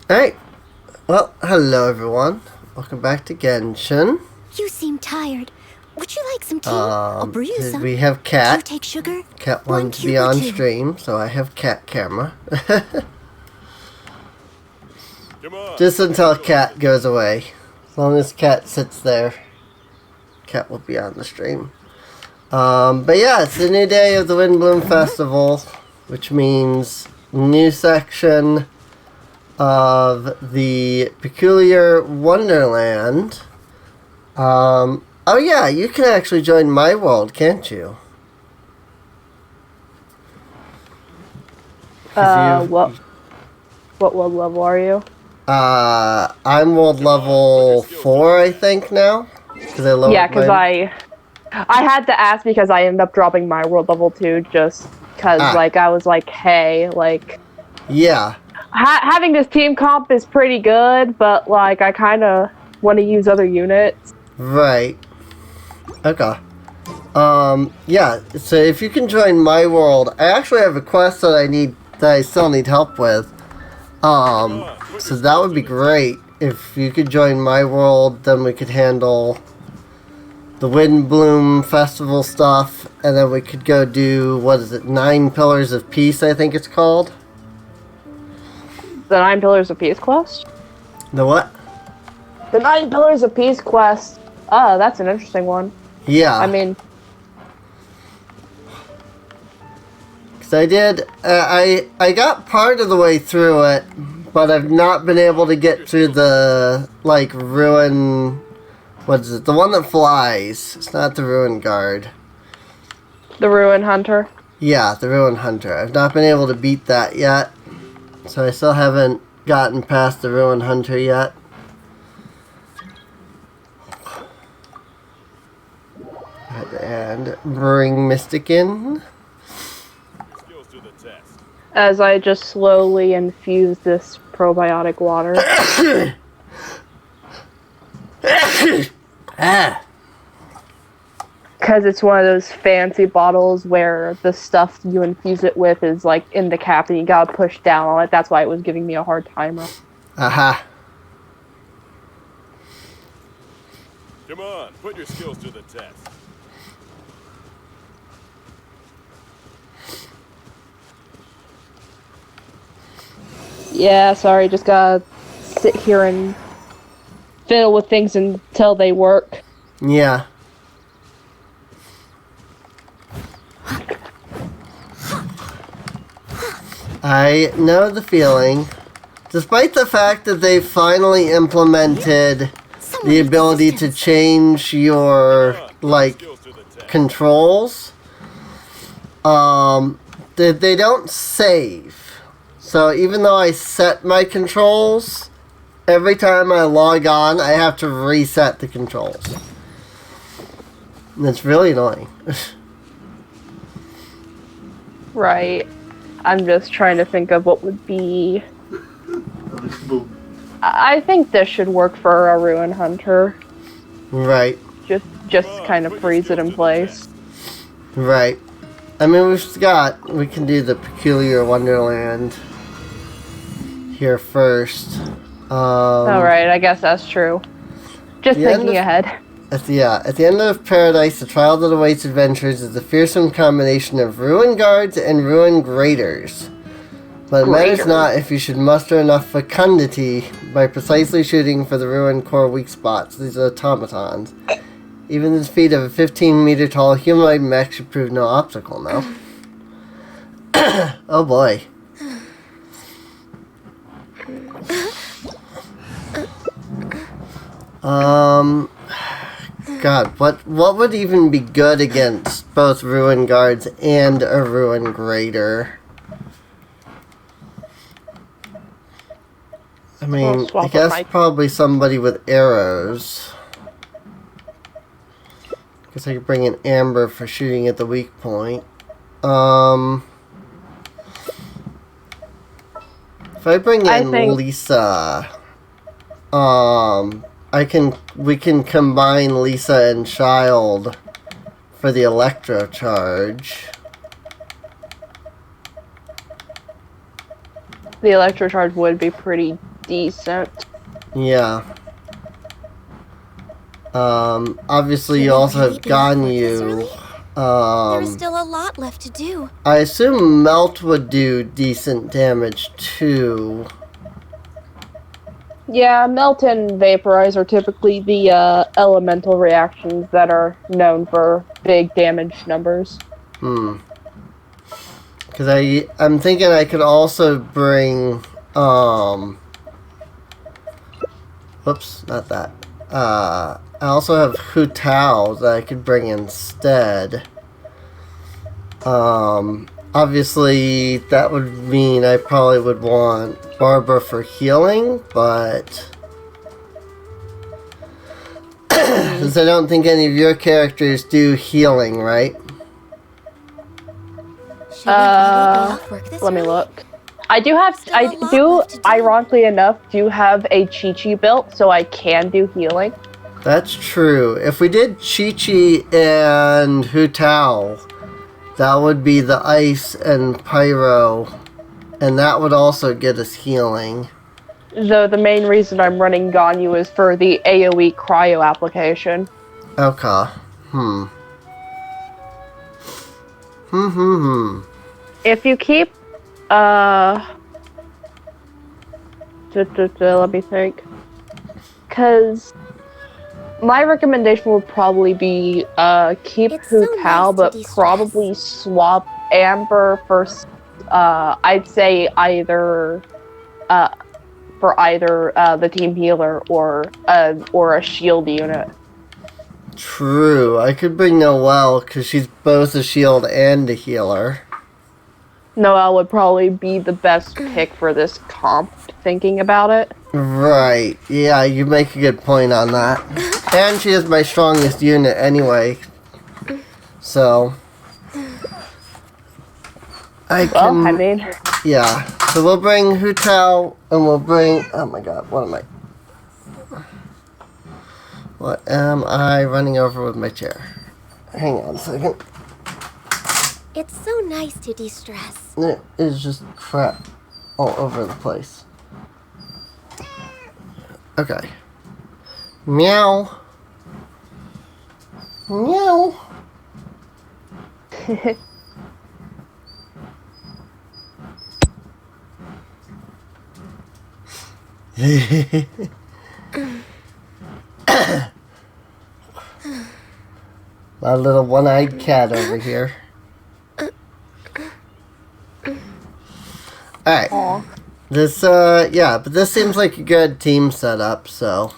Alright, well, hello everyone. Welcome back to Genshin. You seem tired. Would you like some tea? I'll brew you some. We have Do you Cat. take sugar? Cat One wanted to cube be or on two? stream, so I have Cat camera. Come on. Just until Cat goes away. As long as Cat sits there, Cat will be on the stream. But yeah, it's the new day of the Windbloom Festival, which means new section of the Peculiar Wonderland. Oh yeah, you can actually join my world, can't you? What world level are you? I'm world level 4, I think, now. Because I lowered Yeah, because my... I had to ask because I ended up dropping my world level 2 just because, I was like, hey, Yeah. having this team comp is pretty good, but, I kind of want to use other units. Right. Okay. Yeah, so if you can join my world, I actually have a quest that I still need help with. So that would be great. If you could join my world, then we could handle the Windbloom Festival stuff, and then we could go do, 9 Pillars of Peace, I think it's called? The 9 Pillars of Peace quest? The what? The 9 Pillars of Peace quest. Oh, that's an interesting one. Yeah. I mean... Because I did, I got part of the way through it, but I've not been able to get through the, ruin... What is it? The one that flies. It's not the Ruin Guard. The Ruin Hunter? Yeah, the Ruin Hunter. I've not been able to beat that yet. So I still haven't gotten past the Ruin Hunter yet. And bring Mystic in. Skills to the test. As I just slowly infuse this probiotic water. Because it's one of those fancy bottles where the stuff you infuse it with is in the cap and you gotta push down on it. That's why it was giving me a hard time. Aha. Come on, put your skills to the test. Yeah, sorry, just gotta sit here and fiddle with things until they work. Yeah. I know the feeling. Despite the fact that they finally implemented the ability to change your, Skills to the test. controls, they don't save. So even though I set my controls, every time I log on, I have to reset the controls. And it's really annoying. Right. I'm just trying to think of what would be... I think this should work for a Ruin Hunter. Right, Just kind of freeze it in place. right. I mean, we can do the Peculiar Wonderland here first. Alright, I guess that's true. Just The end thinking of- ahead. At the end of Paradise, the trial that awaits adventurers is a fearsome combination of Ruin Guards and Ruin Graders. But it matters Graders. not if you should muster enough fecundity by precisely shooting for the Ruin core weak spots. These are automatons. Even the defeat of a 15-meter tall humanoid mech should prove no obstacle now. Oh boy. God, what would even be good against both Ruin Guards and a Ruin Grader? I mean, I'll swap I with guess Mike. probably somebody with arrows. Guess I could bring in Amber for shooting at the weak point. If I bring in Lisa, we can combine Lisa and Child for the electro charge. The electro charge would be pretty decent. Yeah. Obviously you Should we also really have be off work this Ganyu. early? There's still a lot left to do. I assume Melt would do decent damage too. Yeah, melt and vaporize are typically the elemental reactions that are known for big damage numbers. Because I'm thinking I could also bring, whoops, not that. I also have Hu Tao that I could bring instead. Obviously that would mean I probably would want Barbara for healing, but since I don't think any of your characters do healing, right? Should we really be off work this Let me early? look. I do have, Still a I lot do, left to do. ironically enough, do have a Chi-Chi built, so I can do healing. That's true. If we did Chi-Chi and Hu Tao, that would be the ice and pyro, and that would also get us healing. Though the main reason I'm running Ganyu is for the AoE cryo application. Okay. If you keep, let me think. Because my recommendation would probably be keep It's Hu so Tao, nice to but de-stress. probably swap Amber for, I'd say either, for either the team healer or a shield unit. True. I could bring Noelle, because she's both a shield and a healer. Noelle would probably be the best pick for this comp, thinking about it. Right. Yeah, you make a good point on that. And she is my strongest unit anyway. So Well, I mean, yeah. So we'll bring Hu Tao and we'll bring, oh my god, what am I running over with my chair? Hang on a second. It's so nice to de-stress. It is just crap all over the place. Okay. Meow. Meow. My little one-eyed cat over here. Alright. aw. This, yeah, but this seems like a good team setup, so.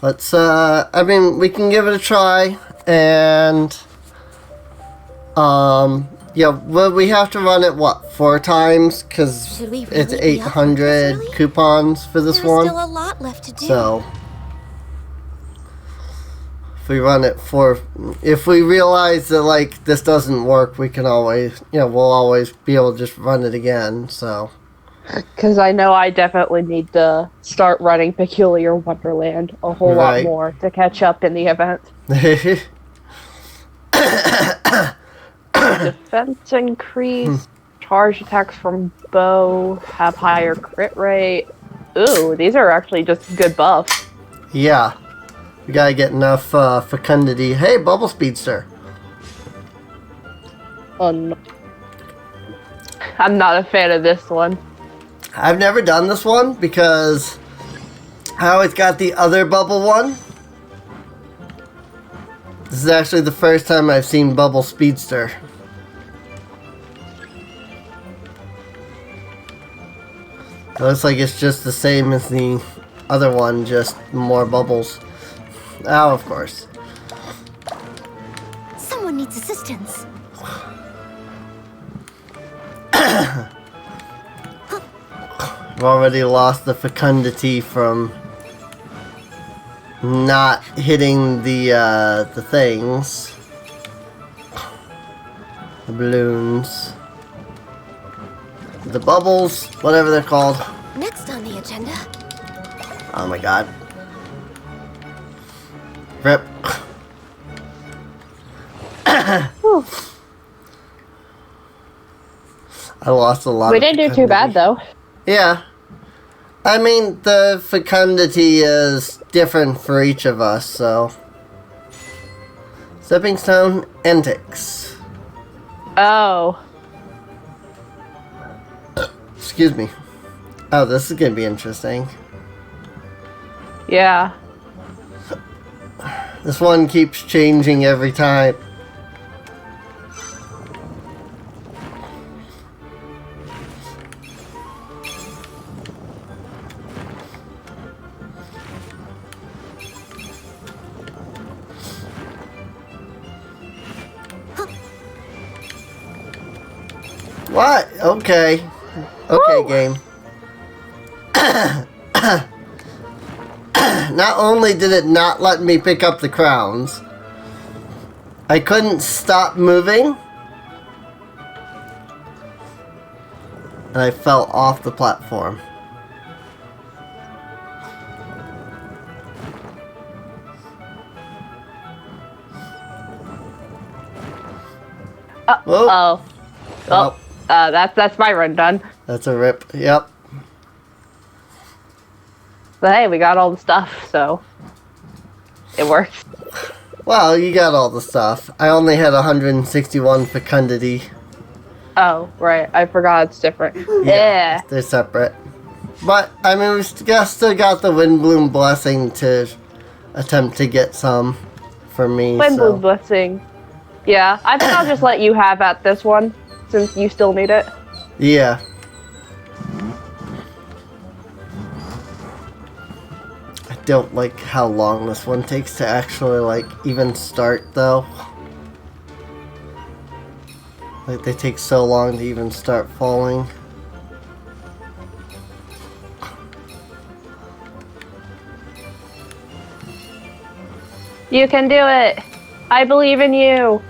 Let's, I mean, we can give it a try, and, yeah, well, we have to run it, what, 4 times? Because Should we it's really be up for this 800 early? coupons for this There's one. still a lot left to do. So, if we run it if we realize that, like, this doesn't work, we can always, you know, we'll always be able to just run it again, so. Because I know I definitely need to start running Peculiar Wonderland a whole lot Right. more to catch up in the event. Defense increase, charge attacks from bow, have higher crit rate. Ooh, these are actually just good buffs. Yeah. We gotta get enough fecundity. Hey, Bubble Speedster. Oh, no. I'm not a fan of this one. I've never done this one because I always got the other bubble one. This is actually the first time I've seen Bubble Speedster. It looks like it's just the same as the other one, just more bubbles. Oh, of course. Someone needs assistance. I've already lost the fecundity from not hitting the things. The balloons. The bubbles, whatever they're called. Next on the agenda. Oh my god. Rip. Whew. I lost a lot We of didn't do too bad, fecundity. though. Yeah. I mean, the fecundity is different for each of us, so... Stepping stone antics. Oh. Excuse me. Oh, this is gonna be interesting. Yeah. This one keeps changing every time. What? Okay. Okay, Woo! game. Not only did it not let me pick up the crowns, I couldn't stop moving, and I fell off the platform. Whoa. Oh. Oh, That's my run done. that's a rip. Yep. But hey, we got all the stuff, so it works. Well, you got all the stuff. I only had 161 fecundity. Oh, right. I forgot it's different. Yeah. They're separate. But, I mean, we still got the Windbloom Blessing to attempt to get some for me. Windbloom Blessing. Yeah, I think I'll just let you have at this one, since you still need it. Yeah. I don't like how long this one takes to actually, like, even start, though. Like, they take so long to even start falling. You can do it! I believe in you!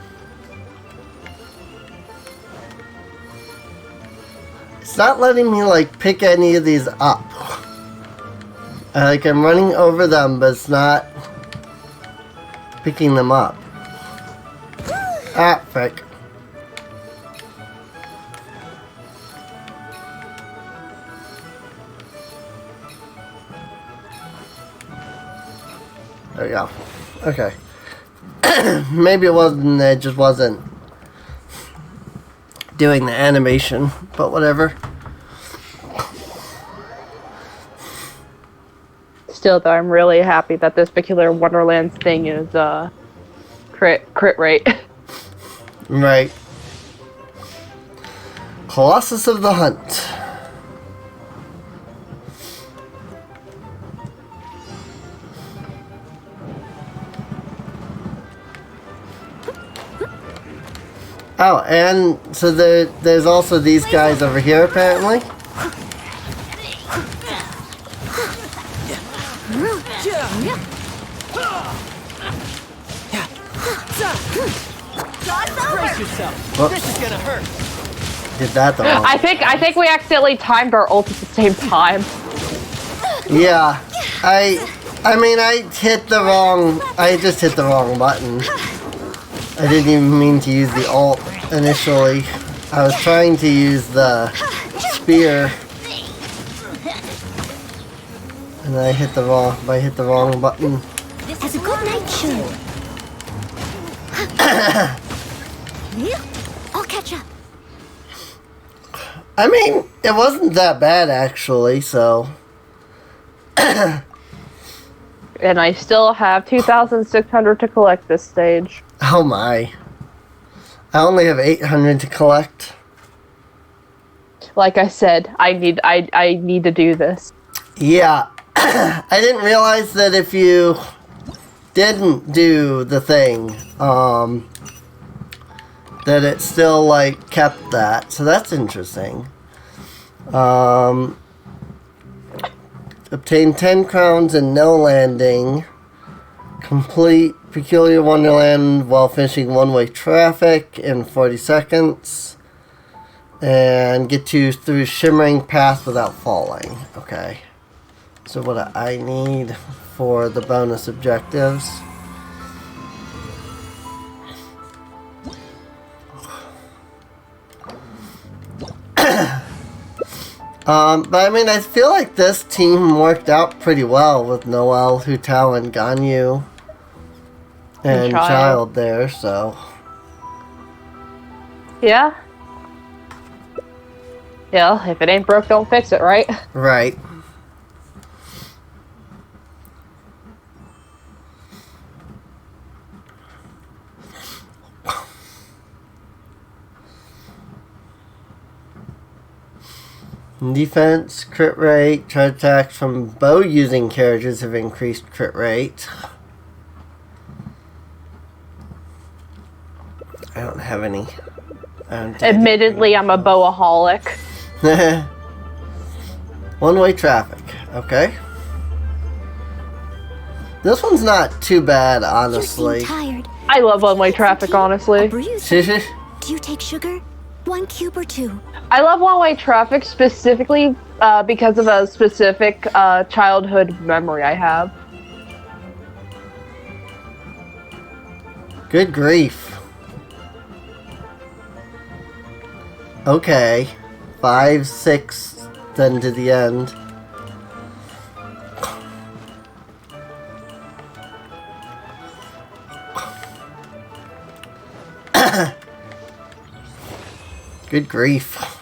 It's not letting me, like, pick any of these up. Like, I'm running over them, but it's not picking them up. Ah, frick. There we go. Okay. Maybe it wasn't, it just wasn't doing the animation, but whatever. Still, though, I'm really happy that this particular Wonderlands thing is, crit rate. Right. Colossus of the Hunt. Oh, and so there's also these guys over here, apparently. Brace yourself. Whoops. This is gonna hurt. Did that the wrong. I think we accidentally timed our ult at the same time. Yeah. I mean, I just hit the wrong button. I didn't even mean to use the ult initially. I was trying to use the spear. And I hit the wrong button. This is a good night show. I'll catch up. I mean, it wasn't that bad actually, so. And I still have 2,600 to collect this stage. Oh my. I only have 800 to collect. Like I said, I need to do this. Yeah. I didn't realize that if you didn't do the thing, that it still, like, kept that. So that's interesting. Obtain 10 crowns and no landing. Complete Peculiar Wonderland while finishing one-way traffic in 40 seconds. And get through Shimmering Path without falling. Okay. So what do I need for the bonus objectives? But I mean, I feel like this team worked out pretty well with Noelle, Hu Tao, and Ganyu. And Child there, so. Yeah. Yeah, if it ain't broke, don't fix it, right? Right. Defense, crit rate, charge attacks from bow using characters have increased crit rate. I don't have any. Admittedly, I'm a bowaholic. One-way traffic. Okay. This one's not too bad, honestly. You seem tired. I love one-way traffic, honestly. Do you take sugar? 1 cube or 2? I love one-way traffic specifically because of a specific childhood memory I have. Good grief. Okay. 5, 6, then to the end. Good grief.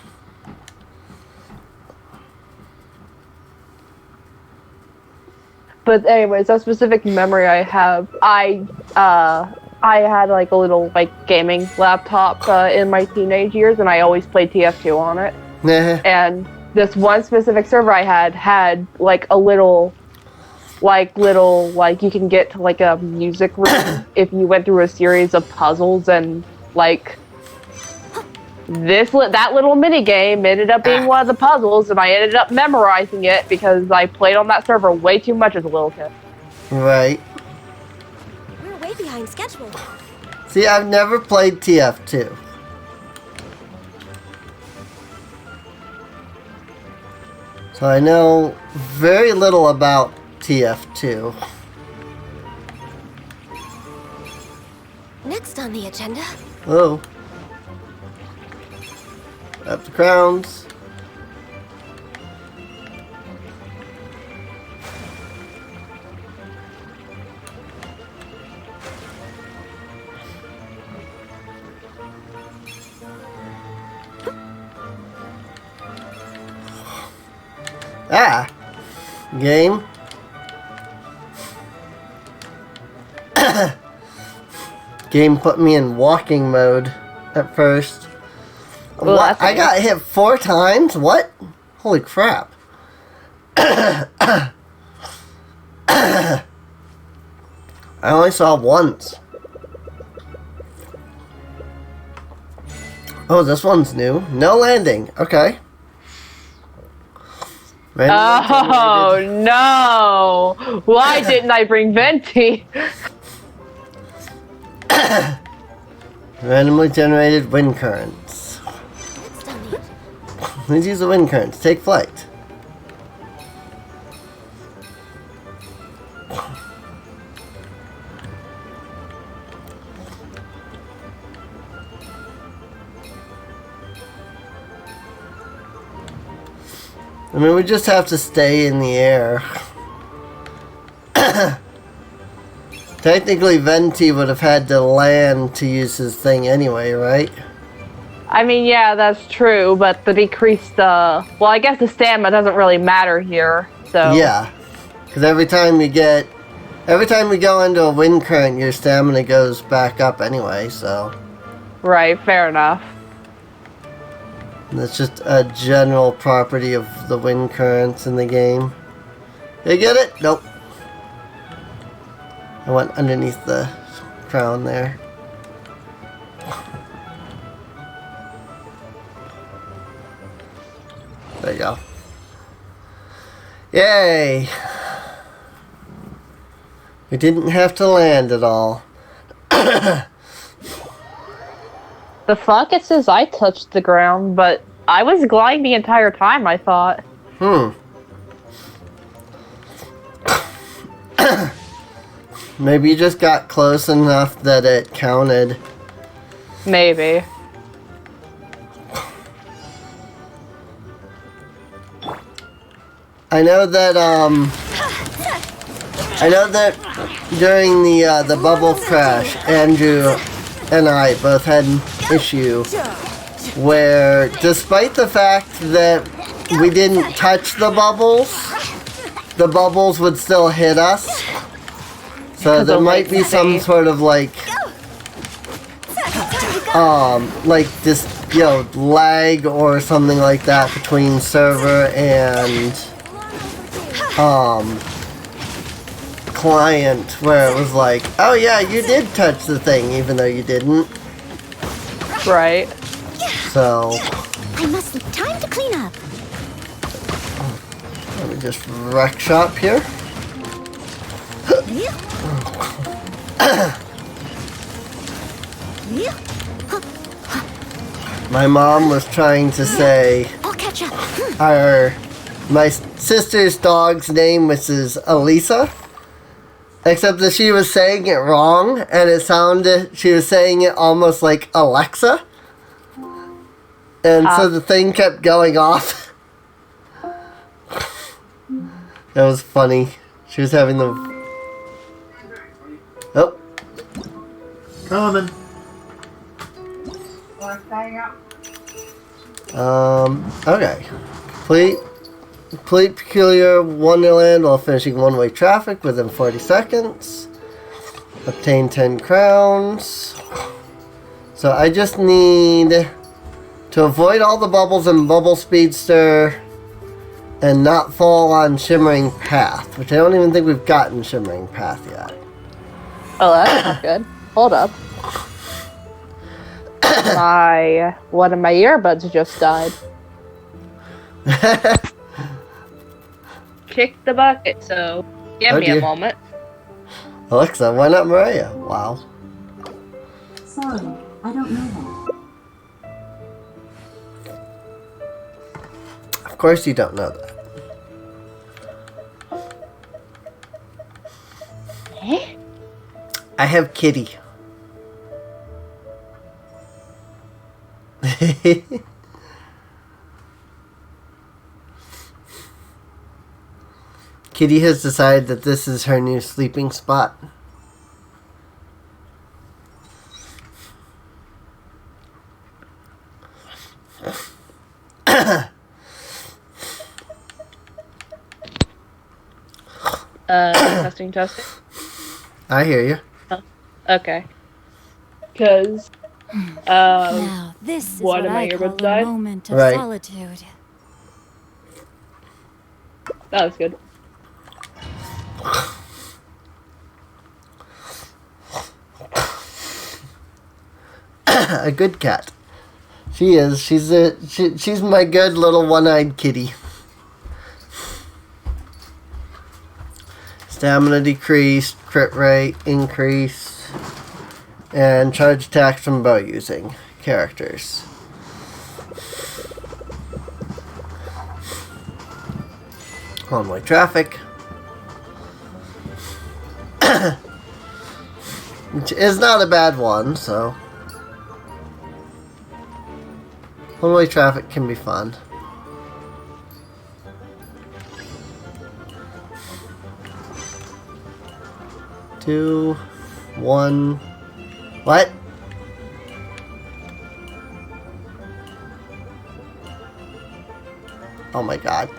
But anyways, that specific memory I have, I had like a little like gaming laptop in my teenage years, and I always played TF2 on it. And this one specific server I had like a little like you can get to like a music room if you went through a series of puzzles, and like that little mini game ended up being one of the puzzles, and I ended up memorizing it because I played on that server way too much as a little kid. Right. We're way behind schedule. See, I've never played TF2. So I know very little about TF2. Next on the agenda. Oh. Up the crowns. Ah! Game. Game put me in walking mode at first. Well, what? I got hit 4 times? What? Holy crap. I only saw once. Oh, this one's new. No landing. Okay. Oh no! Why didn't I bring Venti? Randomly generated wind currents. Next on the Let's use the wind currents. Take flight. I mean, we just have to stay in the air. Technically, Venti would have had to land to use his thing anyway, right? I mean, yeah, that's true, but the decreased, well, I guess the stamina doesn't really matter here, so... Yeah, because every time we go into a wind current, your stamina goes back up anyway, so... Right, fair enough. That's just a general property of the wind currents in the game. You get it? Nope. I went underneath the crown there. There you go. Yay! We didn't have to land at all. The fuck? It says I touched the ground, but I was gliding the entire time, I thought. Maybe you just got close enough that it counted. Maybe. I know that during the bubble crash, Andrew and I both had an issue where, despite the fact that we didn't touch the bubbles would still hit us. So there might be some sort of like this, lag or something like that between server and client, where it was like, oh yeah, you did touch the thing even though you didn't. Right. So I must have time to clean up. let me just wreck shop here. My mom was trying to say I'll catch up. my sister's dog's name, which is Elisa, except that she was saying it wrong, and she was saying it almost like Alexa, and so the thing kept going off. That was funny. She was having the... Oh. Coming. Okay. Complete peculiar Wonderland while finishing one-way traffic within 40 seconds. Obtain 10 crowns. So I just need to avoid all the bubbles in Bubble Speedster and not fall on Shimmering Path, which I don't even think we've gotten Shimmering Path yet. Oh, that's not good. Hold up. One of my earbuds just died. Kick the bucket, so give me a moment. Alexa, why not Mariah? Wow. Sorry, I don't know that. Of course you don't know that. Eh? I have Kitty. Kitty has decided that this is her new sleeping spot. Testing. I hear you. Oh, okay. Because, Now, this is one what of my I call earbuds a died. moment of Right. solitude. that was good. A good cat. She is. She's my good little one-eyed kitty. Stamina decreased, crit rate increase, and charge attacks from bow using characters. One-way traffic. Which is not a bad one, so... One-way traffic can be fun. Two, one... What? Oh my god.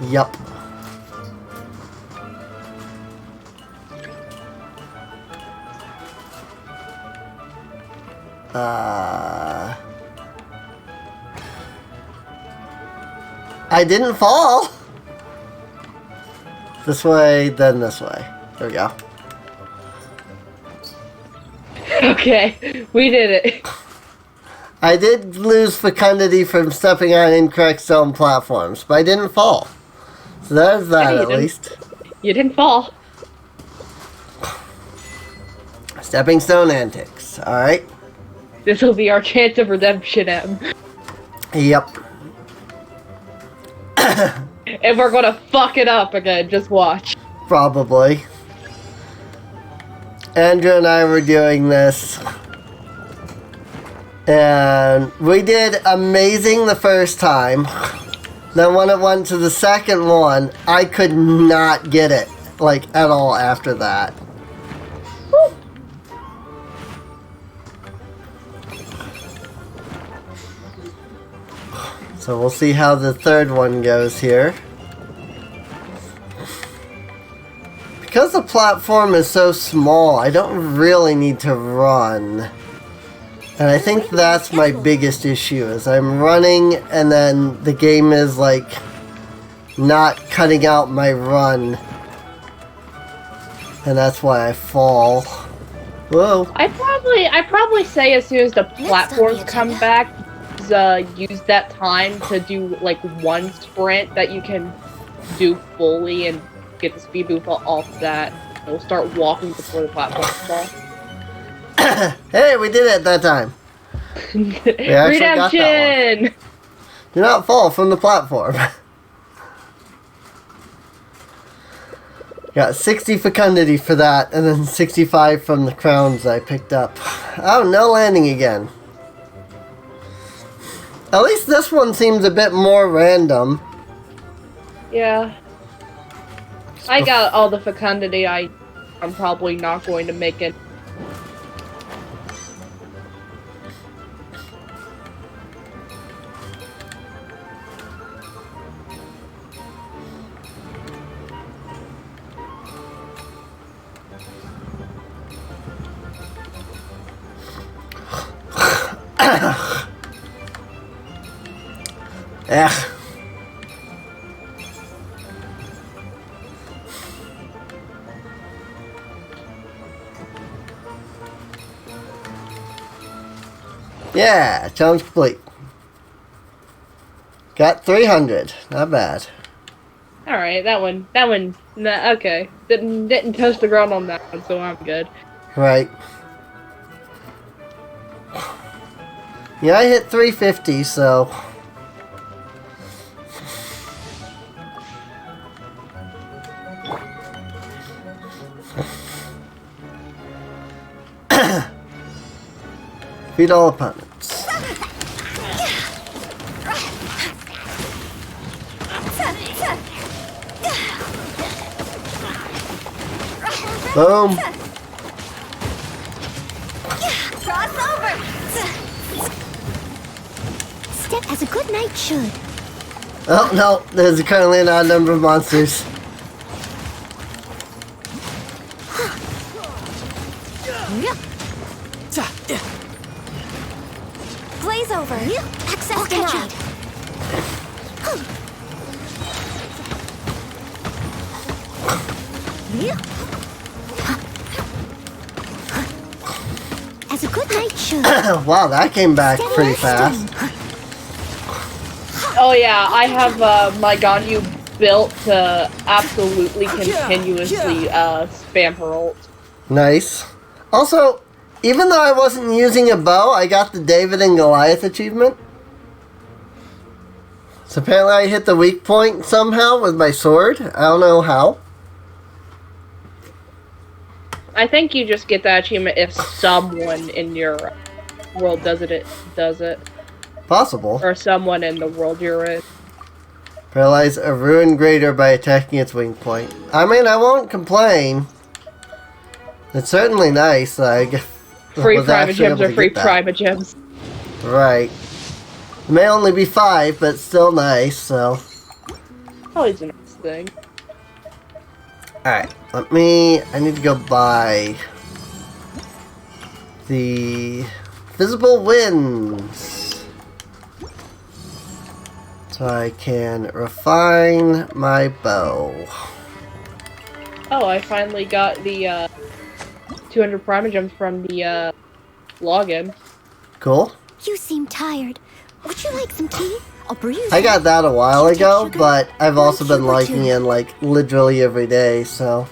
Yup. I didn't fall! This way, then this way. There we go. Okay, we did it. I did lose fecundity from stepping on incorrect stone platforms, but I didn't fall. So there's that, Yeah, at least. You didn't fall. Stepping stone antics, alright? This will be our chance of redemption, Em. Yep. And we're gonna fuck it up again, just watch. Probably. Andrew and I were doing this, And we did amazing the first time. Then when it went to the second one, I could not get it, like, at all after that. Woo. So we'll see how the third one goes here. Because the platform is so small, I don't really need to run. And I think that's my biggest issue, is I'm running and then the game is like not cutting out my run. And that's why I fall. Whoa. I probably say as soon as the platforms come back, use that time to do like one sprint that you can do fully and get the speed boost off that. We'll start walking before the platforms fall. Hey, we did it that time. We actually got that one. Redemption! Do not fall from the platform. Got 60 fecundity for that, and then 65 from the crowns I picked up. Oh, no landing again. At least this one seems a bit more random. Yeah. I got all the fecundity. I'm probably not going to make it. Ugh. Yeah, challenge complete. Got 300. Not bad. All right, that one. Nah, okay. Didn't touch the ground on that one, so I'm good. Right. Yeah, I hit 350, so. Beat all opponents. Boom. Crossover. Step as a good knight should. Oh no, there's currently an odd number of monsters. Blaze over. Access denied. As a good knight should. Wow, that came back pretty fast. Oh yeah, I have my Ganyu built to absolutely continuously spam her ult. Nice. Also, even though I wasn't using a bow, I got the David and Goliath achievement. So apparently I hit the weak point somehow with my sword. I don't know how. I think you just get that achievement if someone in your world does it. Possible. Or someone in the world you're in. Paralyze a ruined greater by attacking its weak point. I mean, I won't complain. It's certainly nice that I get Free was private actually gems able are to free get that. private gems. Right. It may only be 5, but still nice, so. Always a nice thing. Alright, I need to go buy the visible winds so I can refine my bow. Oh, I finally got the 200 private gems from the login. Cool. You seem tired. Would you like some tea? I'll brew you I some. got that a while Do you take ago, sugar? but I've One also been cube or liking two? it like literally every day, so.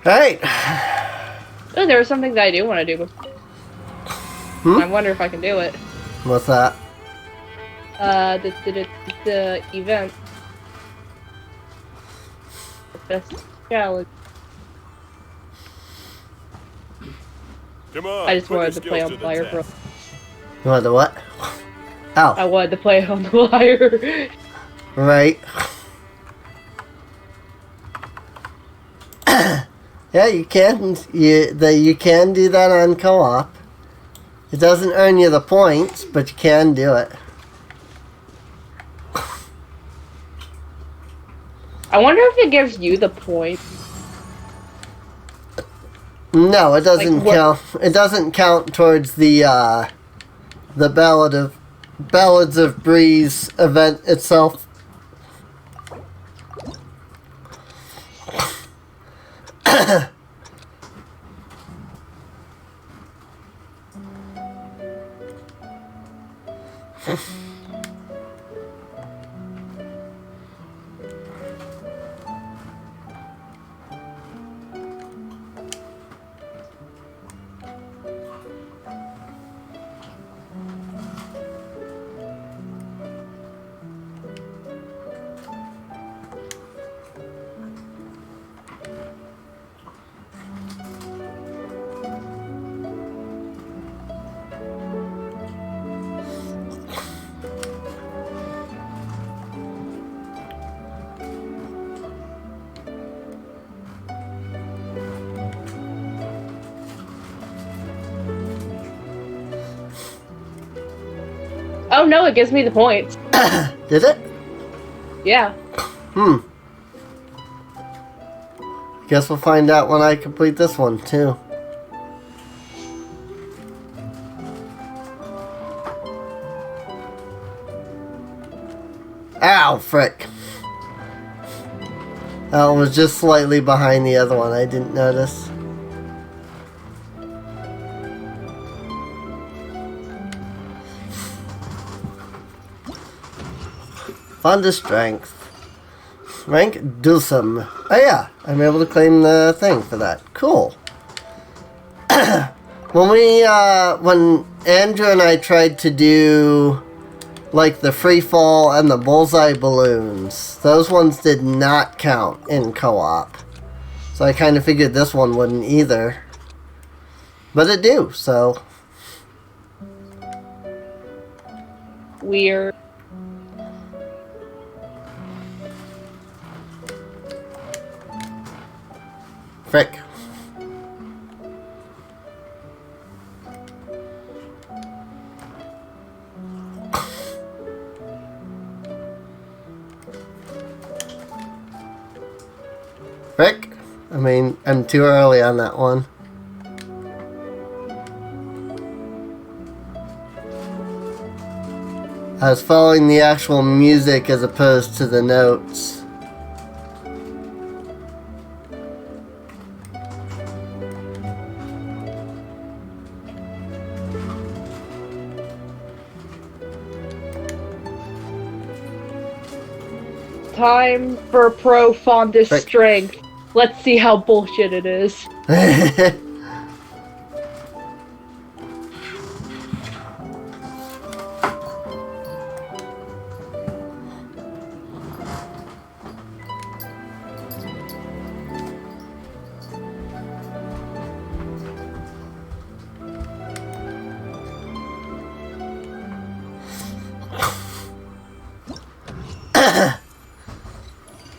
Alright. Oh, there was something that I do want to do. I wonder if I can do it. What's that? The event. The best challenge. Come on. I just put your wanted to play skills on the Lyre, bro. test. You want the what? I Oh, wanted to play on the Lyre. right. Yeah, you can. You can do that on co-op. It doesn't earn you the points, but you can do it. I wonder if it gives you the point. No, it doesn't Like, what- count. It doesn't count towards the Ballads of Breeze event itself. Oh no, it gives me the points. Did it? Yeah. Guess we'll find out when I complete this one too. Ow, frick. That one was just slightly behind the other one. I didn't notice. Fonda Strength. Rank Dulcim. Oh yeah, I'm able to claim the thing for that. Cool. When Andrew and I tried to do like the free fall and the bullseye balloons, those ones did not count in co-op. So I kind of figured this one wouldn't either. But it do, so. Weird. Frick. Frick? I mean, I'm too early on that one. I was following the actual music as opposed to the notes. Time for pro fondest Right. strength. Let's see how bullshit it is.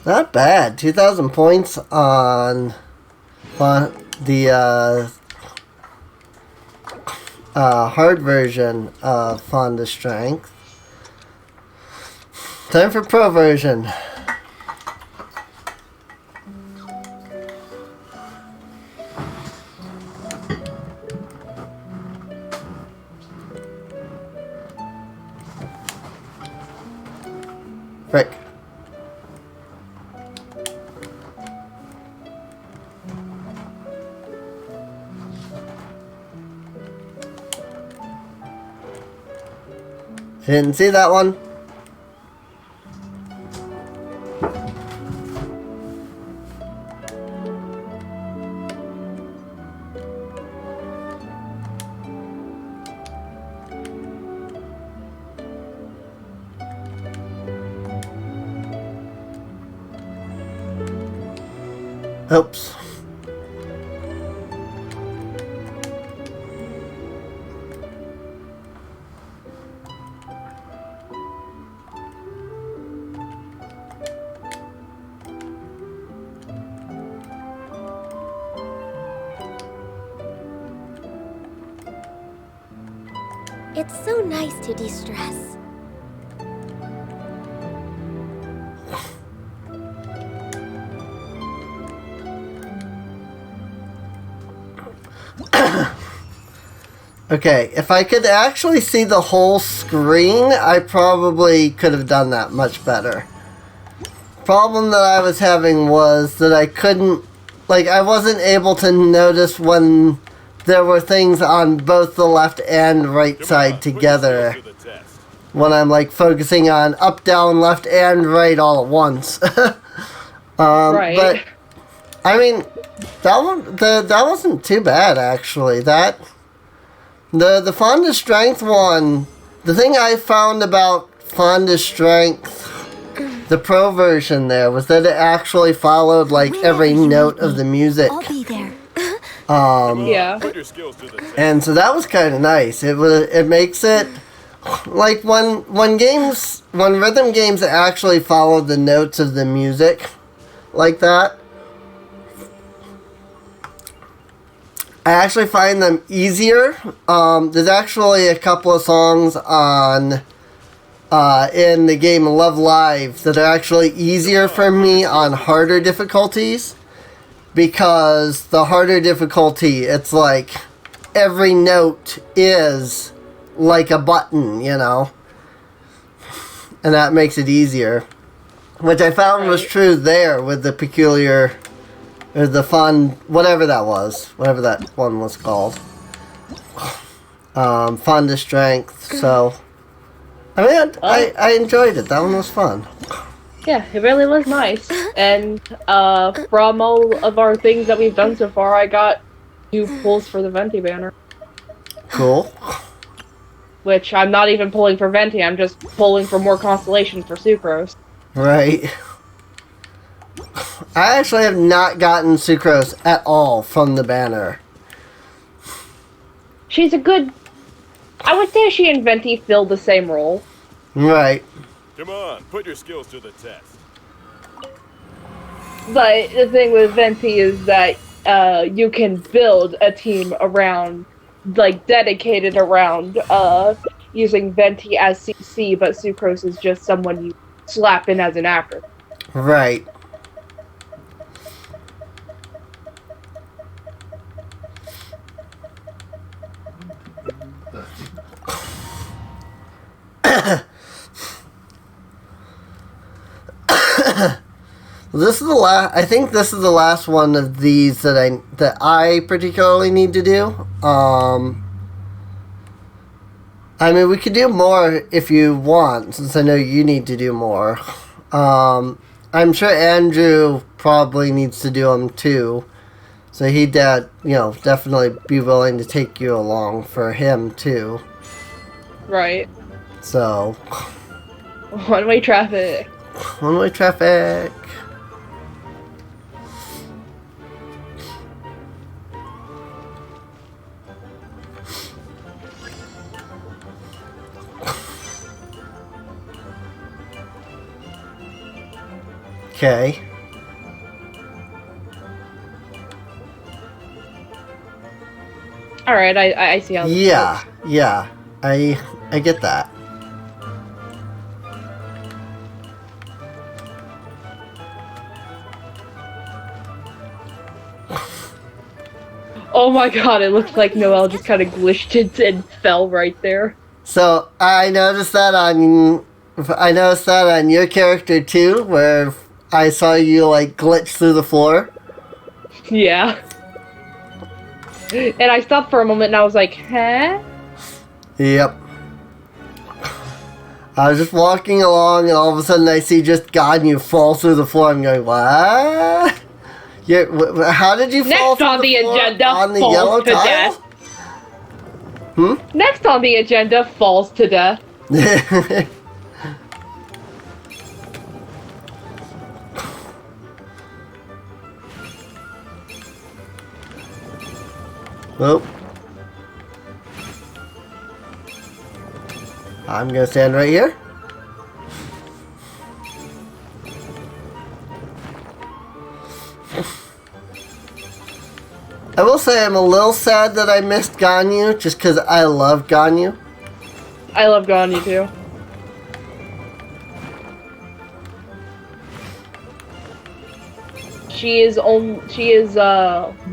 Not bad. 2,000 points on the hard version of Fonda Strength. Time for pro version. Frick. Didn't see that one. Oops. It's so nice to de-stress. Okay, if I could actually see the whole screen, I probably could have done that much better. Problem that I was having was that I couldn't, like, I wasn't able to notice when there were things on both the left and right side together when I'm, like, focusing on up, down, left, and right all at once. Right. But, I mean, that wasn't too bad, actually. The Fonda Strength one, the thing I found about Fonda Strength, the pro version there, was that it actually followed, like, every note of the music. I'll be there. Yeah. Put your skills to the test. And so that was kind of nice. It makes it, like, when rhythm games actually follow the notes of the music like that, I actually find them easier. There's actually a couple of songs on in the game Love Live that are actually easier for me on harder difficulties, because the harder difficulty, it's like every note is like a button, you know, and that makes it easier, which I found was true there with the peculiar, or the fun, whatever that one was called, Fonda Strength. So I mean, I enjoyed it. That one was fun. Yeah, it really was nice. And from all of our things that we've done so far, I got 2 pulls for the Venti banner. Cool. Which I'm not even pulling for Venti, I'm just pulling for more constellations for Sucrose. Right. I actually have not gotten Sucrose at all from the banner. She's a good... I would say she and Venti fill the same role. Right. Come on, put your skills to the test. But the thing with Venti is that you can build a team around, like, dedicated around using Venti as CC, but Sucrose is just someone you slap in as an actor. Right. This is the last. I think this is the last one of these that I particularly need to do. I mean, we could do more if you want, since I know you need to do more. I'm sure Andrew probably needs to do them too, so he'd definitely be willing to take you along for him too. Right. So, One-way traffic. One-way traffic. Okay. Alright, I see how this Yeah, works. yeah. I get that. Oh my god, it looks like Noelle just kind of glitched it and fell right there. So I noticed that on your character too, where I saw you like glitch through the floor. Yeah. And I stopped for a moment and I was like, huh? Yep. I was just walking along and all of a sudden I see just Ganyu fall through the floor. I'm going, what? How did you fall Next through on the floor agenda, on the falls yellow to tile? death. Next on the agenda, falls to death. Oh. I'm gonna stand right here. I will say I'm a little sad that I missed Ganyu, just because I love Ganyu. I love Ganya too. She is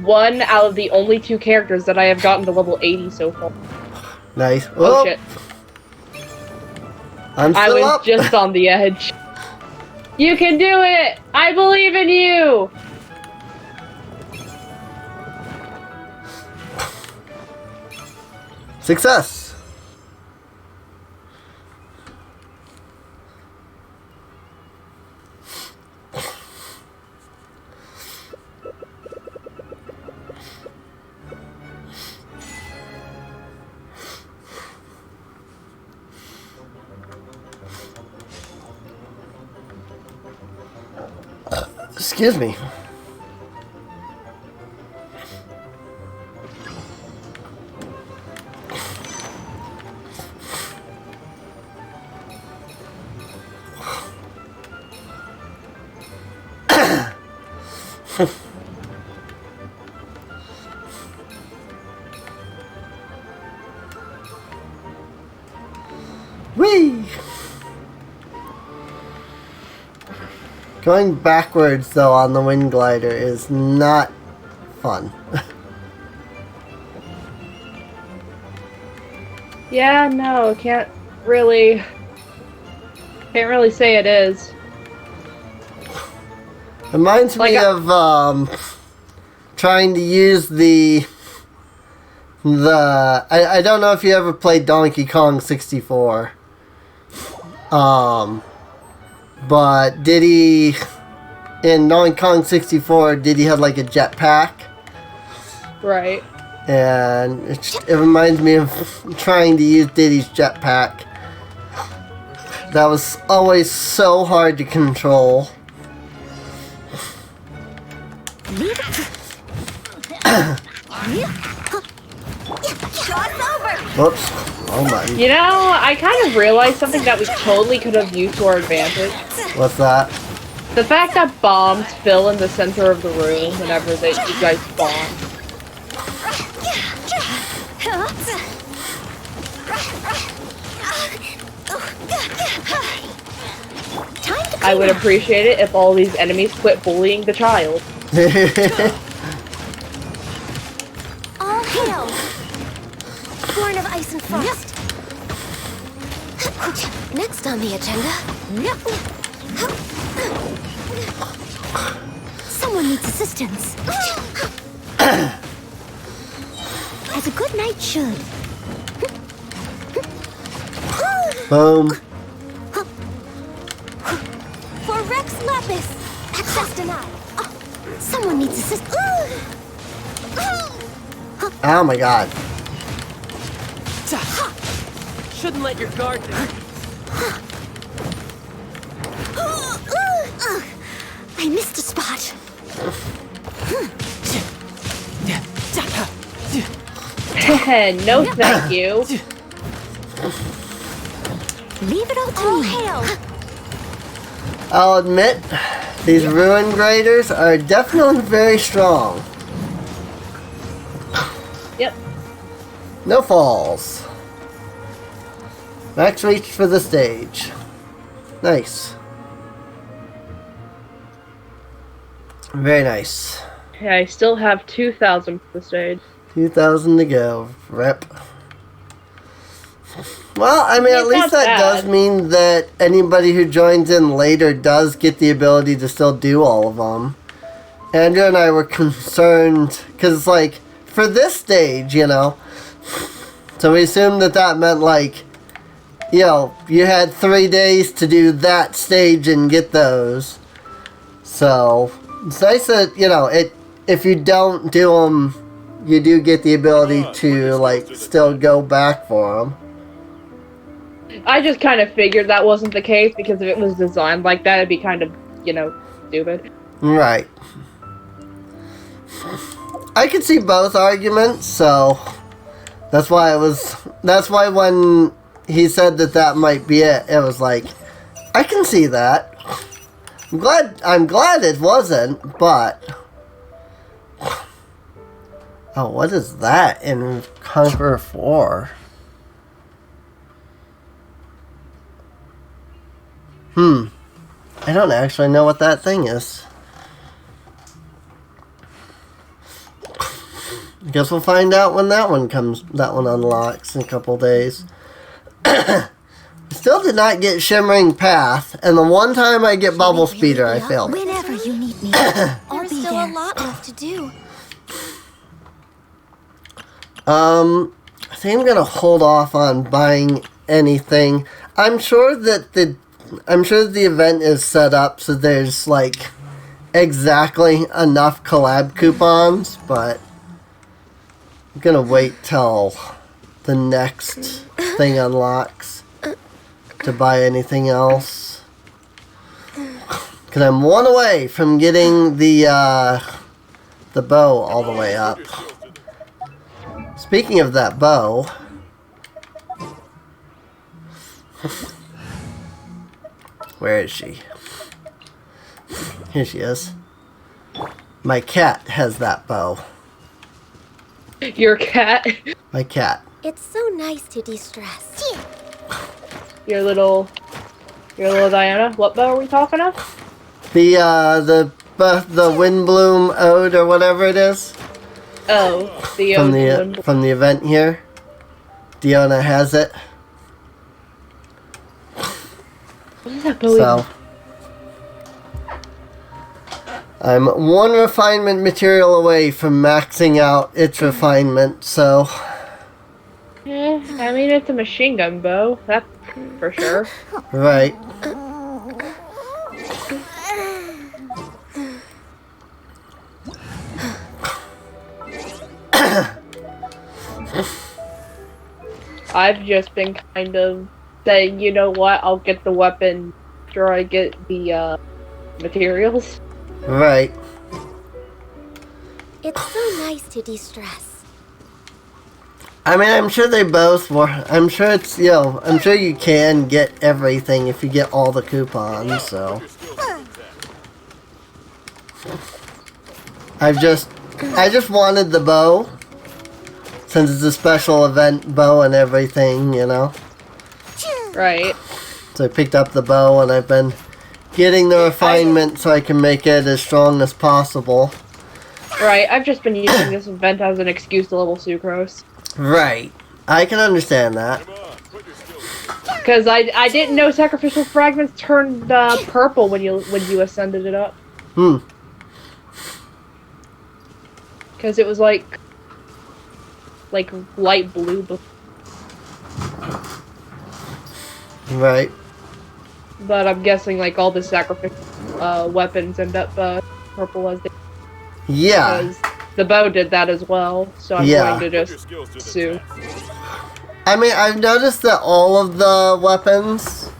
one out of the only 2 characters that I have gotten to level 80 so far. Nice. Oh shit. I'm I still was up. just on the edge. You can do it! I believe in you! Success. Excuse me. Whee! Going backwards, though, on the wind glider is not fun. Yeah, no, can't really say it is. Reminds me of trying to use I don't know if you ever played Donkey Kong 64. But Diddy in Donkey Kong 64, Diddy had like a jetpack. Right. And it reminds me of trying to use Diddy's jetpack. That was always so hard to control. Whoops. Oh my. You know, I kind of realized something that we totally could have used to our advantage. What's that? The fact that bombs fill in the center of the room whenever you guys spawn. I would appreciate it if all these enemies quit bullying the child. All hail! Born of ice and frost. Next on the agenda. Someone needs assistance. As a good knight should. Boom. For Rex Lapis. Access denied. Someone needs assistance. Oh my god. Shouldn't let your guard down. I missed a spot. No thank you. Leave it all to me. I'll admit, these ruin graders are definitely very strong. Yep. No falls. Max reach for the stage. Nice. Very nice. Yeah, I still have 2,000 for the stage. 2,000 to go. Rep. Well, I mean, at It's least not that bad. does mean that anybody who joins in later does get the ability to still do all of them. Andrew and I were concerned, because, like, for this stage, you know, so we assumed that that meant, like, you know, you had 3 days to do that stage and get those. So, it's nice that, you know, if you don't do them, you do get the ability to, like, still go back for them. I just kind of figured that wasn't the case because if it was designed like that, it'd be kind of, you know, stupid. Right. I could see both arguments, so that's why when he said that might be it, it was like, I can see that. I'm glad it wasn't, but oh, what is that in Conqueror 4? I don't actually know what that thing is. I guess we'll find out when that one unlocks in a couple days. Still did not get Shimmering Path, and the one time I get Bubble Speeder, I failed. Whenever you need me, there's still a lot left to do. I think I'm gonna hold off on buying anything. I'm sure that the event is set up so there's like exactly enough collab coupons, but I'm gonna wait till the next thing unlocks to buy anything else. Cause I'm one away from getting the bow all the way up. Speaking of that bow, where is she? Here she is. My cat has that bow. Your cat? My cat. It's so nice to de-stress. Your little Diana? What bow are we talking of? The Windbloom Ode or whatever it is. Oh, the from the event here. Diona has it. What is that bow? So I'm one refinement material away from maxing out its refinement, so I mean, it's a machine gun bow, that's for sure. right. I've just been kind of saying, you know what, I'll get the weapon after I get the materials. Right. It's so nice to de-stress. I mean, I'm sure they both were. I'm sure it's, I'm sure you can get everything if you get all the coupons, so. I just wanted the bow. Since it's a special event bow and everything, Right. So I picked up the bow and I've been getting the refinement so I can make it as strong as possible. Right, I've just been using this event as an excuse to level Sucrose. Right. I can understand that. Because I didn't know sacrificial fragments turned purple when you ascended it up. Because it was like light blue before. Right. But I'm guessing like all the sacrificial weapons end up purple as they. Yeah. Because the bow did that as well, so I'm going to just sue. I mean, I've noticed that all of the weapons,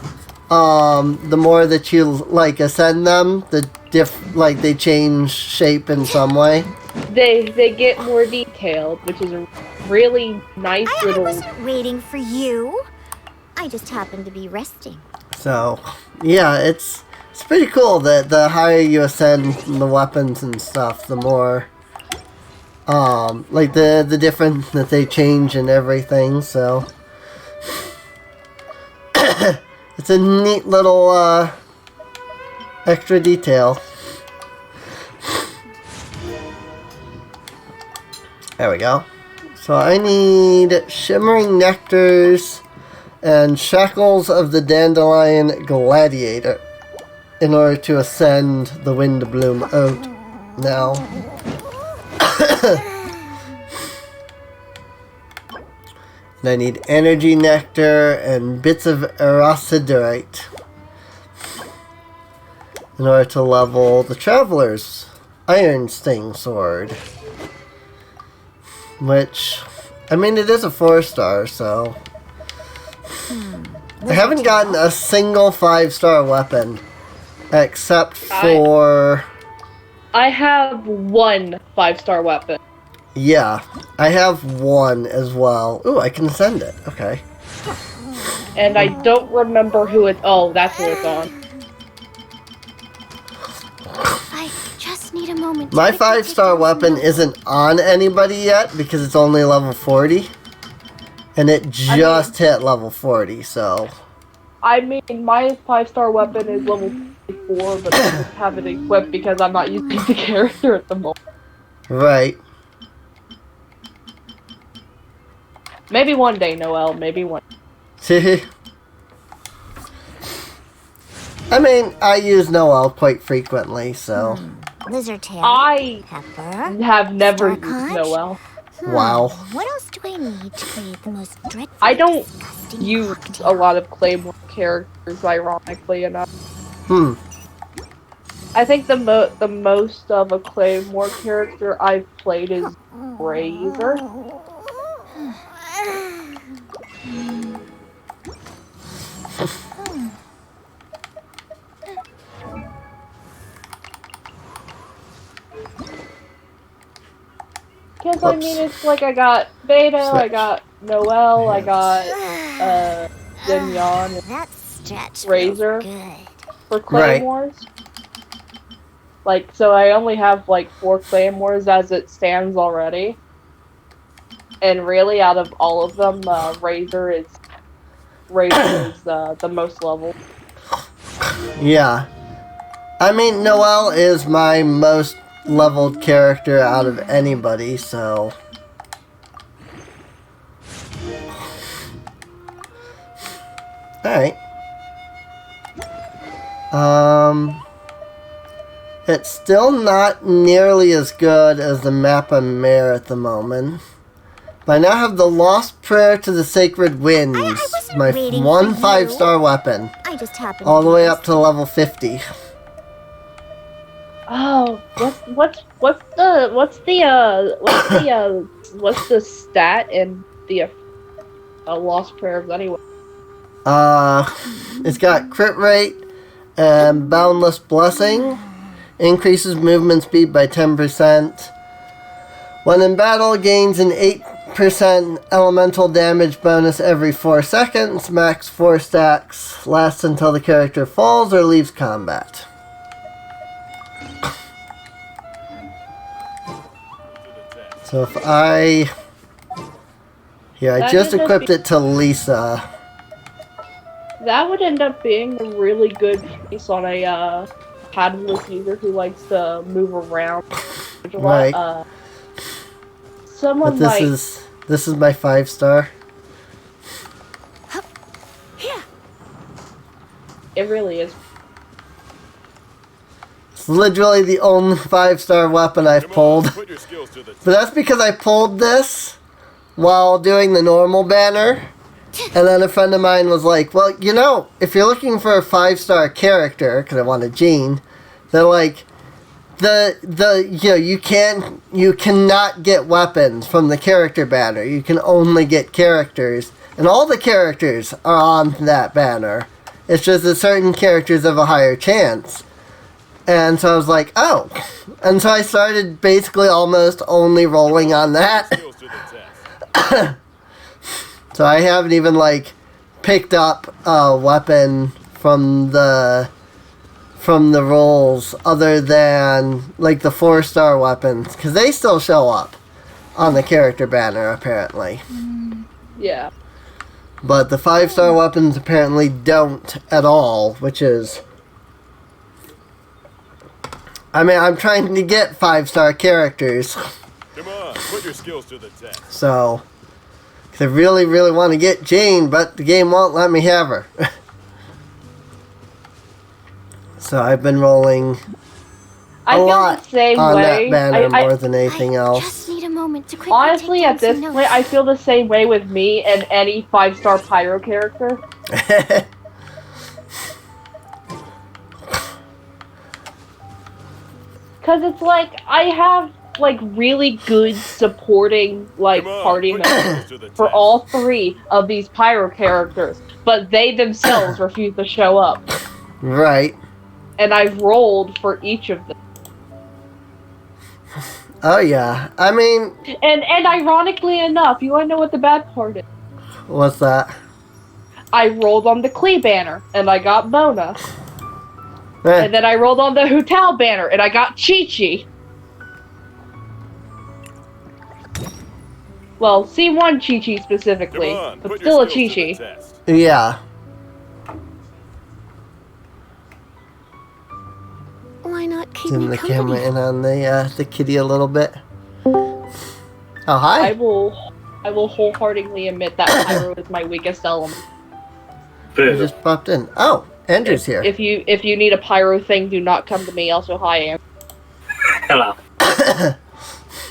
the more that you ascend them, they change shape in some way. They get more detailed, which is a really nice I wasn't waiting for you. I just happened to be resting. So, yeah, it's pretty cool that the higher you ascend the weapons and stuff, the more, the different that they change and everything, so. It's a neat little, extra detail. There we go. So I need Shimmering Nectars and Shackles of the Dandelion Gladiator in order to ascend the Windbloom Oat now. And I need Energy Nectar and bits of Erosiderite in order to level the Traveler's Iron Sting Sword. Which, I mean, it is a 4-star, so. I haven't gotten a single 5-star weapon except for. I have one 5-star weapon. Yeah, I have one as well. Ooh, I can send it. Okay. And I don't remember who it. Oh, that's who it's on. I just need a moment. My 5-star weapon isn't on anybody yet because it's only level 40. And it just hit level 40, so. I mean, my 5-star weapon is level 4, but I just have it equipped because I'm not using the character at the moment. Right. Maybe one day, Noelle. Maybe one. I mean, I use Noelle quite frequently, so. Lizard tail. I Pepper. have never Star used conch? Noelle. Wow. What else do I need to create the most dreadful, I don't disgusting use cocktail? a lot of Claymore characters, ironically enough. Hmm. I think the most of a Claymore character I've played is Razor. Because I mean, it's like I got Beta, I got Noelle, I got Zinyan, That stretch Razor feels good. for Claymores. Like, so I only have like 4 Claymores as it stands already. And really, out of all of them, Razor is the most level. Yeah. I mean, Noelle is my most leveled character out of anybody, so. Alright. It's still not nearly as good as the map on Mare at the moment. But I now have the Lost Prayer to the Sacred Winds, wasn't my waiting one for 5-star weapon, I just happened all to the way notice. up to level 50. Oh, what's the stat in the Lost Prayers anyway? It's got crit rate and Boundless Blessing. Increases movement speed by 10%. When in battle, gains an 8% elemental damage bonus every 4 seconds. Max 4 stacks. Lasts until the character falls or leaves combat. So if I... Here, I just equipped it to Lisa. That would end up being a really good piece on a paddleless user who likes to move around a lot. Right. Someone But like this is my 5-star. it really is. It's literally the only 5-star weapon I've pulled. Put your skills to the But that's because I pulled this while doing the normal banner. And then a friend of mine was like, well, you know, if you're looking for a 5-star character, because I wanted Jean, they're like, you cannot get weapons from the character banner. You can only get characters. And all the characters are on that banner. It's just that certain characters have a higher chance. And so I was like, oh. And so I started basically almost only rolling on that. skills to the test. So I haven't even, like, picked up a weapon from the rolls other than, like, the 4-star weapons. Because they still show up on the character banner, apparently. Yeah. But the 5-star weapons apparently don't at all, which is... I mean, I'm trying to get 5-star characters. Come on, put your skills to the test. So... I really, really want to get Jane, but the game won't let me have her. So I've been rolling I a feel lot the same on way. that banner I more than anything I else. just need a moment to quickly honestly, take down at this some point, notes. I feel the same way with me and any 5-star pyro character. Cause it's like I have like really good supporting like Come on, party put your members skills to the for test. all 3 of these pyro characters, but they themselves refuse to show up. Right. And I've rolled for each of them. Oh yeah. I mean, And ironically enough, you wanna know what the bad part is? what's that? I rolled on the Klee banner and I got Mona. Eh, And then I rolled on the Hu Tao banner and I got Chi-Chi. Well, C1 Chi-Chi Come specifically, on, but put still your a skills to the Chi-Chi. test. yeah. Keep Zoom me the camera company. in on the kitty a little bit. Oh, hi. I will wholeheartedly admit that pyro is my weakest element. You Boo. just popped in. Oh, Andrew's here. If you need a pyro thing, do not come to me. Also, hi, Andrew. Hello.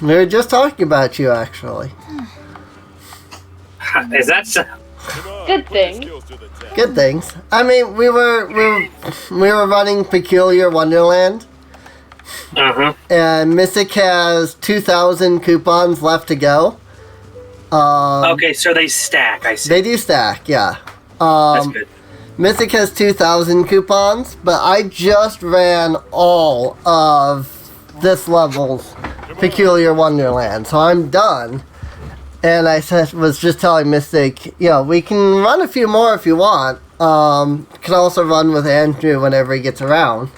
We were just talking about you, actually. Is that so? Come on, Good put your thing. skills to the test. Good things. I mean, we were running Peculiar Wonderland, Uh-huh. and Mystic has 2,000 coupons left to go. Okay, so they stack, I see. They do stack, yeah. That's good. Mystic has 2,000 coupons, but I just ran all of this level's Peculiar Wonderland, so I'm done. And I was just telling Mystic, we can run a few more if you want. Can also run with Andrew whenever he gets around.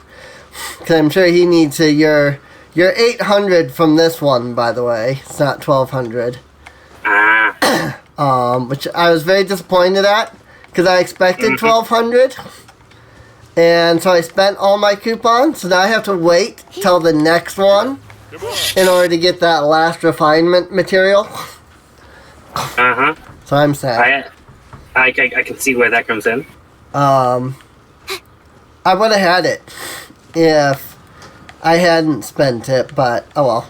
Because I'm sure he needs your 800 from this one, by the way. It's not 1,200. Which I was very disappointed at, because I expected 1,200. And so I spent all my coupons, so now I have to wait till the next one in order to get that last refinement material. Uh-huh. So I'm sad. I can see where that comes in. I would have had it if I hadn't spent it, but oh well.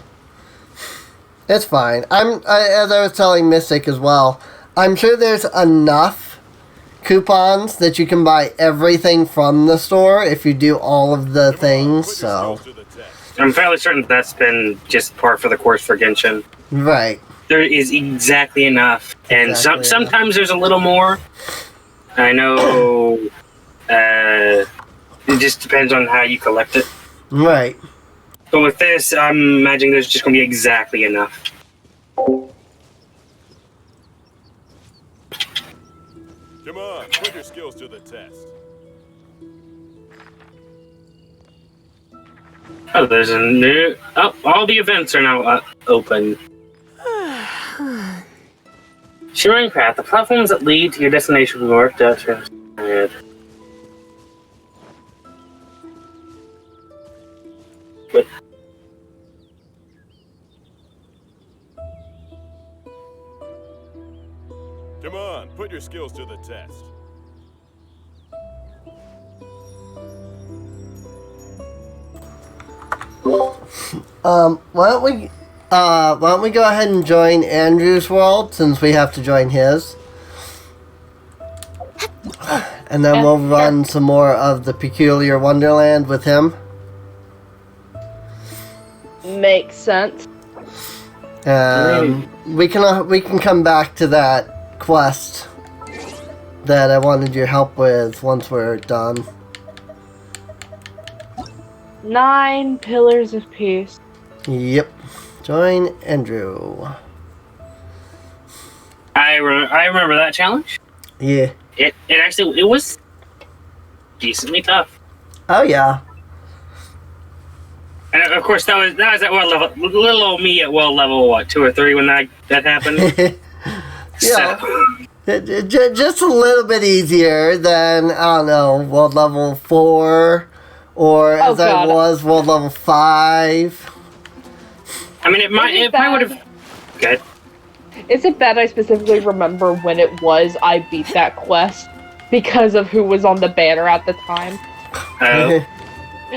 It's fine. As I was telling Mystic as well, I'm sure there's enough coupons that you can buy everything from the store if you do all of the things, Put your so. skills to the test. I'm fairly certain that's been just par for the course for Genshin. Right. There is exactly enough, and Exactly enough. sometimes there's a little more. I know. It just depends on how you collect it. Right. But with this, I'm imagining there's just going to be exactly enough. Come on, put your skills to the test. Oh, there's a new. Oh, all the events are now open. Shimmering path. The platforms that lead to your destination will be marked out. But Come on, put your skills to the test. Why don't we go ahead and join Andrew's world, since we have to join his. And then we'll run some more of the Peculiar Wonderland with him. Makes sense. We can come back to that quest that I wanted your help with once we're done. 9 pillars of peace. Yep. Join Andrew. I remember that challenge. Yeah. It actually was decently tough. Oh yeah. And of course that was at world level. Little old me at world level 2 or 3 when that happened. Yeah. So, Just a little bit easier than, I don't know, world level 4, or as I God. was, world level 5. I mean, it probably would have. Good. Is it bad I specifically remember when it was I beat that quest because of who was on the banner at the time?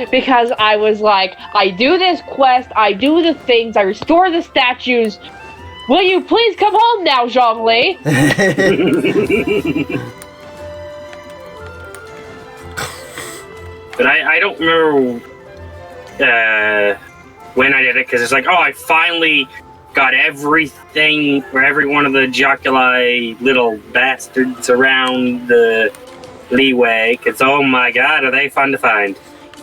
Because I was like, I do this quest, I do the things, I restore the statues. Will you please come home now, Zhongli? But I don't remember when I did it, because it's like, oh, I finally got everything, or every one of the Joculi little bastards around the leeway, because oh my god, are they fun to find.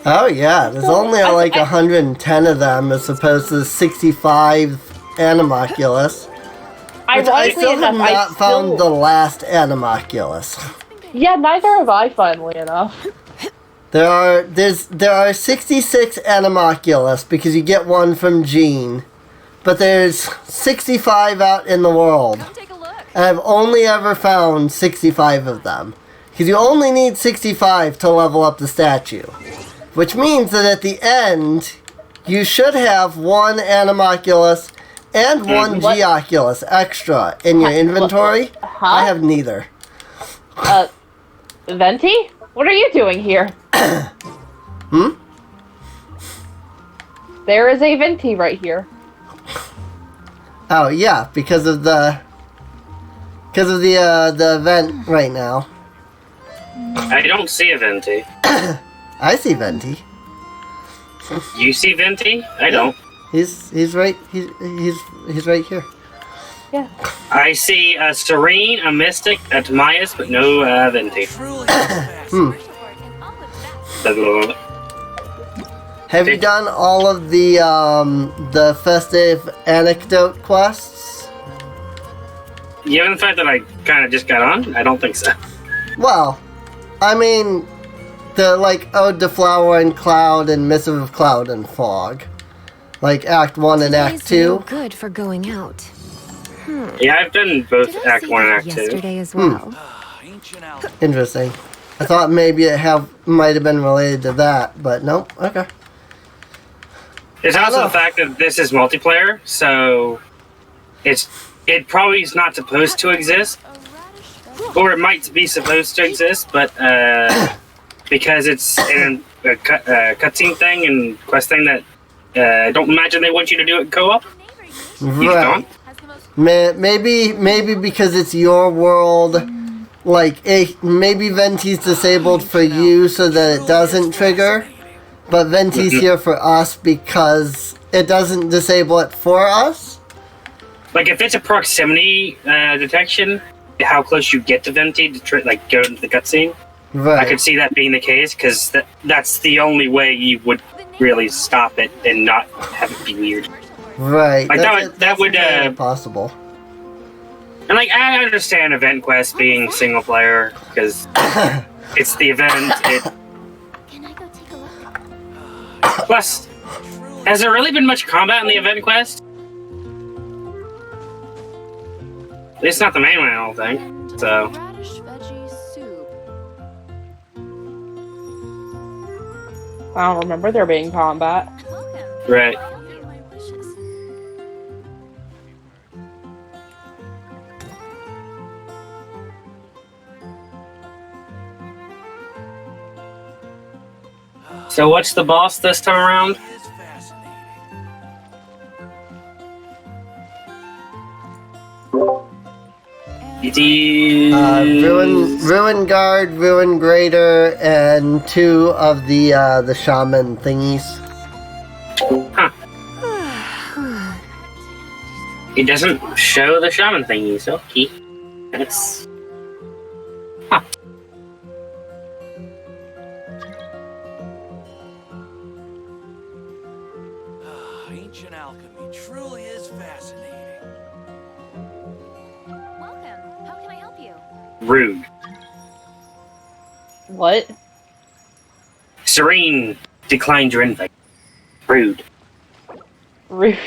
Oh yeah, there's only like 110 of them as opposed to 65 Animoculus. I Ironically still have enough, not found the last Animoculus. Yeah, neither have I, funnily enough. There are 66 Animoculus because you get one from Jean, but there's 65 out in the world. Come take a look. And I've only ever found 65 of them. Because you only need 65 to level up the statue. Which means that at the end, you should have one Animoculus and one Geoculus extra in your inventory. Huh? I have neither. Venti? What are you doing here? There is a Venti right here. Oh yeah, because of the event right now. I don't see a Venti. I see Venti. You see Venti? I don't. He's right right here. Yeah. I see a Serene, a Mystic, a Timaeus, but no Venti. Have you done all of the festive anecdote quests? Given the fact that I kind of just got on, I don't think so. Well, I mean, the Ode to Flower and Cloud and Missive of Cloud and Fog, like Act 1 and Act 2. No good for going out. Yeah, I've done both Did I Act see 1 and that Act 2. yesterday as well? Interesting. I thought maybe it might have been related to that, but nope. Okay. There's also the fact that this is multiplayer, so it probably is not supposed to exist, or it might be supposed to exist, but because it's in a cutscene thing and quest thing that I don't imagine they want you to do it co-op. Right. Maybe because it's your world, maybe Venti's disabled for you so that it doesn't trigger, but Venti's here for us because it doesn't disable it for us. Like if it's a proximity detection, how close you get to Venti to go into the cutscene. Right. I could see that being the case because that's the only way you would really stop it and not have it be weird. Right. Like that would possible. And I understand event quest being single player because it's the event. Can I go take a look? Plus, has there really been much combat in the event quest? It's not the main one, I don't think. So. Radish veggie soup. I don't remember there being combat. Right. So what's the boss this time around? It is Ruin Guard, Ruin Grader, and 2 of the shaman thingies. Huh. It doesn't show the shaman thingies, okay. That's... Huh. Ancient alchemy truly is fascinating. Welcome. How can I help you? Rude. What? Serene declined your invite. Rude. Rude.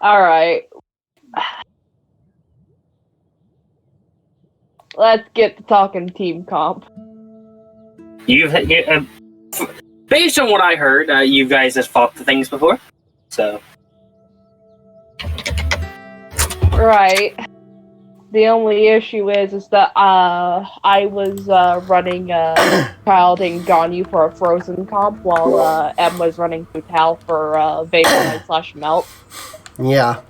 Alright. Let's get to talking team comp. Based on what I heard, you guys have fought the things before, so. Right. The only issue is that I was running Child and Ganyu for a Frozen comp while Em was running Futal for Vaporite / Melt. Yeah.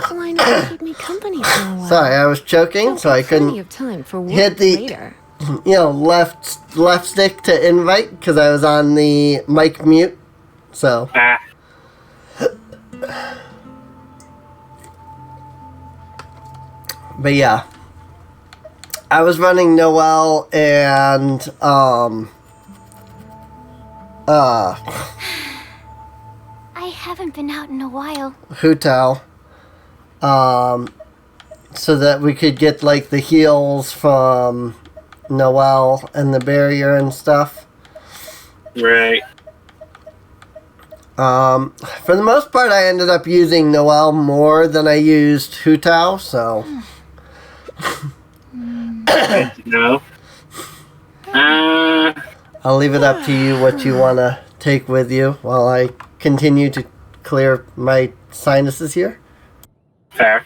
Well, I know you keep me company for a while. Sorry, I was choking, so I couldn't of time for hit the later. left stick to invite because I was on the mic mute. So. But yeah, I was running Noelle and I haven't been out in a while. Hutao, so that we could get the heals from Noelle and the barrier and stuff. Right. For the most part, I ended up using Noelle more than I used Hutao, so No. I'll leave it up to you what you want to take with you while I continue to clear my sinuses here. Fair.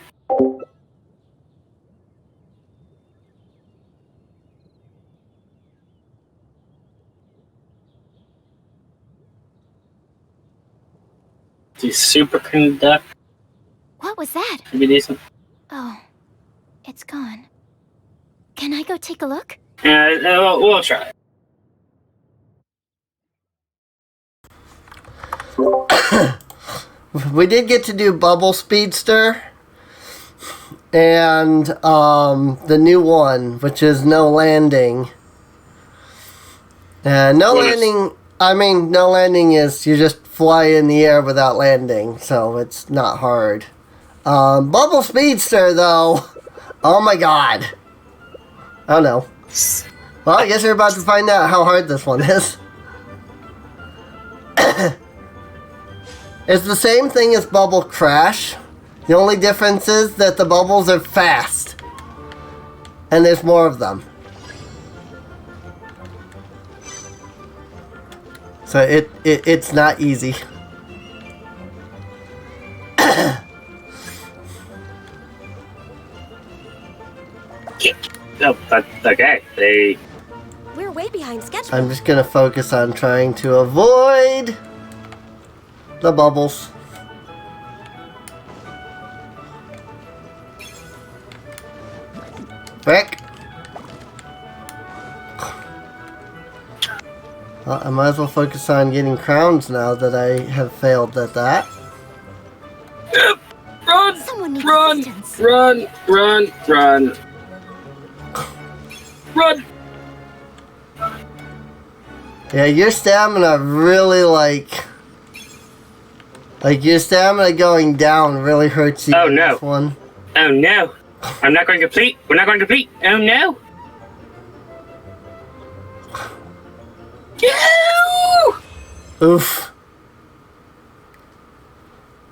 The superconductor What was that? could be decent. Oh, it's gone. Can I go take a look? We'll try. We did get to do Bubble Speedster and the new one, which is No Landing. And no landing is you just fly in the air without landing, so it's not hard. Bubble Speedster, though, oh my god. Oh no. Well, I guess we're about to find out how hard this one is. It's the same thing as Bubble Crash. The only difference is that the bubbles are fast. And there's more of them. So it's not easy. Oh, that's okay. We're way behind schedule. I'm just gonna focus on trying to avoid the bubbles. Frick! Well, I might as well focus on getting crowns now that I have failed at that. Run! Someone needs Run! assistance. Run! Run! Run! Run! Yeah, your stamina really like your stamina going down really hurts you. Oh, in no. This one. Oh no! I'm not going to complete! We're not going to complete! Oh no! Oof.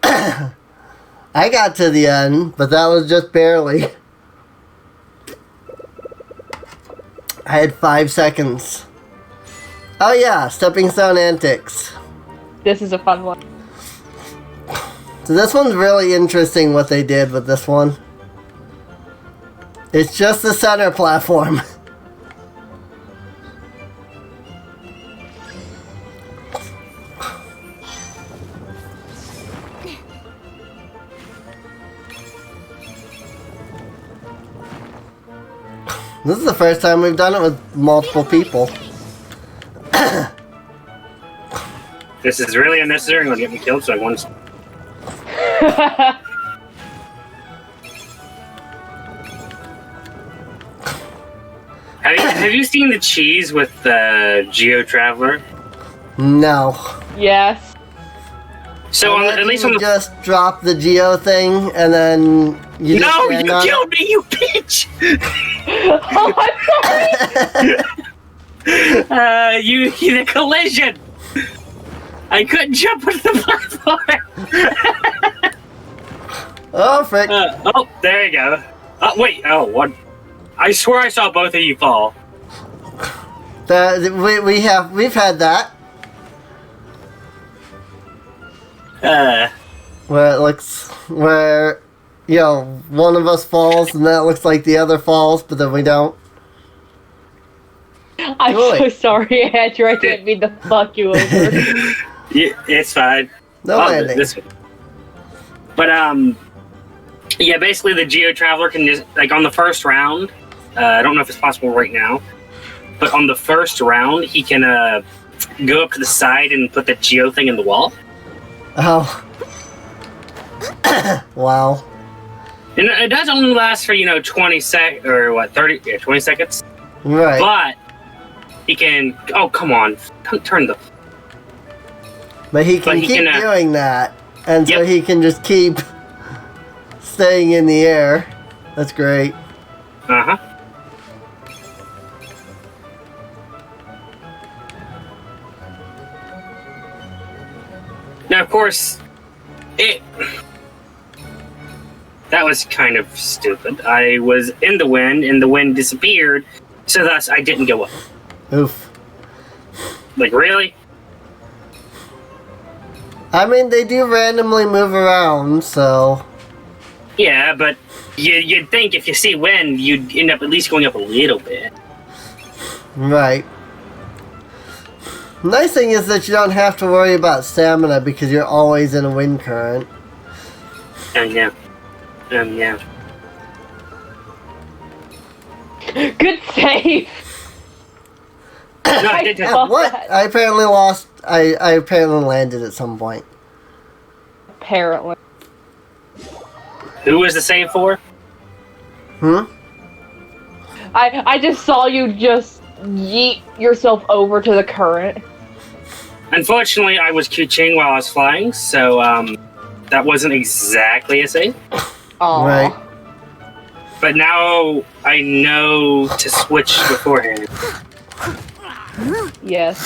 I got to the end, but that was just barely. I had 5 seconds. Oh yeah, stepping stone antics. This is a fun one. So this one's really interesting what they did with this one. It's just the center platform. This is the first time we've done it with multiple people. This is really unnecessary. I'm going to get me killed, so I want to... Have you seen the cheese with the Geo Traveler? No. Yes. So at least on the... just drop the Geo thing and then you just No, stand you on it? killed me, you bitch! Oh, I'm sorry. You the collision. I couldn't jump onto the platform. Oh, frick. Oh, there you go. Oh, wait. Oh, what? I swear I saw both of you fall. We've had that. Where it looks, you know, one of us falls and then it looks like the other falls, but then we don't. I'm so sorry, Andrew. I didn't mean to fuck you over. Yeah, it's fine. No landing. But, yeah, basically the Geo Traveler can just, like, on the first round, I don't know if it's possible right now, but on the first round, he can, go up to the side and put that Geo thing in the wall. Oh. Wow. And it does only last for, 20 20 seconds. Right. But he can... Oh, come on. Turn the... But he can keep doing that. And so he can just keep staying in the air. That's great. Uh-huh. Now, of course, that That was kind of stupid. I was in the wind, and the wind disappeared, so thus I didn't go up. Oof. Like, really? I mean, they do randomly move around, so... Yeah, but you'd think if you see wind, you'd end up at least going up a little bit. Right. Nice thing is that you don't have to worry about stamina because you're always in a wind current. Yeah. Yeah. Good save. No, I did saw What? that. I apparently lost. I apparently landed at some point. Apparently. Who was the save for? I just saw you just yeet yourself over to the current. Unfortunately, I was Q-Ching while I was flying, so that wasn't exactly a save. Aww. Right. But now I know to switch beforehand. Yes.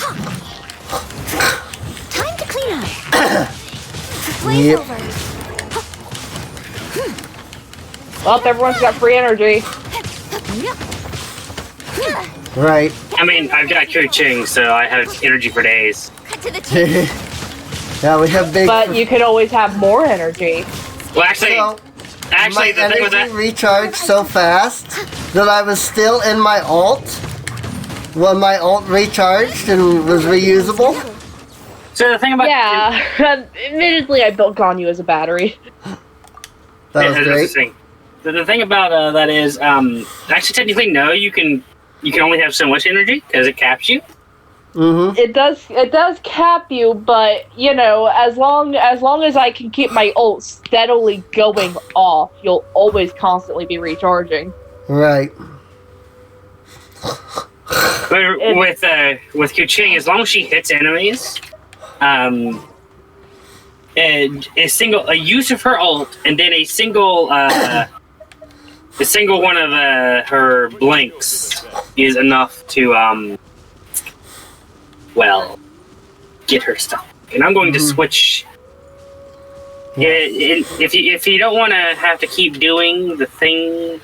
Time to clean up. Play's Yep. over. Well, everyone's got free energy. Right. I mean, I've got Q-Ching, so I have energy for days. Cut to the chase. Yeah, we have big. But you could always have more energy. Well, actually, So, actually, my the thing with energy that, recharged so fast that I was still in my ult when my ult recharged and was reusable. so the thing about Yeah. Admittedly, I built Ganyu as a battery. That was that's great. the thing. The thing about that is, actually, technically, no, you can only have so much energy because it caps you. Mm-hmm. It does cap you, but you know, as long as I can keep my ult steadily going off, you'll always constantly be recharging. Right. But with Q-Ching, as long as she hits enemies, a use of her ult, and then a single one of her blinks is enough to get her stuff. And I'm going to switch. If you don't want to have to keep doing the thing.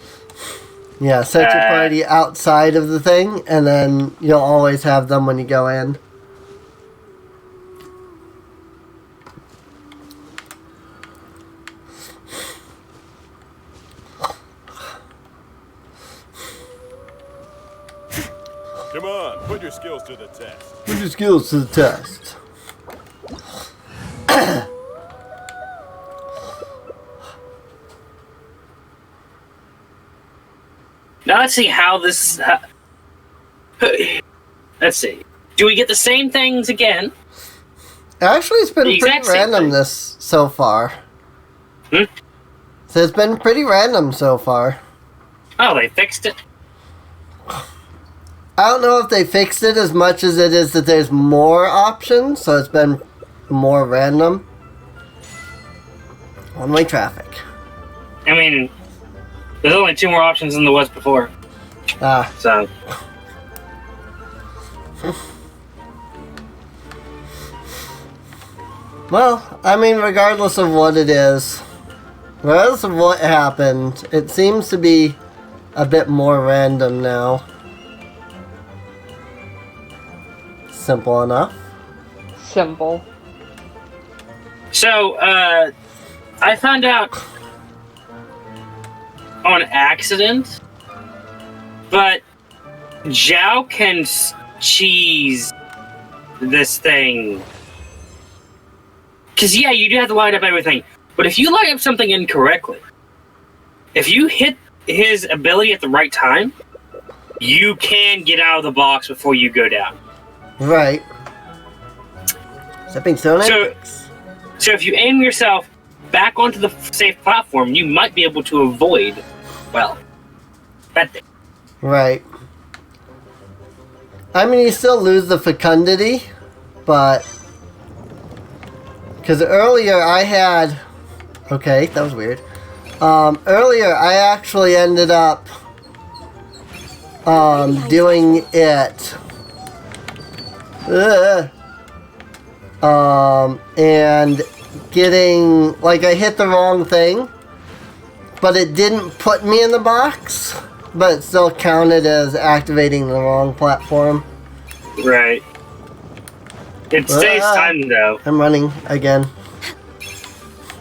Yeah, set your party outside of the thing, and then you'll always have them when you go in. Come on, put your skills to the test. Put your skills to the test. Now let's see how this. Let's see. Do we get the same things again? Actually, it's been The pretty exact same random thing. this so far. Hmm? So it's been pretty random so far. Oh, they fixed it. I don't know if they fixed it as much as it is that there's more options, so it's been more random. One-way traffic. I mean, there's only 2 more options than there was before. Ah, So. well, I mean, regardless of what it is, regardless of what happened, it seems to be a bit more random now. Simple enough. Simple. So, I found out on accident, but Zhao can cheese this thing. Because, yeah, you do have to line up everything. But if you line up something incorrectly, if you hit his ability at the right time, you can get out of the box before you go down. Right. Stepping stone antics. So if you aim yourself back onto the safe platform, you might be able to avoid, well, that thing. Right. I mean, you still lose the fecundity, but... Because earlier I had... Okay, that was weird. Earlier I actually ended up doing it... and getting... Like, I hit the wrong thing. but it didn't put me in the box, but it still counted as activating the wrong platform. Right. It saves time though. I'm running again.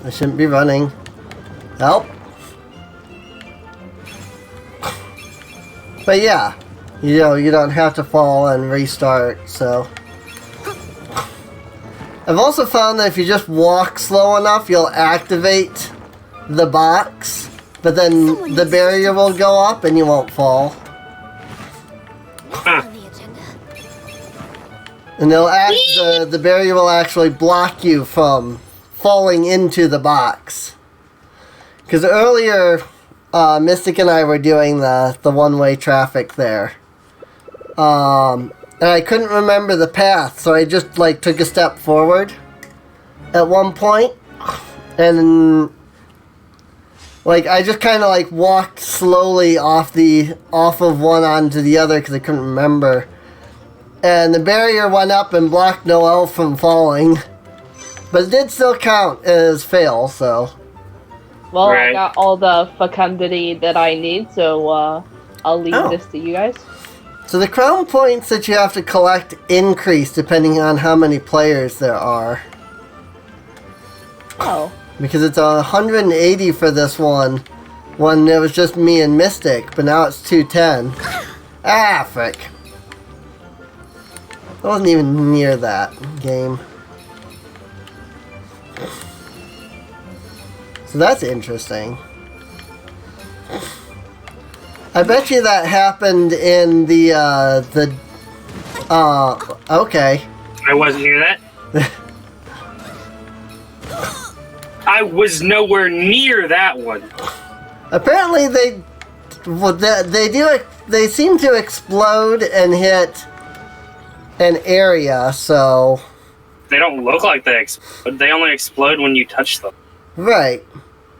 I shouldn't be running. Help. But yeah, you know, you don't have to fall and restart, so. I've also found that if you just walk slow enough, you'll activate the box, but then the barrier will go up and you won't fall. On the agenda. And the barrier will actually block you from falling into the box. Because earlier, Mystic and I were doing the one-way traffic there. And I couldn't remember the path, so I just like took a step forward at one point, and like I just kind of like walked slowly off of one onto the other because I couldn't remember. And the barrier went up and blocked Noelle from falling, but it did still count as fail. So. Well, Right. I got all the fecundity that I need, so I'll leave this to you guys. So the crown points that you have to collect increase depending on how many players there are. Oh. Because it's 180 for this one when it was just me and Mystic, but now it's 210. Ah, frick. I wasn't even near that game. So that's interesting. I bet you that happened in okay. I wasn't near that. I was nowhere near that one. Apparently they seem to explode and hit an area, so. They don't look like they explode. They only explode when you touch them. Right.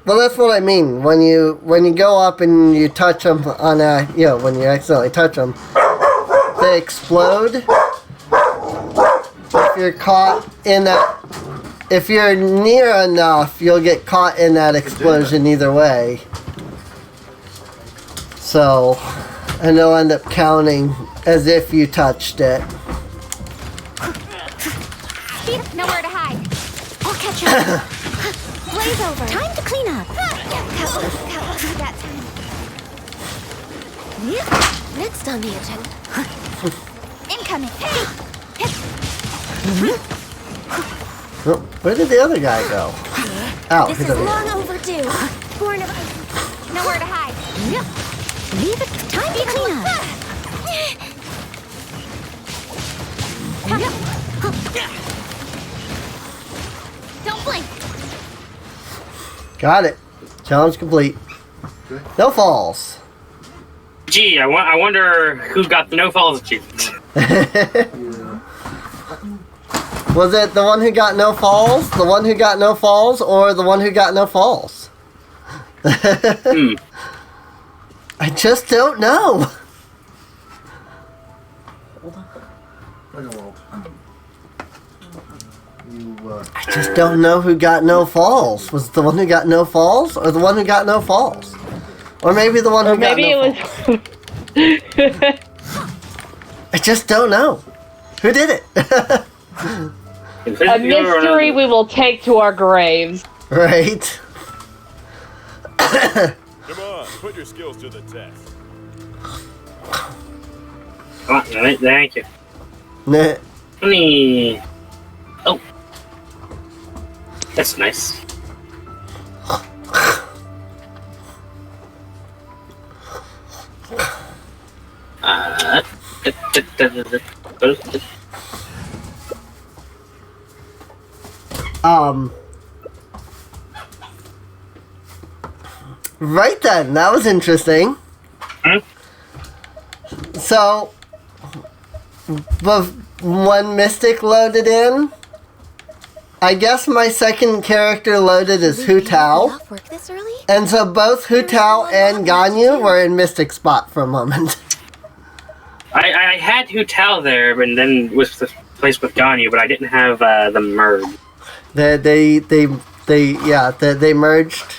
Well, that's what I mean. When you go up and you touch them on when you accidentally touch them, they explode. If you're caught in that, if you're near enough, you'll get caught in that explosion either way. So, and they'll end up counting as if you touched it. Nowhere to hide. I'll catch up. Blaze over. Time to clean up. That time. Next on the agenda. Incoming. Oh, where did the other guy go? Oh, This he's is over here. long overdue. Born of ice. Nowhere to hide. Leave it. Time to clean up. Don't blink. Got it. Challenge complete. No falls. Gee, I wonder who got the no falls achievement. Was it the one who got no falls, the one who got no falls, or the one who got no falls? I just don't know. I just don't know who got no falls. Was it the one who got no falls, or the one who got no falls? Or maybe the one who got no falls. I just don't know. Who did it? A mystery we will take to our graves. Right. Come on, put your skills to the test. Oh, thank you. Nah. Let me. Oh, that's nice. Right then, that was interesting. So, but when Mystic loaded in, I guess my second character loaded as Hu Tao. Off work this early? And so both Hu Tao and Ganyu were in Mystic spot for a moment. I had Hu Tao there, and then was replaced with Ganyu, but I didn't have the merge. They merged.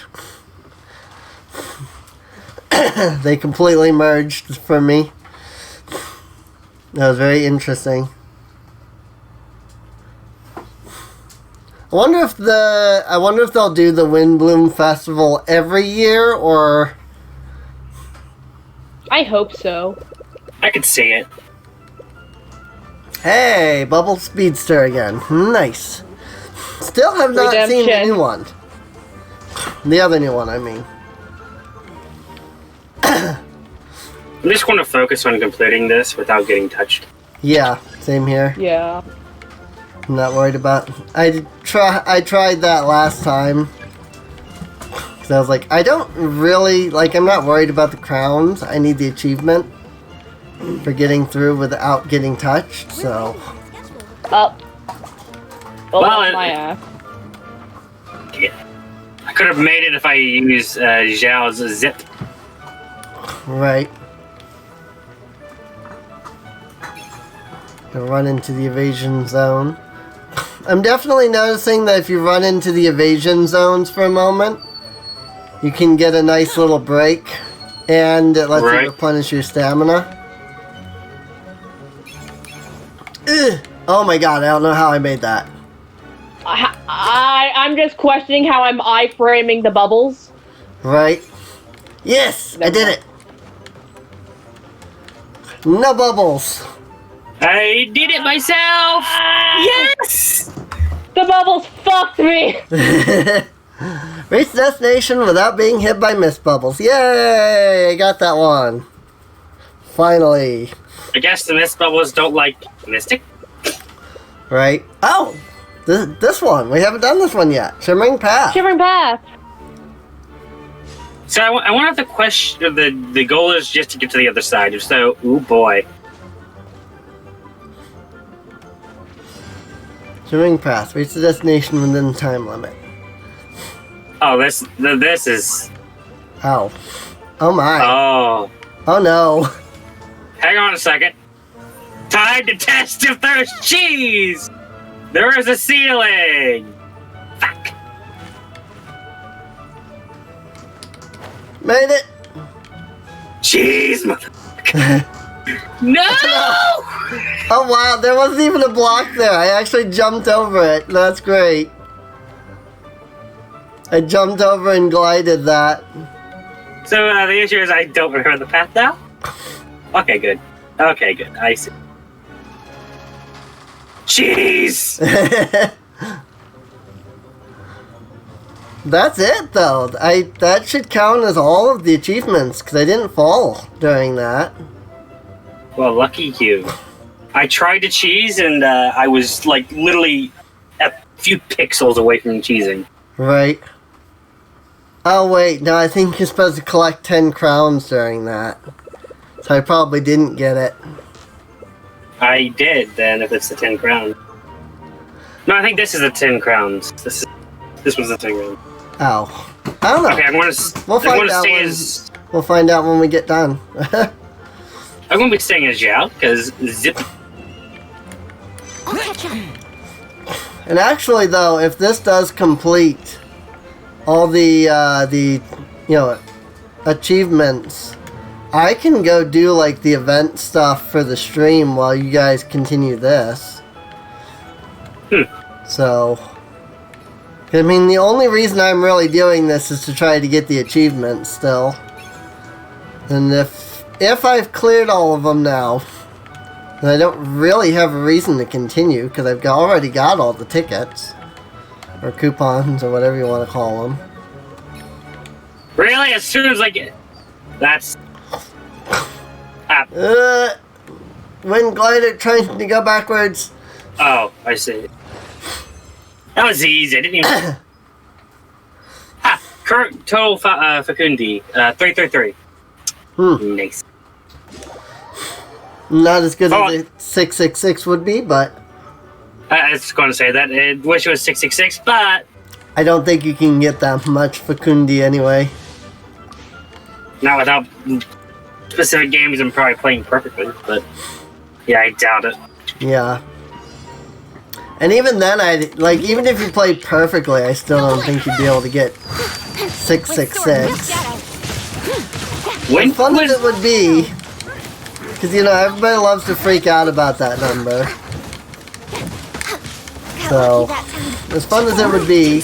They completely merged for me. That was very interesting. I wonder if they'll do the Windbloom Festival every year, or I hope so. I could see it. hey, Bubble Speedster again. Nice. Still have not seen the new one. The other new one, I mean. I'm just going to focus on completing this without getting touched. Yeah, same here. Yeah. I'm not worried about. I tried that last time. Cause I was like, I don't really I'm not worried about the crowns. I need the achievement for getting through without getting touched. So. Up. Well, my ass. Yeah. I could have made it if I used Zhao's zip. Right. Gonna run into the evasion zone. I'm definitely noticing that if you run into the evasion zones for a moment, you can get a nice little break, and it lets you replenish your stamina. Ugh. Oh my god, I don't know how I made that. I'm just questioning how I'm iframing the bubbles. Right. Yes, I did it. No bubbles. I did it myself! Yes! The bubbles fucked me! Reach destination without being hit by mist bubbles. Yay! I got that one. Finally. I guess the mist bubbles don't like Mystic. Right. Oh! This one. We haven't done this one yet. Shimmering Path. Shivering Path. So I wonder if the question, the goal is just to get to the other side. If so, ooh boy. Shimmering Path. Reach the destination within the time limit. Oh, this is... Ow. Oh my. Oh. Oh no. Hang on a second. Time to test if there's cheese! There is a ceiling! Fuck. Made it. Cheese, motherfucker. No! Oh wow, there wasn't even a block there. I actually jumped over it. That's great. I jumped over and glided that. So the issue is I don't remember the path now? Okay, good. Okay, good. I see. Cheese! That's it though. That should count as all of the achievements because I didn't fall during that. Well, lucky you. I tried to cheese and I was like literally a few pixels away from cheesing. Right. Oh wait, no, I think you're supposed to collect 10 crowns during that. So I probably didn't get it. I did then if it's the 10 crowns. No, I think this is the 10 crowns. This was the 10 crowns. Oh. I don't know. Okay, We'll find out when we get done. I'm going to be staying as Zhao, because zip. I'll catch up. And actually, though, if this does complete all the achievements, I can go do, like, the event stuff for the stream while you guys continue this. So, I mean, the only reason I'm really doing this is to try to get the achievements still. And if I've cleared all of them now, then I don't really have a reason to continue because I've already got all the tickets. Or coupons, or whatever you want to call them. Really? As soon as I get... That's... Wind glider trying to go backwards. Oh, I see. That was easy. I didn't even... Current total Facundi. 333. Nice. Not as good as the 666 would be, but... I was going to say that. I wish it was 666, but... I don't think you can get that much Facundi anyway. Not without specific games I'm probably playing perfectly, but... Yeah, I doubt it. Yeah. And even then, even if you played perfectly, I still don't think you'd be able to get 666. When as fun was as it would be, because, you know, everybody loves to freak out about that number. So, as fun as it would be,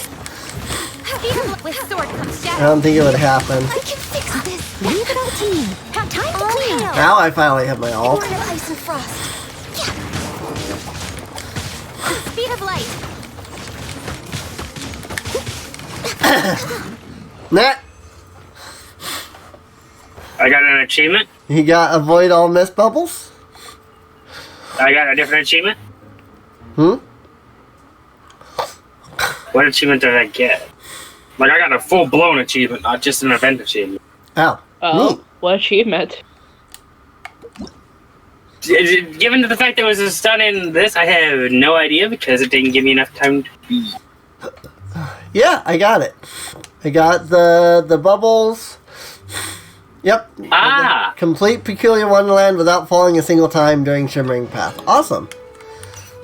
With sword comes I shadow. don't think it would happen. I can fix this. Leave it all to me. Time to clean up. Now I finally have my ult. Born of ice and frost. Yeah. Speed of light. Nah, I got an achievement? you got avoid all mist bubbles? I got a different achievement? Hmm? What achievement did I get? Like, I got a full-blown achievement, not just an event achievement. Oh, Oh, neat. what achievement? Given the fact that it was a stun in this, I have no idea because it didn't give me enough time to be. Yeah, I got it. I got the bubbles. Yep. Ah! Complete Peculiar Wonderland without falling a single time during Shimmering Path. Awesome.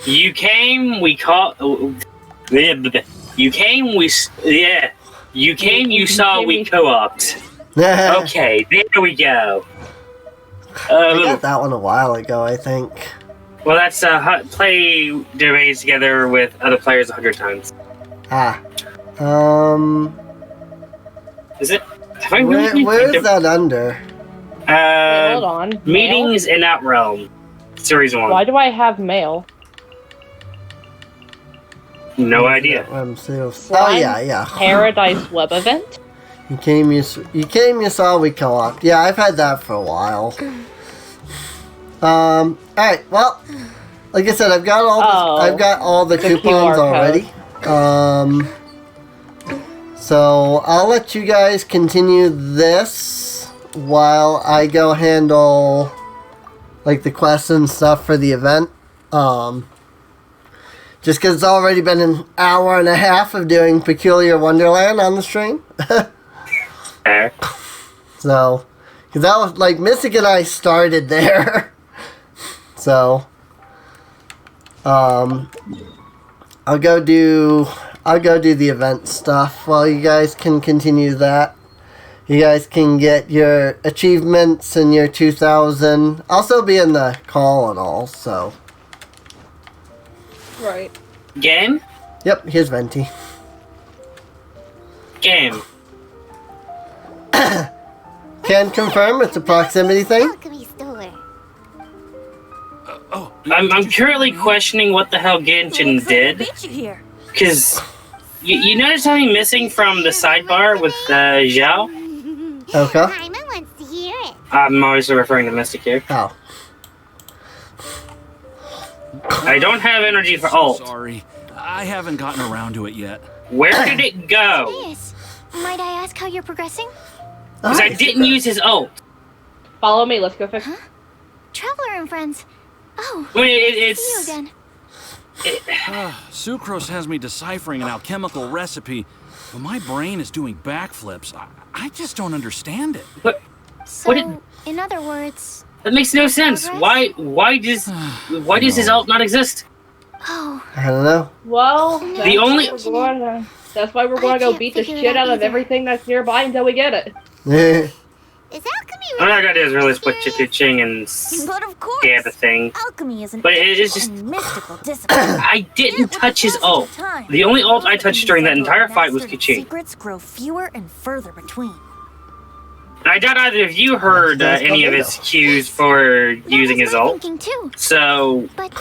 You came, we caught. You came, we. Yeah. You came, you saw, we co-opted. Okay, there we go. I got that one a while ago, I think. Well, that's play debates together with other players 100 times. Ah. Is it? Have I really Where is that under? Wait, hold on. Meetings in Outrealm. Series 1. Why do I have mail? No idea. Oh Slime yeah. Paradise web event? You came, you saw, we co-op. Yeah, I've had that for a while. Alright, well, like I said, I've got all the coupons QR already. So I'll let you guys continue this while I go handle like the quests and stuff for the event. Just because it's already been an hour and a half of doing Peculiar Wonderland on the stream. Fair. So, because that was like Mystic and I started there. So, I'll go do the event stuff while you guys can continue that. You guys can get your achievements and your 2,000. I'll still be in the call and all, so. Right. Game? Yep, here's Venti. Game. Can confirm it's a proximity thing. Alchemy store. I'm currently questioning what the hell Genshin did. Meet you here. Because you notice something missing from the sidebar with Zhao? Okay. Paimon wants to hear it. I'm always referring to Mystic here. Oh. I don't have energy for ult. Sorry, I haven't gotten around to it yet. Where did it go? Yes. Might I ask how you're progressing? Because I didn't use his ult. Follow me, let's go fix it. Traveler and friends. Oh. I mean, See you it's... again. Sucrose has me deciphering an alchemical recipe, but my brain is doing backflips. I just don't understand it. But So, did- in other words, that makes no sense. Why does his ult not exist? oh, I don't know. Well, that's why we're gonna go can't beat the figure it shit out out of either. everything that's nearby until we get it. is alchemy All I gotta do is really split Ching and But of course, stab the thing. alchemy is an But it's just... ancient and mystical discipline. I didn't Yet with touch his the passage ult. of time, The only ult I touched during that alchemy's entire fight was mastered Kiching. secrets grow fewer and further between. I doubt either of you heard any of his cues for using his That was my ult. thinking too, So, but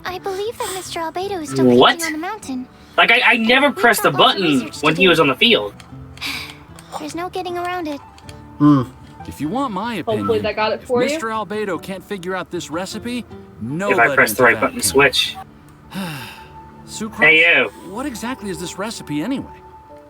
I believe that Mr. Albedo is still What? painting on the mountain. like, I never pressed the button when he was on the field. There's no getting around it. If you want my opinion, Hopefully that got it if for you. Mr. Albedo can't figure out this recipe, If nobody I press the right in button to fact switch. Sucrose, Hey, you. what exactly is this recipe anyway?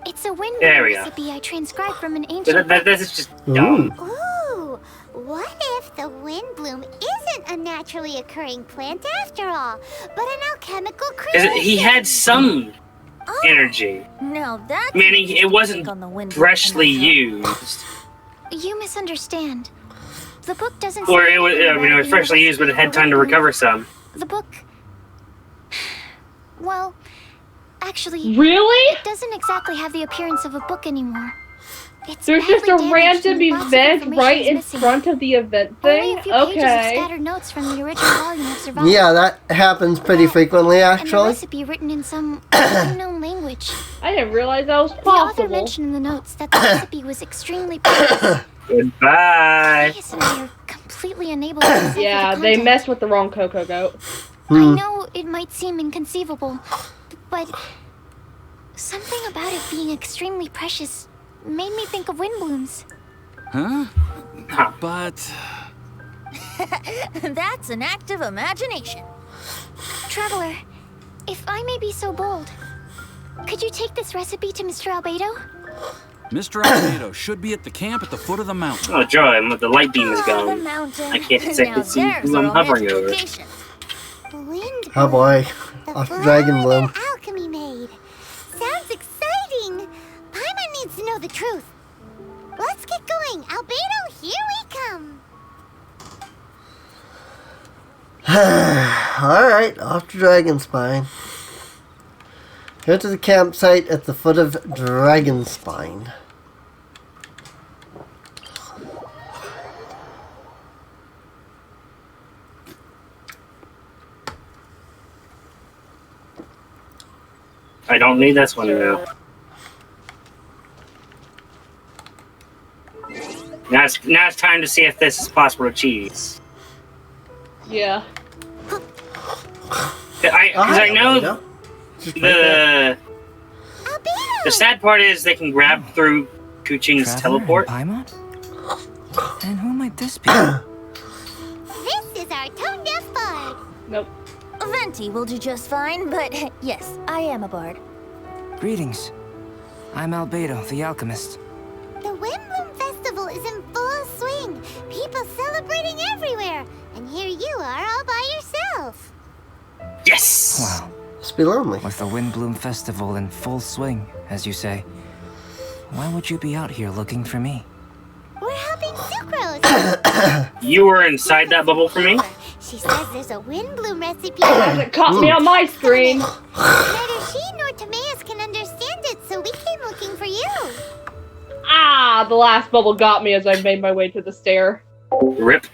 It's a wind There we go. recipe I transcribed from an ancient This is just dumb. Ooh, what if the wind bloom isn't a naturally occurring plant after all, but an alchemical creation? He had some energy, Now that's meaning it wasn't on the wind freshly bloom. used. You misunderstand. The book doesn't Or say it was, anything I mean, it about was the freshly used, but it had time to universal recover some. The book. Well, actually, Really? it doesn't exactly have the appearance of a book anymore. It's There's just badly a damaged random and lots of event information right is in missing. front of the event Only thing? a few pages of Okay. scattered notes from the original volume have survived. Yeah, that happens pretty frequently, And the actually. recipe written in some unknown language. I didn't realize that was The author possible. mentioned in the notes that the recipe was extremely precious. Goodbye. Yes, and they are completely unable to decipher Yeah, the they content. messed with the wrong Cocoa Goat. I know it might seem inconceivable, but something about it being extremely precious made me think of windblooms. Huh? But... That's an act of imagination. Traveler, if I may be so bold, could you take this recipe to Mr. Albedo? Mr. Albedo should be at the camp at the foot of the mountain. Oh, joy, the light beam is The gone. mountain. I can't exactly Now see there's who a I'm hovering romantic over. location. Wind Oh boy. the Off the flower Dragon Bloom. that alchemy made. Sounds exciting. Paimon needs to know the truth. Let's get going. Albedo, here we come. Alright, off to Dragonspine. Go to the campsite at the foot of Dragonspine. I don't need this one now. Now it's time to see if this is possible to cheese. Yeah. Because I know the sad part is they can grab through Kuching's teleport. Paimon? And who might this be? This is our tone-deaf bard. Nope. Venti will do just fine, but yes, I am a bard. Greetings. I'm Albedo, the alchemist. The Windbloom Festival is in full swing. People celebrating everywhere. And here you are all by yourself. Yes! Wow. Must be lonely. With the Windbloom Festival in full swing, as you say. Why would you be out here looking for me? We're helping Sucrose. You were inside that bubble for me? She says there's a Windbloom recipe. Hasn't caught me on my screen. Neither she nor Timaeus can understand it, so we came looking for you. Ah, the last bubble got me as I made my way to the stair. Rip.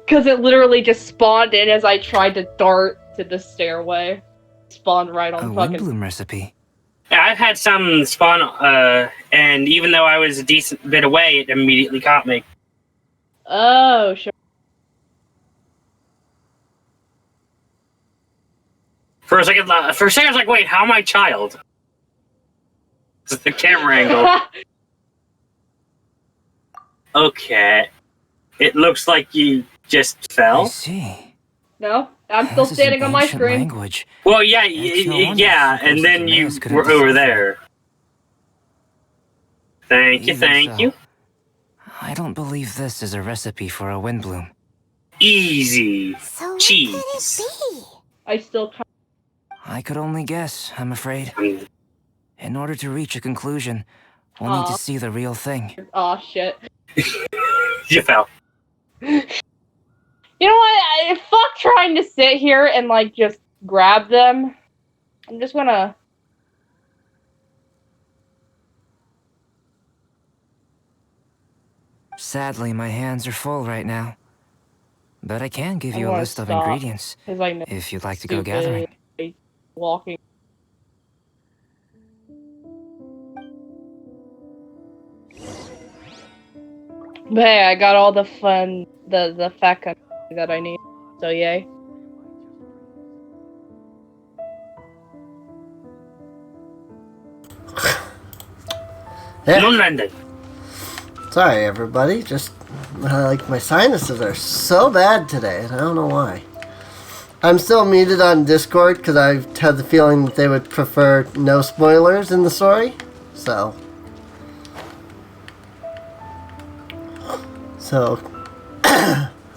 Because it literally just spawned in as I tried to dart to the stairway. Spawned right A on fucking... Windbloom recipe. Yeah, I've had some spawn, and even though I was a decent bit away, it immediately caught me. Oh, sure. For a second, I was like, wait, how am I child? It's the camera angle. Okay. It looks like you just I fell. see. No, I'm still This is standing an on my ancient screen. language. Well, yeah, It's no wonder yeah, Sucrose and then and you Timaeus couldn't were over decipher. there. Thank you, Even thank so, you. I don't believe this is a recipe for a Windbloom. Easy. So Cheese. what could it be? I still can't... I could only guess, I'm afraid. Mm, In order to reach a conclusion, we'll need Aw. to see the real thing. Aw, shit. You fell. You know what? Fuck trying to sit here and, like, just grab them. I'm just gonna... Sadly, my hands are full right now. But I can give I you a wanna list of stop. ingredients, Because I know if you'd like to go stupid gathering. walking. But hey, I got all the fun, the fact that I need. So yay. Yeah. Moon landing. Sorry, everybody. Just like my sinuses are so bad today, and I don't know why. I'm still muted on Discord because I had the feeling that they would prefer no spoilers in the story. So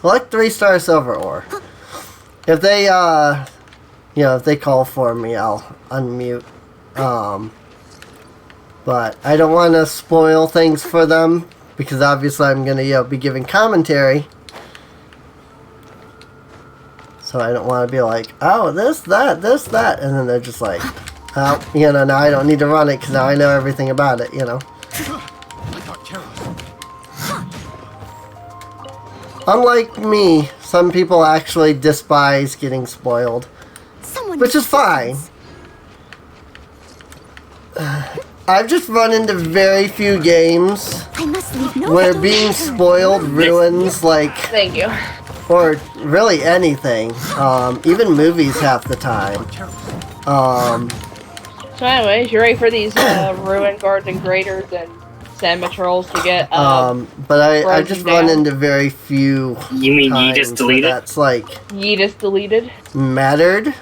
collect 3-star silver ore. If they if they call for me, I'll unmute. But I don't want to spoil things for them because obviously I'm gonna be giving commentary. So I don't want to be like, oh, this, that, and then they're just like, Well, you know, now I don't need to run it because now I know everything about it, you know. Unlike me, some people actually despise getting spoiled, which is fine. I've just run into very few games where being spoiled ruins, like, Thank you. or really anything, even movies half the time. So anyways, you ready for these ruin guards and graders and sandwich trolls to get but I just run into very few. You mean you just deleted? That's like Yeetus deleted? mattered.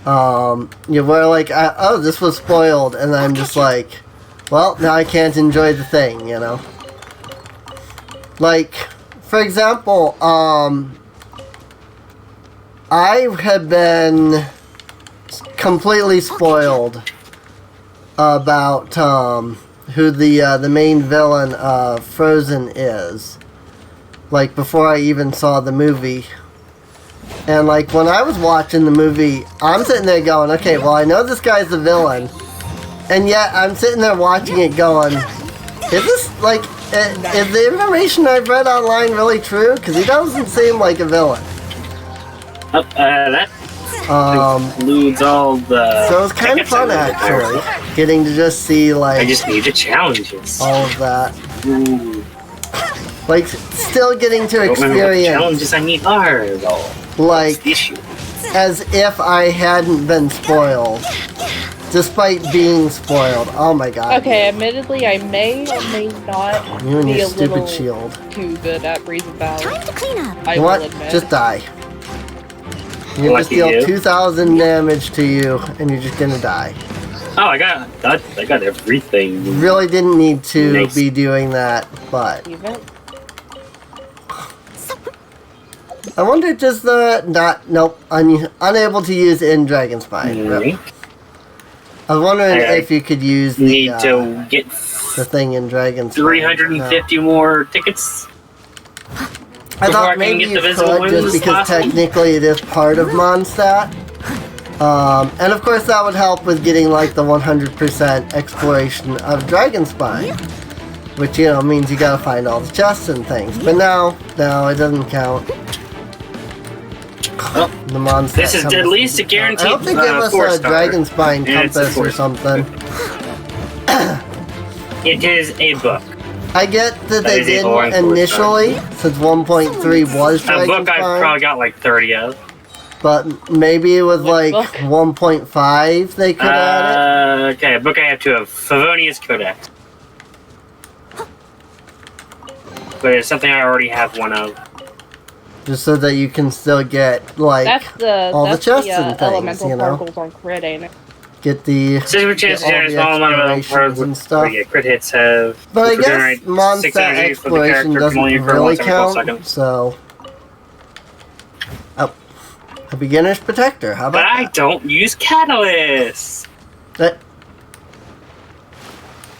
You were like, oh, this was spoiled, and I'm just like, well, now I can't enjoy the thing, you know. Like, for example, I had been completely spoiled about who the main villain of Frozen is, like before I even saw the movie. And like when I was watching the movie, I'm sitting there going, okay, well I know this guy's the villain, and yet I'm sitting there watching it going, is this like, is the information I've read online really true? Because he doesn't seem like a villain. That includes all the. So it was kind of fun actually, getting to just see like. I just need the challenges. All of that. Ooh. Like still getting to What experience. challenges I need are though. Like the issue. As if I hadn't been spoiled, despite being spoiled. Oh my god. Okay, admittedly, I may or may not You and be your a stupid little shield. too good at Breeze and Battle. Time to clean up. I You know will what? admit. Just die. You're gonna Lucky deal you. 2,000 damage to you, and you're just gonna die. Oh, I got everything. You really didn't need to Nice. be doing that, but Even? I wonder does the unable to use in Dragon Spine. Mhm. I was wondering I if you could use Need the to get thing in Dragon Spine. 350 more tickets. I before I thought can maybe get you the could visible just wins because last one. technically it is part of Mondstadt. And of course that would help with getting like the 100% exploration of Dragon Spine. Which, you know, means you gotta find all the chests and things. But no, it doesn't count. Oh, The Mondstadt this is compass at least a doesn't count. guaranteed I don't think they must 4 have a star. Dragon Spine And it's a compass or 4 something. It is a book. I get that they is a didn't boring 4 star. initially, since 1.3 was A Dragon book I've Spine. probably got like 30 of. But maybe with like book? 1.5 they could add it. Okay, a book I have 2 of. Favonius Codex. But it's something I already have 1 of. Just so that you can still get like all the chests and things, elemental you know. particles on crit, ain't it? Get the Since which is all the a small amount of explorations and stuff. yeah, crit hits have. But I which will guess generate 6 Mondstadt energy for the exploration character doesn't only for really once every 12 count. seconds. So, oh, a beginner's protector. How But about I that? don't use catalysts. That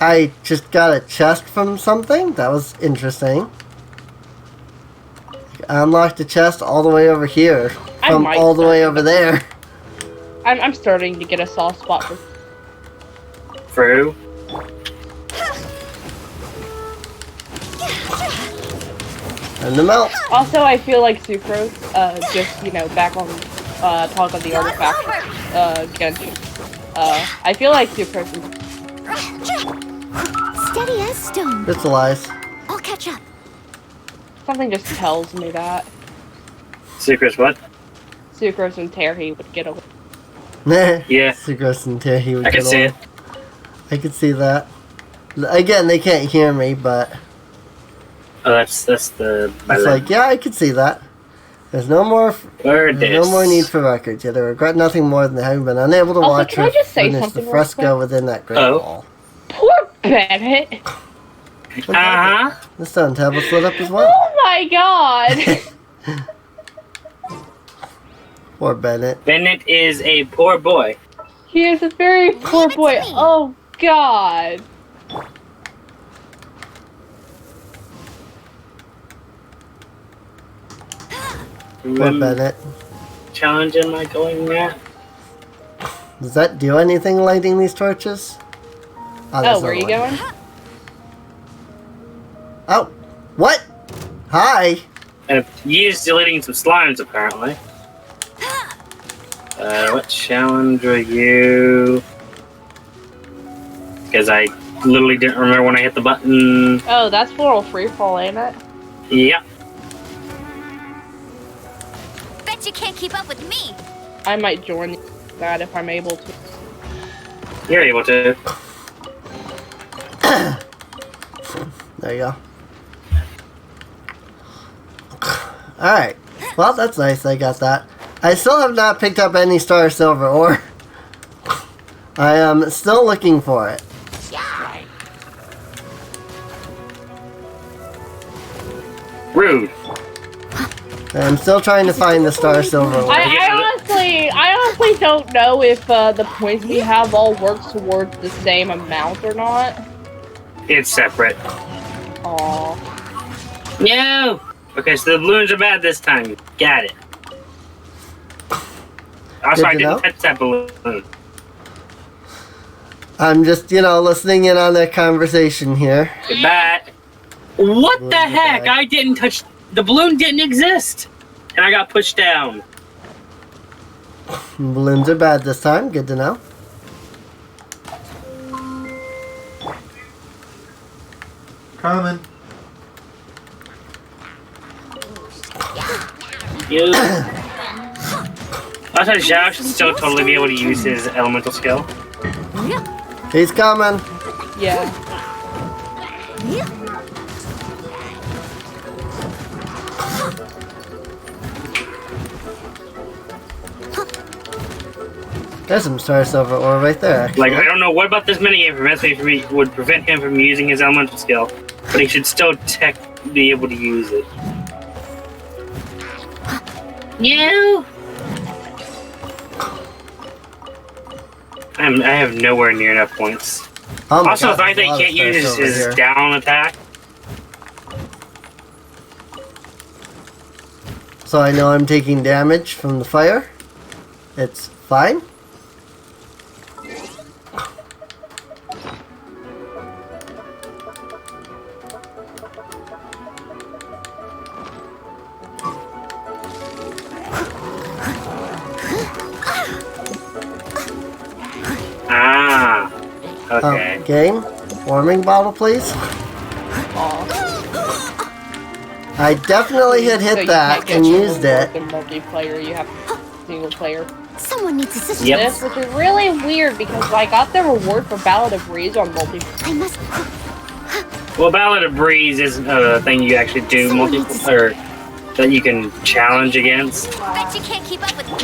I just got a chest from something. That was interesting. I unlocked a chest all the way over here I from might all the way start over there. I'm starting to get a soft spot for. For who? And the melt. Also, I feel like Sucrose, just, you know, back on, talk of the artifact, Genshin. I feel like Sucrose is Steady as stone. It's lies. I'll catch up. something just tells me that Secrets what? Sucrose and Terry would get away. Nah. Yeah. Sucrose and Terry would I can get see along. it. I could see that. Again, they can't hear me, but Oh, that's the. it's like, yeah, I could see that. There's no more. Word There's no more need for records. Yeah, they regret nothing more than having been unable to Also, watch can or I just say finish the something real fresco quick? within that great Oh. wall. Poor Bennett. The stone tablet's lit up as well. Oh my god. Poor Bennett. Bennett is a poor boy. He is a very poor boy. Oh god. Poor Bennett. Challenge am I going at? Does that do anything, lighting these torches? Oh, where are you going? Oh, what? Hi. And he's deleting some slimes, apparently. What challenge are you? Because I literally didn't remember when I hit the button. Oh, that's Floral Freefall, ain't it? Yeah. Bet you can't keep up with me. I might join that if I'm able to. You're able to. There you go. Alright. Well, that's nice. I got that. I still have not picked up any Star Silver ore. I am still looking for it. Rude. I'm still trying to find the Star Silver ore. I honestly don't know if the points we have all works towards the same amount or not. It's separate. Aww. No! Okay, so the balloons are bad this time. Got it. Also, I didn't touch that balloon. I'm just, listening in on that conversation here. But what the heck? I didn't touch... The balloon didn't exist. And I got pushed down. Balloons are bad this time. Good to know. Coming. You. Also, Zhao should still totally be able to use his elemental skill. He's coming. Yeah. There's some Star Silver ore right there, actually. Like, I don't know what about this minigame would prevent him from using his elemental skill, but he should still be able to use it. No! I have nowhere near enough points. Oh my Also, God, the fact that he can't use his down attack. So I know I'm taking damage from the fire. It's fine. Ah. Okay. Game. Warming bottle, please. I definitely had hit So you that can't get and your used it. rewards in multiplayer, you have single player. Someone needs assistance. Yep. This, which is really weird because I got the reward for Ballad of Breeze on multiplayer. I must. Well, Ballad of Breeze isn't a thing you actually do multiplayer that you can challenge against. Bet you can't keep up with me.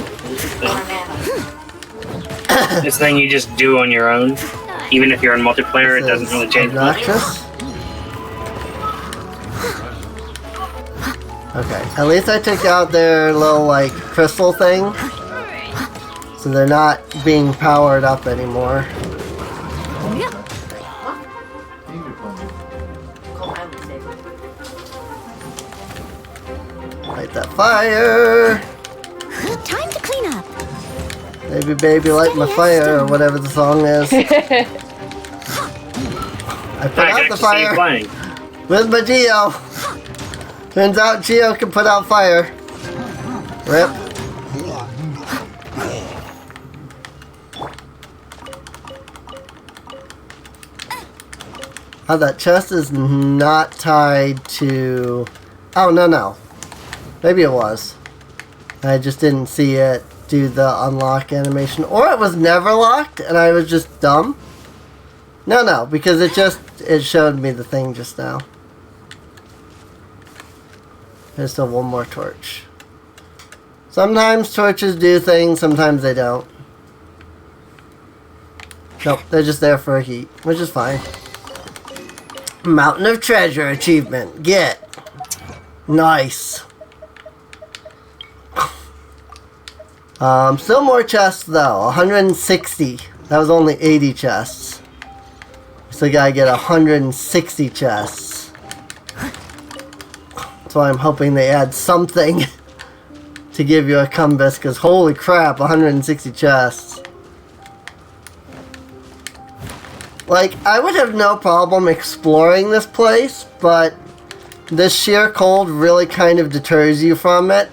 It's a thing you just do on your own. Even if you're in multiplayer, it doesn't really change much. Obnoxious. Okay, at least I took out their little, crystal thing. So they're not being powered up anymore. Light that fire! Time to clean up. Baby, baby, light my fire, or whatever the song is. I put out the fire with my Geo. Turns out Geo can put out fire. Rip. Oh, that chest is not tied to... Oh, no. Maybe it was. I just didn't see it do the unlock animation. Or it was never locked and I was just dumb. No, because it showed me the thing just now. There's still one more torch. Sometimes torches do things, sometimes they don't. Nope, they're just there for a heat, which is fine. Mountain of Treasure achievement. Get. Nice. Still more chests though. 160. That was only 80 chests. So gotta get 160 chests. That's why I'm hoping they add something to give you a compass, because holy crap, 160 chests. Like, I would have no problem exploring this place, but this sheer cold really kind of deters you from it.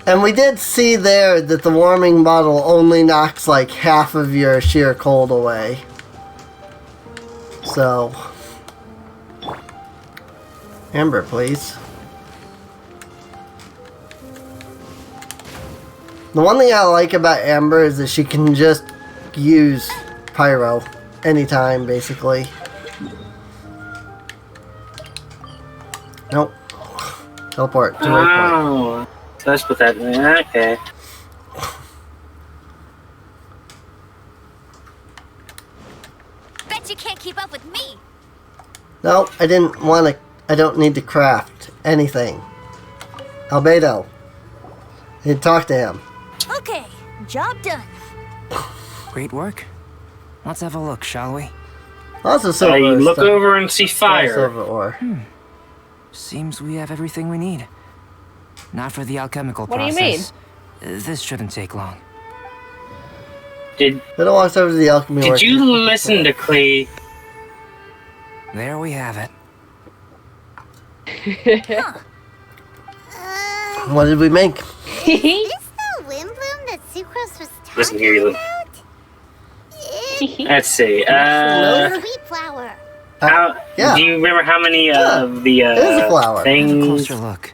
And we did see there that the warming bottle only knocks like half of your sheer cold away. So, Amber, please. The one thing I like about Amber is that she can just use Pyro anytime, basically. Nope. Teleport to waypoint. Oh, so let's put that in there. Okay. Bet you can't keep up with me. Nope, I didn't want to. I don't need to craft anything. Albedo. I need to talk to him. Okay, job done. Great work. Let's have a look, shall we? Also, silver. I look over and see fire. Silver ore. Seems we have everything we need. Not for the alchemical What do you process. This shouldn't take long. Did Beto walks over to the alchemy Did workshop. you listen to Clay? There we have it. What did we make? Is this the wind bloom that Sucrose was Listen talking here, you about? Let's see. Sweet flower. How? Yeah. Do you remember how many of the it is a flower. Have a things? closer look.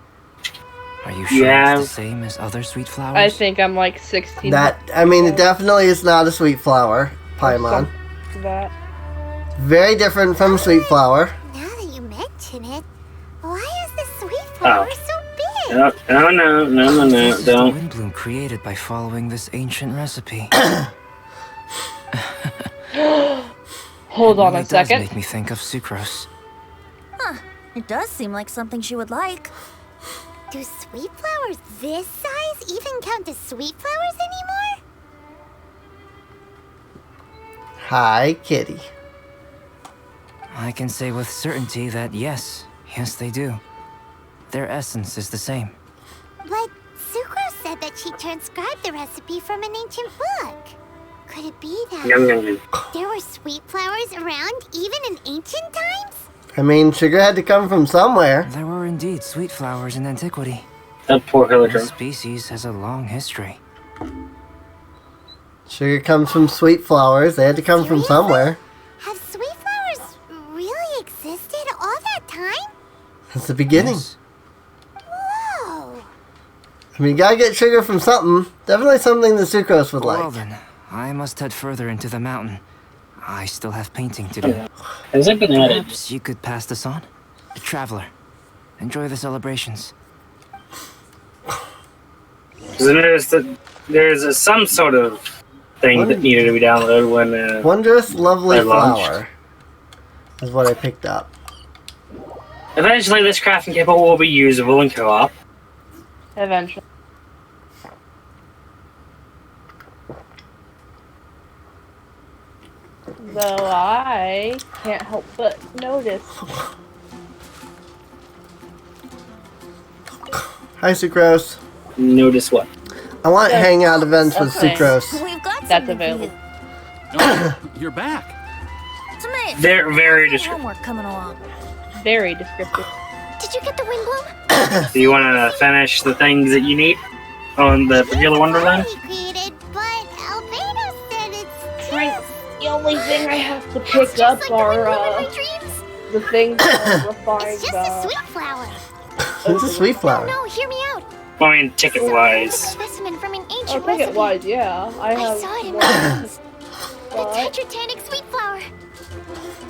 Are you sure Yeah. it's the same as other sweet flowers? I think I'm like 16. That, I mean, it definitely is not a sweet flower, Paimon. That. Very different from sweet flower. Now that you mention it, why is the sweet flower so big? No, This is the don't. wind bloom created by following this ancient recipe. Hold on Really a does second. make me think of sucrose. It does seem like something she would like. Do sweet flowers this size even count as sweet flowers anymore? Hi, kitty. I can say with certainty that yes, they do. Their essence is the same. But Sucrose said that she transcribed the recipe from an ancient book. Could it be that Yum, yum, yum. there were sweet flowers around even in ancient times? I mean, sugar had to come from somewhere. There were indeed sweet flowers in antiquity. That poor The Hillodrum. species has a long history. Sugar comes from sweet flowers. They had to come from Seriously? somewhere. Have sweet flowers really existed all that time? That's the beginning. Yes. Whoa! I mean, you gotta get sugar from something. Definitely something the sucrose would Well like. then, I must head further into the mountain. I still have painting to do. Has it been added? Perhaps you could pass this on? A traveler. Enjoy the celebrations. There's some sort of thing that needed to be downloaded when. Wondrous, lovely I launched. flower is what I picked up. Eventually, this crafting table will be usable in co-op. Eventually. Though I can't help but notice. Hi, sucrose. Notice what? I want Yeah. hangout events with Okay. sucrose. We've got That's something for available. you. Oh, you're back. Smith, They're very how's your descriptive. homework coming along? Very descriptive. Did you get the wind bloom? Do you want to finish the things that you need on the Particular Wonderland? He created, but Albedo said it's Right. just... The only thing I have to It's pick just up like the are wind bloom in my dreams. the things that are refined. It's just a sweet flower. It's a sweet flower. No, hear me out. I mean, ticket-wise. Specimen from an Oh, ancient take it recipe. wise, yeah. I I have saw it in more. my dreams. The But tetratanic sweet flower.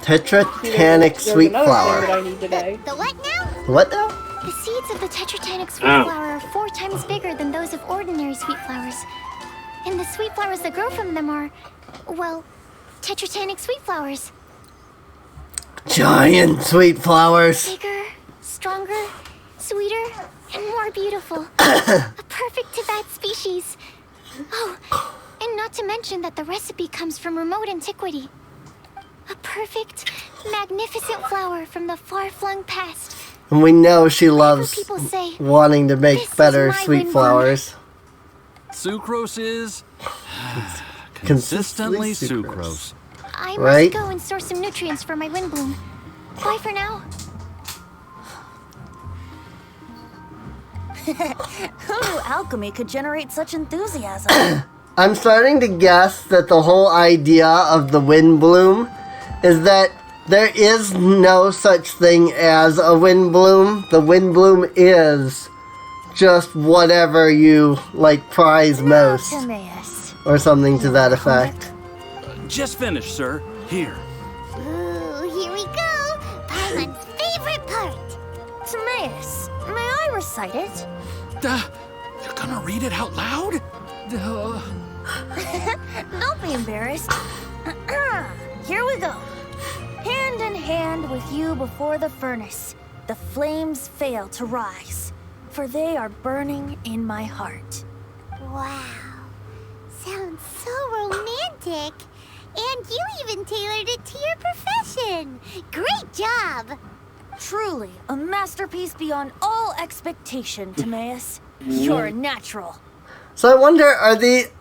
Tetratanic there's sweet another flower. thing that I need today. The what now? What now? The seeds of the tetratanic sweet Oh. flower are 4 times bigger than those of ordinary sweet flowers. And the sweet flowers that grow from them are, well, tetratanic sweet flowers. Giant sweet flowers. Bigger, stronger, sweeter, and more beautiful. A perfect to that species. Oh, and not to mention that the recipe comes from remote antiquity. A perfect, magnificent flower from the far-flung past. And we know she loves people say, wanting to make "This is better my sweet wind flowers. Sucrose is Consistently consistently sucrose. sucrose. I right? must go and source some nutrients for my windbloom. Bye for now. Who knew alchemy could generate such enthusiasm? I'm starting to guess that the whole idea of the windbloom is that there is no such thing as a windbloom. The windbloom is just whatever you, like, prize most. Timaeus. Or something to that effect. Just finished, sir. Here. Ooh, here we go. Paimon's favorite part. Timaeus, may I recite it? You're gonna read it out loud? Don't be embarrassed. Here we go. Hand in hand with you before the furnace, the flames fail to rise, for they are burning in my heart. Wow. Sounds so romantic. And you even tailored it to your profession. Great job. Truly, a masterpiece beyond all expectation, Timaeus. You're a natural. So I wonder,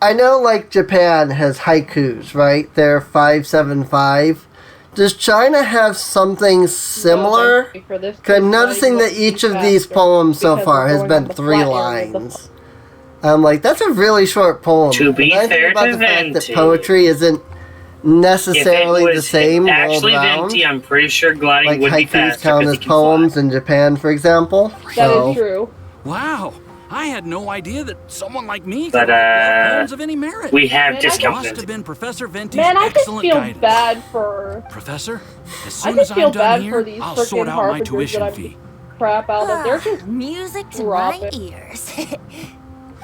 I know, like, Japan has haikus, right? They're 575. Does China have something similar? Because I'm noticing that each of these poems so far has been 3 lines. I'm like, that's a really short poem. To be and I fair think about to the fact that Venti, poetry isn't necessarily the same actually world round. Venti, I'm pretty sure gliding Like, would be haikus faster count because as he can poems fly. in Japan, for example. That So, is true. Wow. I had no idea that someone like me But, could write poems of any merit. we have Man, I discount Must have Venti. been Professor Venti's Man, I just excellent feel guidance. bad for. Professor, as I soon just as feel I'm done bad for here, these I'll freaking sort out my harbingers tuition that I'm fee. crap out of. They're just music to drop my it. ears.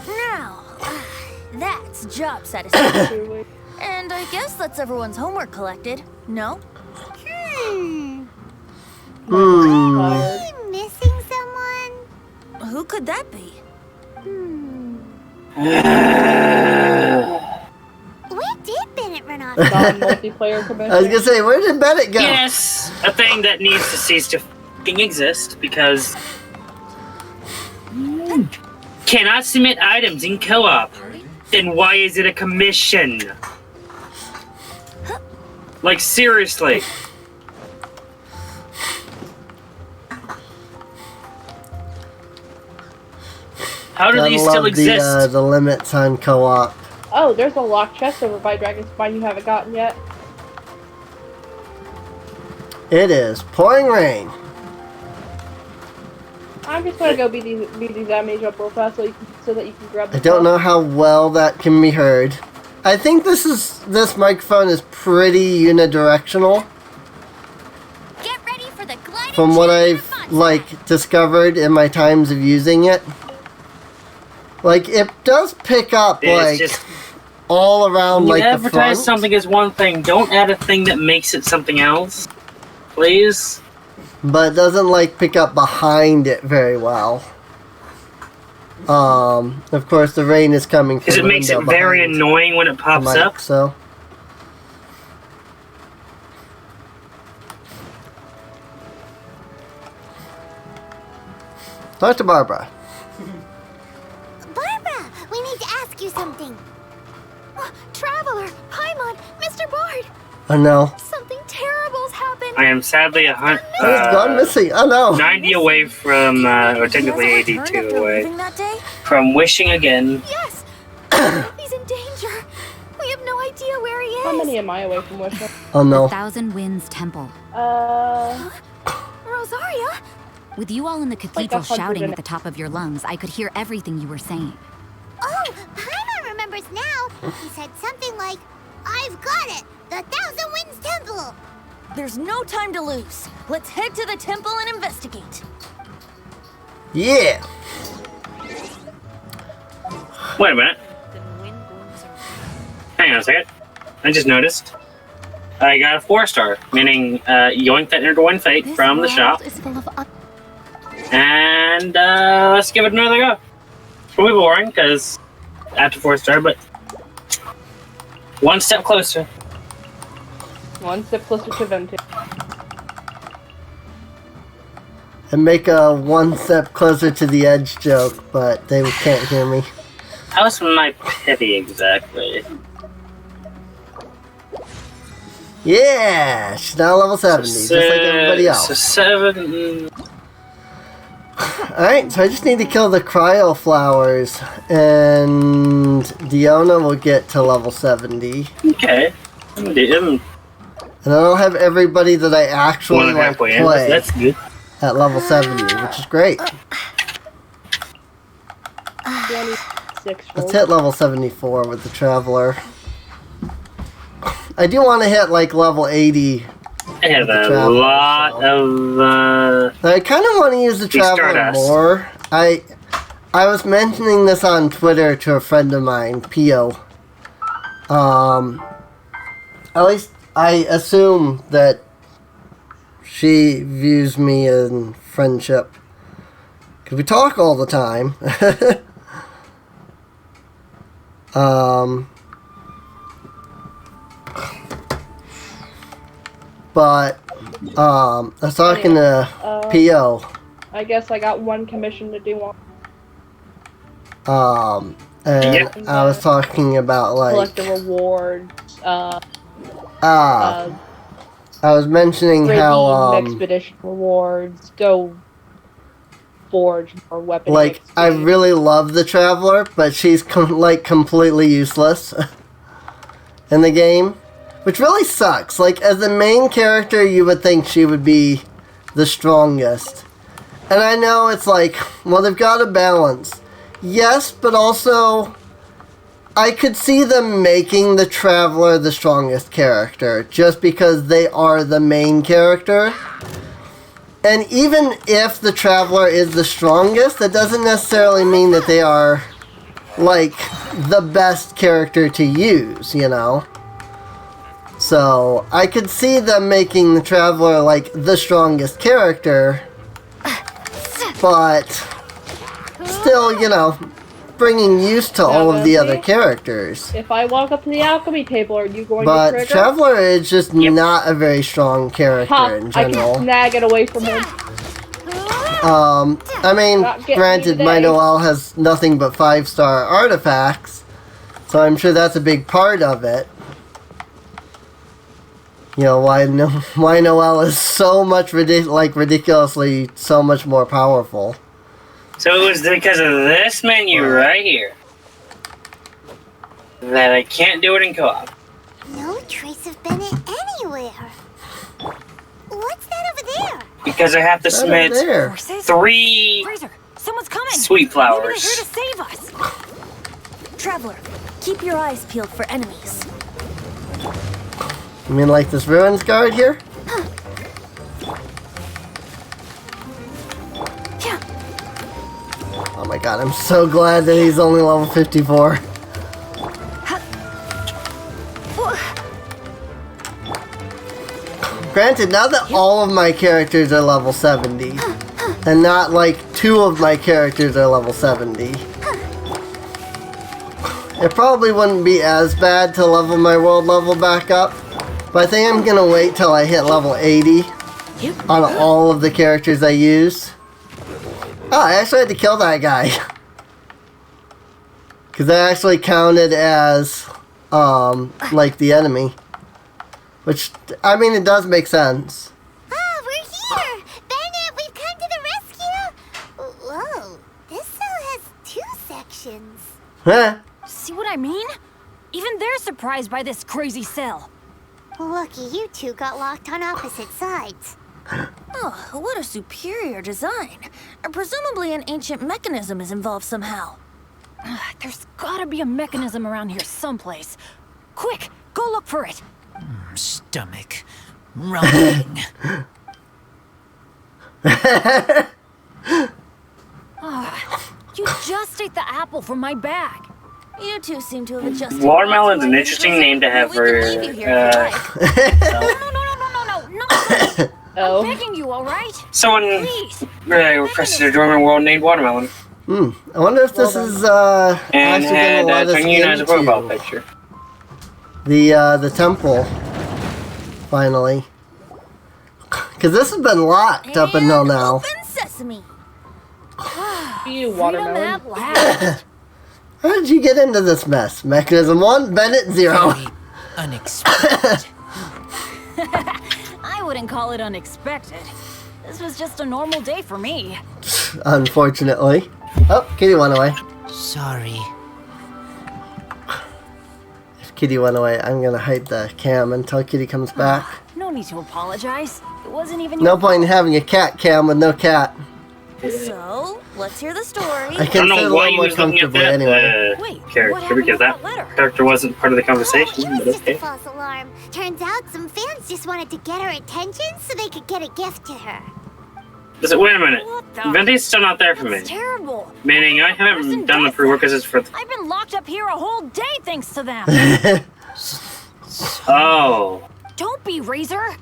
Now, that's job satisfaction. truly. And I guess that's everyone's homework collected. No? Tired. I'm missing someone. Who could that be? Where did Bennett run off? Non-multiplayer I was commission. gonna say, where did Bennett go? Yes, a thing that needs to cease to f***ing exist because cannot submit items in co-op. Then why is it a commission? Like, seriously. How do Gotta these love still exist? the limits on co-op. Oh, there's a locked chest over by Dragon's Spine you haven't gotten yet. It is pouring rain. I'm just gonna go beat these damage up real fast so that you can grab the I don't top. know how well that can be heard. I think this microphone is pretty unidirectional Get ready for the gliding from what I've chamber like discovered in my times of using it. Like it does pick up It's like just all around when you like the advertise front, something as one thing. Don't add a thing that makes it something else, please. but it doesn't like pick up behind it very well. Of course the rain is coming from Because it the makes it window very behind annoying when it the pops mic, up. So talk to Barbara. Barbara, we need to ask you something. Traveler, Paimon, Mr. Bard, Oh no. something terrible's happened. I am sadly He's gone missing. Oh no. 90 away from, or technically He 82 hasn't returned after away leaving that day? from wishing again. Yes, he's in danger. We have no idea where he is. How many am I away from Wishing? Oh no. Thousand Winds Temple. Rosaria? With you all in the cathedral 100 shouting and- at the top of your lungs, I could hear everything you were saying. Oh, Paimon remembers now. He said something like, I've got it, the Thousand Winds Temple. There's no time to lose. Let's head to the temple and investigate. Yeah. Wait a minute. Hang on a second. I just noticed. I got a 4-star, meaning yoink that into one fate This from the world shop. is full of And let's give it another go. It's probably boring because after 4-star, but one step closer. One step closer to Venti. And make a one step closer to the edge joke, but they can't hear me. How's my pity exactly? Yeah, she's now level 70, just like everybody else. So 7. Alright, so I just need to kill the cryo flowers, and Diona will get to level 70. Okay. And then I'll have everybody that I actually like play That's good. at level 70, which is great. Let's hit level 74 with the Traveler. I do want to hit like level 80. I have a lot of. I kind of want to use the Traveler Stardust. more. I was mentioning this on Twitter to a friend of mine, Pio. At least I assume that she views me in friendship. Because we talk all the time. But, I was talking to P.O. I guess I got one commission to do on. And I was talking about, like... Collect the rewards, I was mentioning how, expedition rewards, go forge more weapons. like, I really love the Traveler, but she's, completely useless in the game. Which really sucks. Like, as the main character, you would think she would be the strongest. And I know it's like, well, they've got a balance. Yes, but also, I could see them making the Traveler the strongest character, just because they are the main character. And even if the Traveler is the strongest, that doesn't necessarily mean that they are, like, the best character to use, you know? So, I could see them making the Traveler, like, the strongest character, but still, you know, bringing use to all of the other characters. If I walk up to the alchemy table, are you going to But trigger? Traveler is just not a very strong character in I general. can snag it away from him. I mean, granted, my Noel has nothing but 5-star artifacts, so I'm sure that's a big part of it. You know, why Noel is so much ridiculously so much more powerful. So it was because of this menu right here that I can't do it in co-op. No trace of Bennett anywhere. What's that over there? Because I have to submit there? 3 Someone's coming. sweet flowers. Maybe they're here to save us. Traveler, keep your eyes peeled for enemies. You mean like this ruins guard here? Oh my god, I'm so glad that he's only level 54. Granted, now that all of my characters are level 70, and not like 2 of my characters are level 70, it probably wouldn't be as bad to level my world level back up. But I think I'm gonna wait till I hit level 80 on all of the characters I use. Oh, I actually had to kill that guy. Because that actually counted as, like the enemy. Which, I mean, it does make sense. Ah, we're here! Bennett, we've come to the rescue! Whoa, this cell has 2 sections. Huh? See what I mean? Even they're surprised by this crazy cell. Lucky you two got locked on opposite sides. Oh, what a superior design. Presumably an ancient mechanism is involved somehow. There's gotta be a mechanism around here someplace. Quick, go look for it. Stomach rumbling. You just ate the apple from my bag. You two seem to have adjusted. Watermelon's an interesting name to have for. No. I'm begging you, all right? Someone requested a dormant world named Watermelon. I wonder if this is And actually had gonna let us Tonguine as a profile into picture. the temple finally. Because this has been locked up until now. Open sesame. You watermelon. How did you get into this mess? Mechanism 1, Bennett 0. Unexpected. I wouldn't call it unexpected. This was just a normal day for me. Unfortunately. Oh, Kitty went away. Sorry. If Kitty went away, I'm gonna hide the cam until Kitty comes back. No need to apologize. It wasn't even No your point in having a cat cam with no cat. So, let's hear the story. I I don't know why he was looking at comfortably that anyway. character, because that character wasn't part of the conversation. It But was just a okay. false alarm. Turns out some fans just wanted to get her attention so they could get a gift to her. Wait a minute. Venti's still not there for me. That's terrible. Meaning I haven't done the prerequisites for. I've been locked up here a whole day thanks to them. Oh. Don't be, Razor.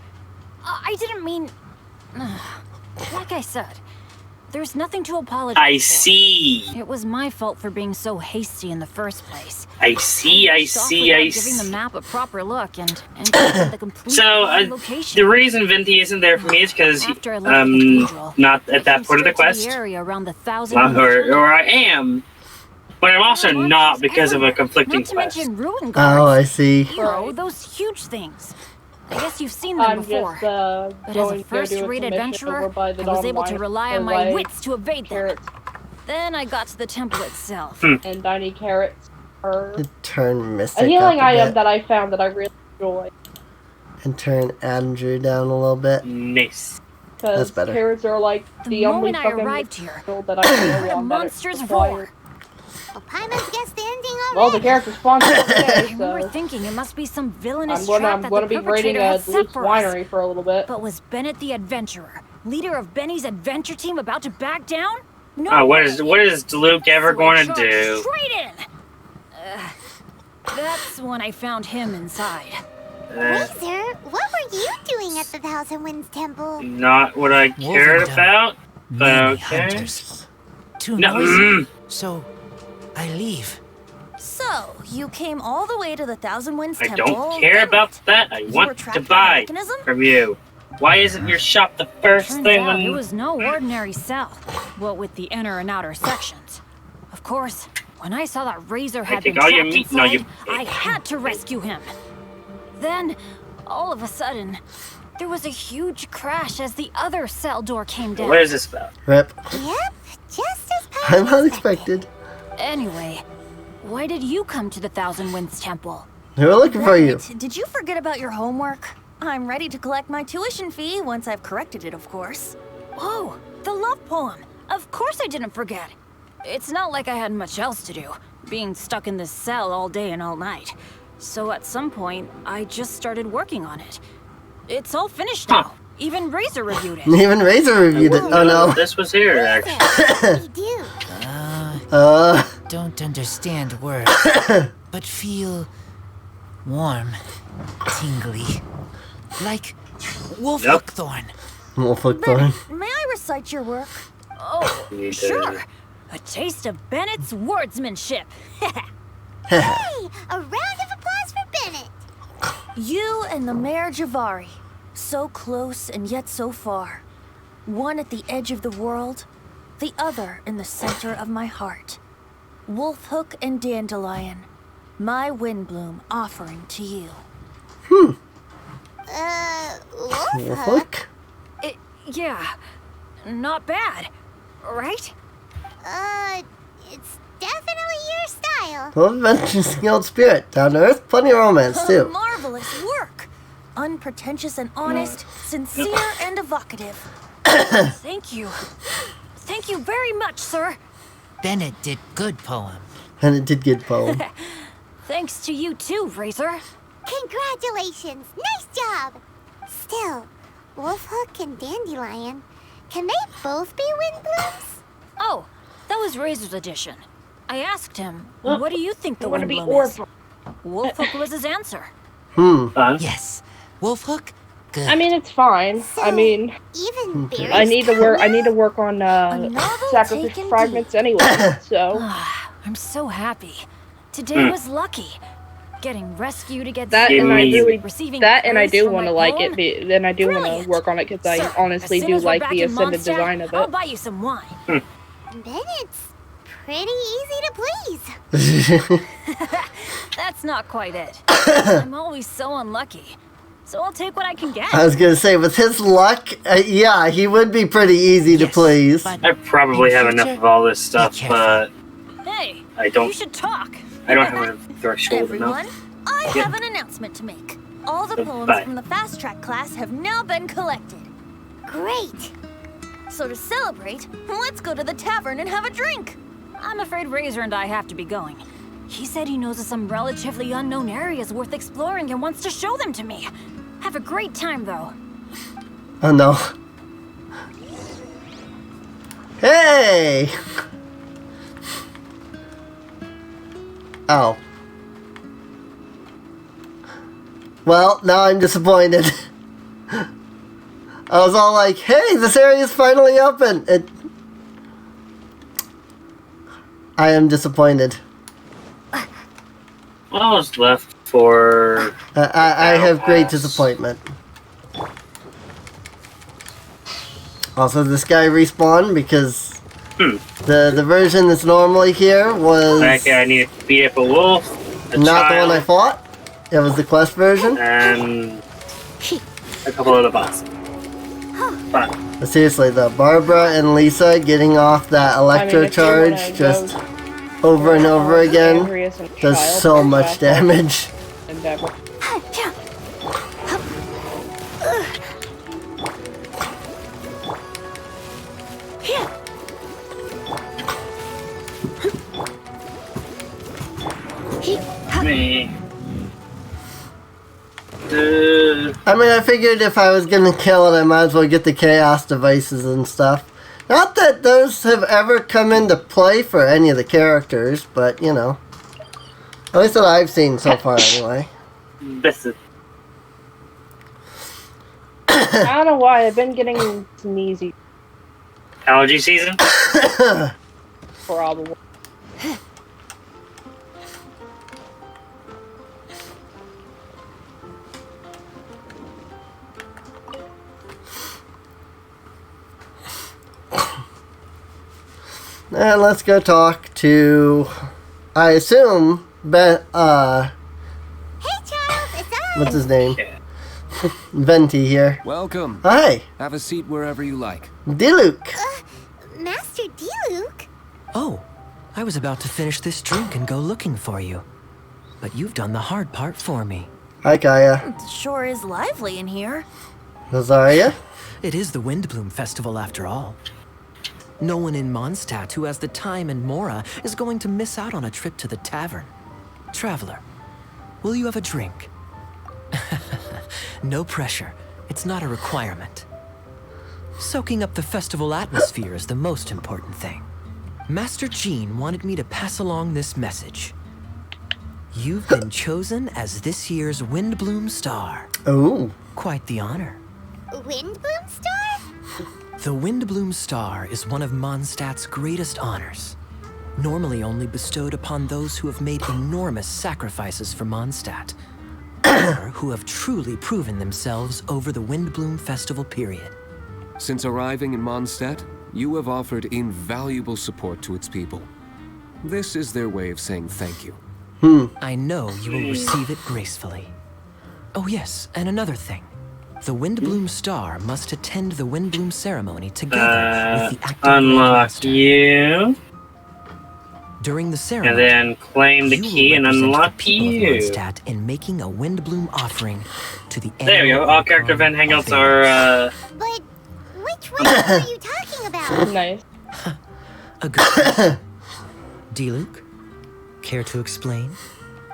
I didn't mean... Like I said, there's nothing to apologize I for. see. It was my fault for being so hasty in the first place. I see. Giving the map a proper look and the complete So location. the reason Venti isn't there for me is because After I left the cathedral, not at that point of the quest, The area around the 1,000 or I am, but I'm also not because of a conflicting Not to quest. mention ruin guards. Oh, I see. You know, those huge things. I guess you've seen them I'm before. just But as going a to do a first-rate commission adventurer, over by the I was Dawn able to Mine rely and on my like wits to evade them. carrots. Then I got to the temple itself. And tiny carrots are Turn Mystic a healing up a item bit. that I found that I really enjoy. And turn Andrew down a little bit. Nice. That's Because better. carrots are like the only moment I fucking arrived here, material that I I heard know a on that monster's it's roar. required. Well, Paimon's guessed the ending already. Well, the carrots are sponsored I today, remember so thinking it must be some villainous I'm trap that gonna the be raiding perpetrator a had set Luke's for us. winery for a little bit. But was Bennett the adventurer, leader of Benny's adventure team, about to back down? No. Oh, what is Luke ever going to Charged do? Straight in. That's when I found him inside. Razor, what were you doing at the Thousand Winds Temple? Not what I cared Wolvendom. about. But Many okay. hunters. Too No, noisy. So, I leave. So, you came all the way to the Thousand Winds I Temple. don't care then about what? that. I You were want trapped to by the buy mechanism? from you. Why isn't your shop the first Turns thing out it when... was no ordinary cell. What with the inner and outer sections. Of course, when I saw that Razor had take been all your trapped meat- no, inside, you- I had to rescue him. Then, all of a sudden, there was a huge crash as the other cell door came down. What is this about? Rip. Yep, just as I'm Paimon unexpected. Anyway, why did you come to the Thousand Winds Temple? They were looking for you. Bennett, did you forget about your homework? I'm ready to collect my tuition fee once I've corrected it, of course. Oh, the love poem. Of course I didn't forget. It's not like I had much else to do, being stuck in this cell all day and all night. So at some point, I just started working on it. It's all finished now. Even Razor reviewed it. Even Razor reviewed it. Oh no. This was here, actually. we do. Don't understand words, but feel warm, tingly, like wolf Yep. hookthorn. Wolfhook Thorn. May I recite your work? Oh, You sure. A taste of Bennett's wordsmanship. Hey, a round of applause for Bennett. You and the Mayor Javari, so close and yet so far. One at the edge of the world, the other in the center of my heart. Wolfhook and Dandelion, my Windbloom offering to you. Wolfhook? Wolfhook? Yeah, not bad, right? It's definitely your style. Full of adventure, skilled spirit. Down to earth, plenty of romance too. Marvelous work! Unpretentious and honest, sincere and evocative. Thank you. Thank you very much, sir. Bennett did good poem. And it did good poem. Thanks to you too, Razor. Congratulations. Nice job. Still, Wolfhook and Dandelion, can they both be Windblooms? Oh, that was Razor's edition. I asked him, what do you think the I want to be Windbloom is? Orphan. Wolfhook was his answer. Yes, wolf hook. Good. I mean, it's fine. I mean, Even berries I need to work. I need to work on novel sacrificial taken fragments anyway. So I'm so happy. Today was lucky. Getting rescued against that, and I really receiving that, and I praise do for want to my like poem. it. Then I do want to Brilliant. work on it because I Sir, honestly as soon do as we're like back the in ascended Mondstadt, design of I'll it. buy you some wine. Bennett's pretty easy to please. That's not quite it. I'm always so unlucky. so I'll take what I can get. I was gonna say, with his luck, yeah, he would be pretty easy to please. I probably have enough of all this stuff, but Hey, I don't. you should talk. I don't have a threshold Everyone, enough. I have an announcement to make. All the poems from the fast track class have now been collected. Great. So to celebrate, let's go to the tavern and have a drink. I'm afraid Razor and I have to be going. He said he knows of some relatively unknown areas worth exploring and wants to show them to me. Have a great time, though. Oh no. Hey! Oh. Well, now I'm disappointed. I was all like, hey, this area is finally open. I am disappointed. What was left for... I have great disappointment. Also, this guy respawned because the version that's normally here was... Okay, I need to beat up a wolf, not the one I fought. It was the quest version. And a couple of the bosses. But seriously though, Barbara and Lisa getting off that electro charge just over and over again does so much damage. me. I mean, I figured if I was gonna kill it, I might as well get the chaos devices and stuff. Not that those have ever come into play for any of the characters, but you know. At least that I've seen so far, anyway. I don't know why, I've been getting sneezy. Allergy season? Probably. And let's go talk to, I assume, Hey Charles, it's us! what's his name? Venti here. Welcome. Hi. Have a seat wherever you like. Diluc. Master Diluc? Oh, I was about to finish this drink and go looking for you. But you've done the hard part for me. Hi, Kaya. It sure is lively in here. Rosaria? It is the Windbloom Festival after all. No one in Mondstadt who has the time and mora is going to miss out on a trip to the tavern. Traveler, will you have a drink? No pressure. It's not a requirement. Soaking up the festival atmosphere is the most important thing. Master Jean wanted me to pass along this message. You've been chosen as this year's Windbloom Star. Oh. Quite the honor. Windbloom Star? The Windbloom Star is one of Mondstadt's greatest honors. Normally only bestowed upon those who have made enormous sacrifices for Mondstadt, or who have truly proven themselves over the Windbloom Festival period. Since arriving in Mondstadt, you have offered invaluable support to its people. This is their way of saying thank you. I know you will receive it gracefully. Oh yes, and another thing. The Windbloom Star must attend the Windbloom ceremony together with the active unlock you. During the ceremony, and then claim the key and unlock you. Mondstadt in making a Windbloom offering to the There we go. All character event hangouts are. But which one are you talking about? Nice. A good Diluc, care to explain?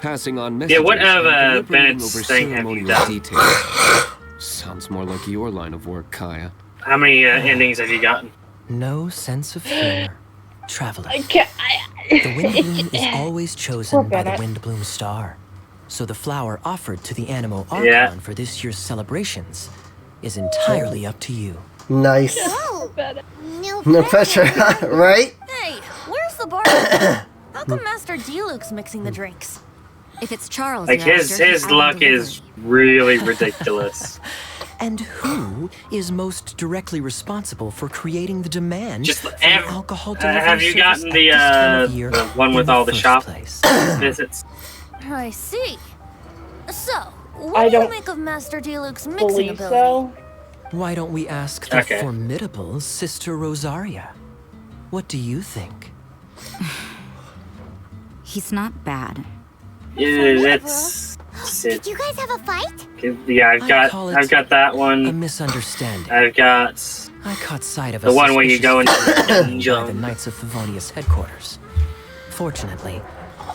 Passing on Yeah, messages what of and deliberating Bennett's over thing have you ceremonial done? details. Sounds more like your line of work, Kaya. How many endings have you gotten? No sense of humor. Traveler. I can't. The Windbloom is always chosen Poor by the Bennett. Windbloom Star. So the flower offered to the Animo Archon for this year's celebrations is entirely up to you. Nice. Oh, No pressure, right? Hey, where's the bartender? How come Master Diluc's mixing the drinks? If it's Charles, Like his luck is really ridiculous. And who is most directly responsible for creating the demand Just for ev- alcohol delivery have you service gotten at this time of the year one with in all the first shop place? visits? I see. So, What do you make of Master Diluc's mixing ability? So. Why don't we ask the Okay. formidable Sister Rosaria? What do you think? He's not bad. Yeah, that's Did you guys have a fight? yeah. I've got that one. A misunderstanding. I've got I caught sight of the one where you go into the by the dungeon. Knights of Favonius headquarters. Fortunately,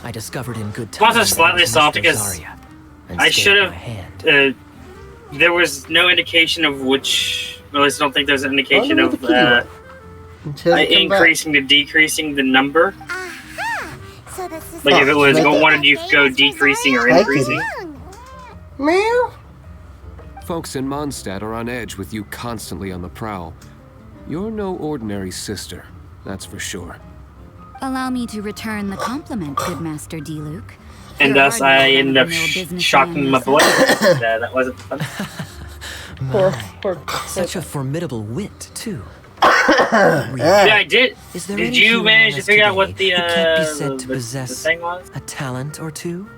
I discovered in good I'm time. also slightly that it was salty Miss because Rosaria, and I stayed should my hand. have. There was no indication of which. Well, at least I don't think there's an indication Oh, of the kitty one. increasing to decreasing the number. So this is Like if it was Right there. wanted you to go decreasing or Hi, increasing. kitty. Meow. Folks in Mondstadt are on edge with you constantly on the prowl. You're no ordinary sister, that's for sure. Allow me to return the compliment, good Master Diluc. And You're thus I hardly ended up run-of-the-mill businessman shocking my boy. yourself. That wasn't fun. Such a formidable wit, too. Yeah, I did. Is there Did any you human manage among to us figure out what today the who can't be said to the possess thing was? a talent or two?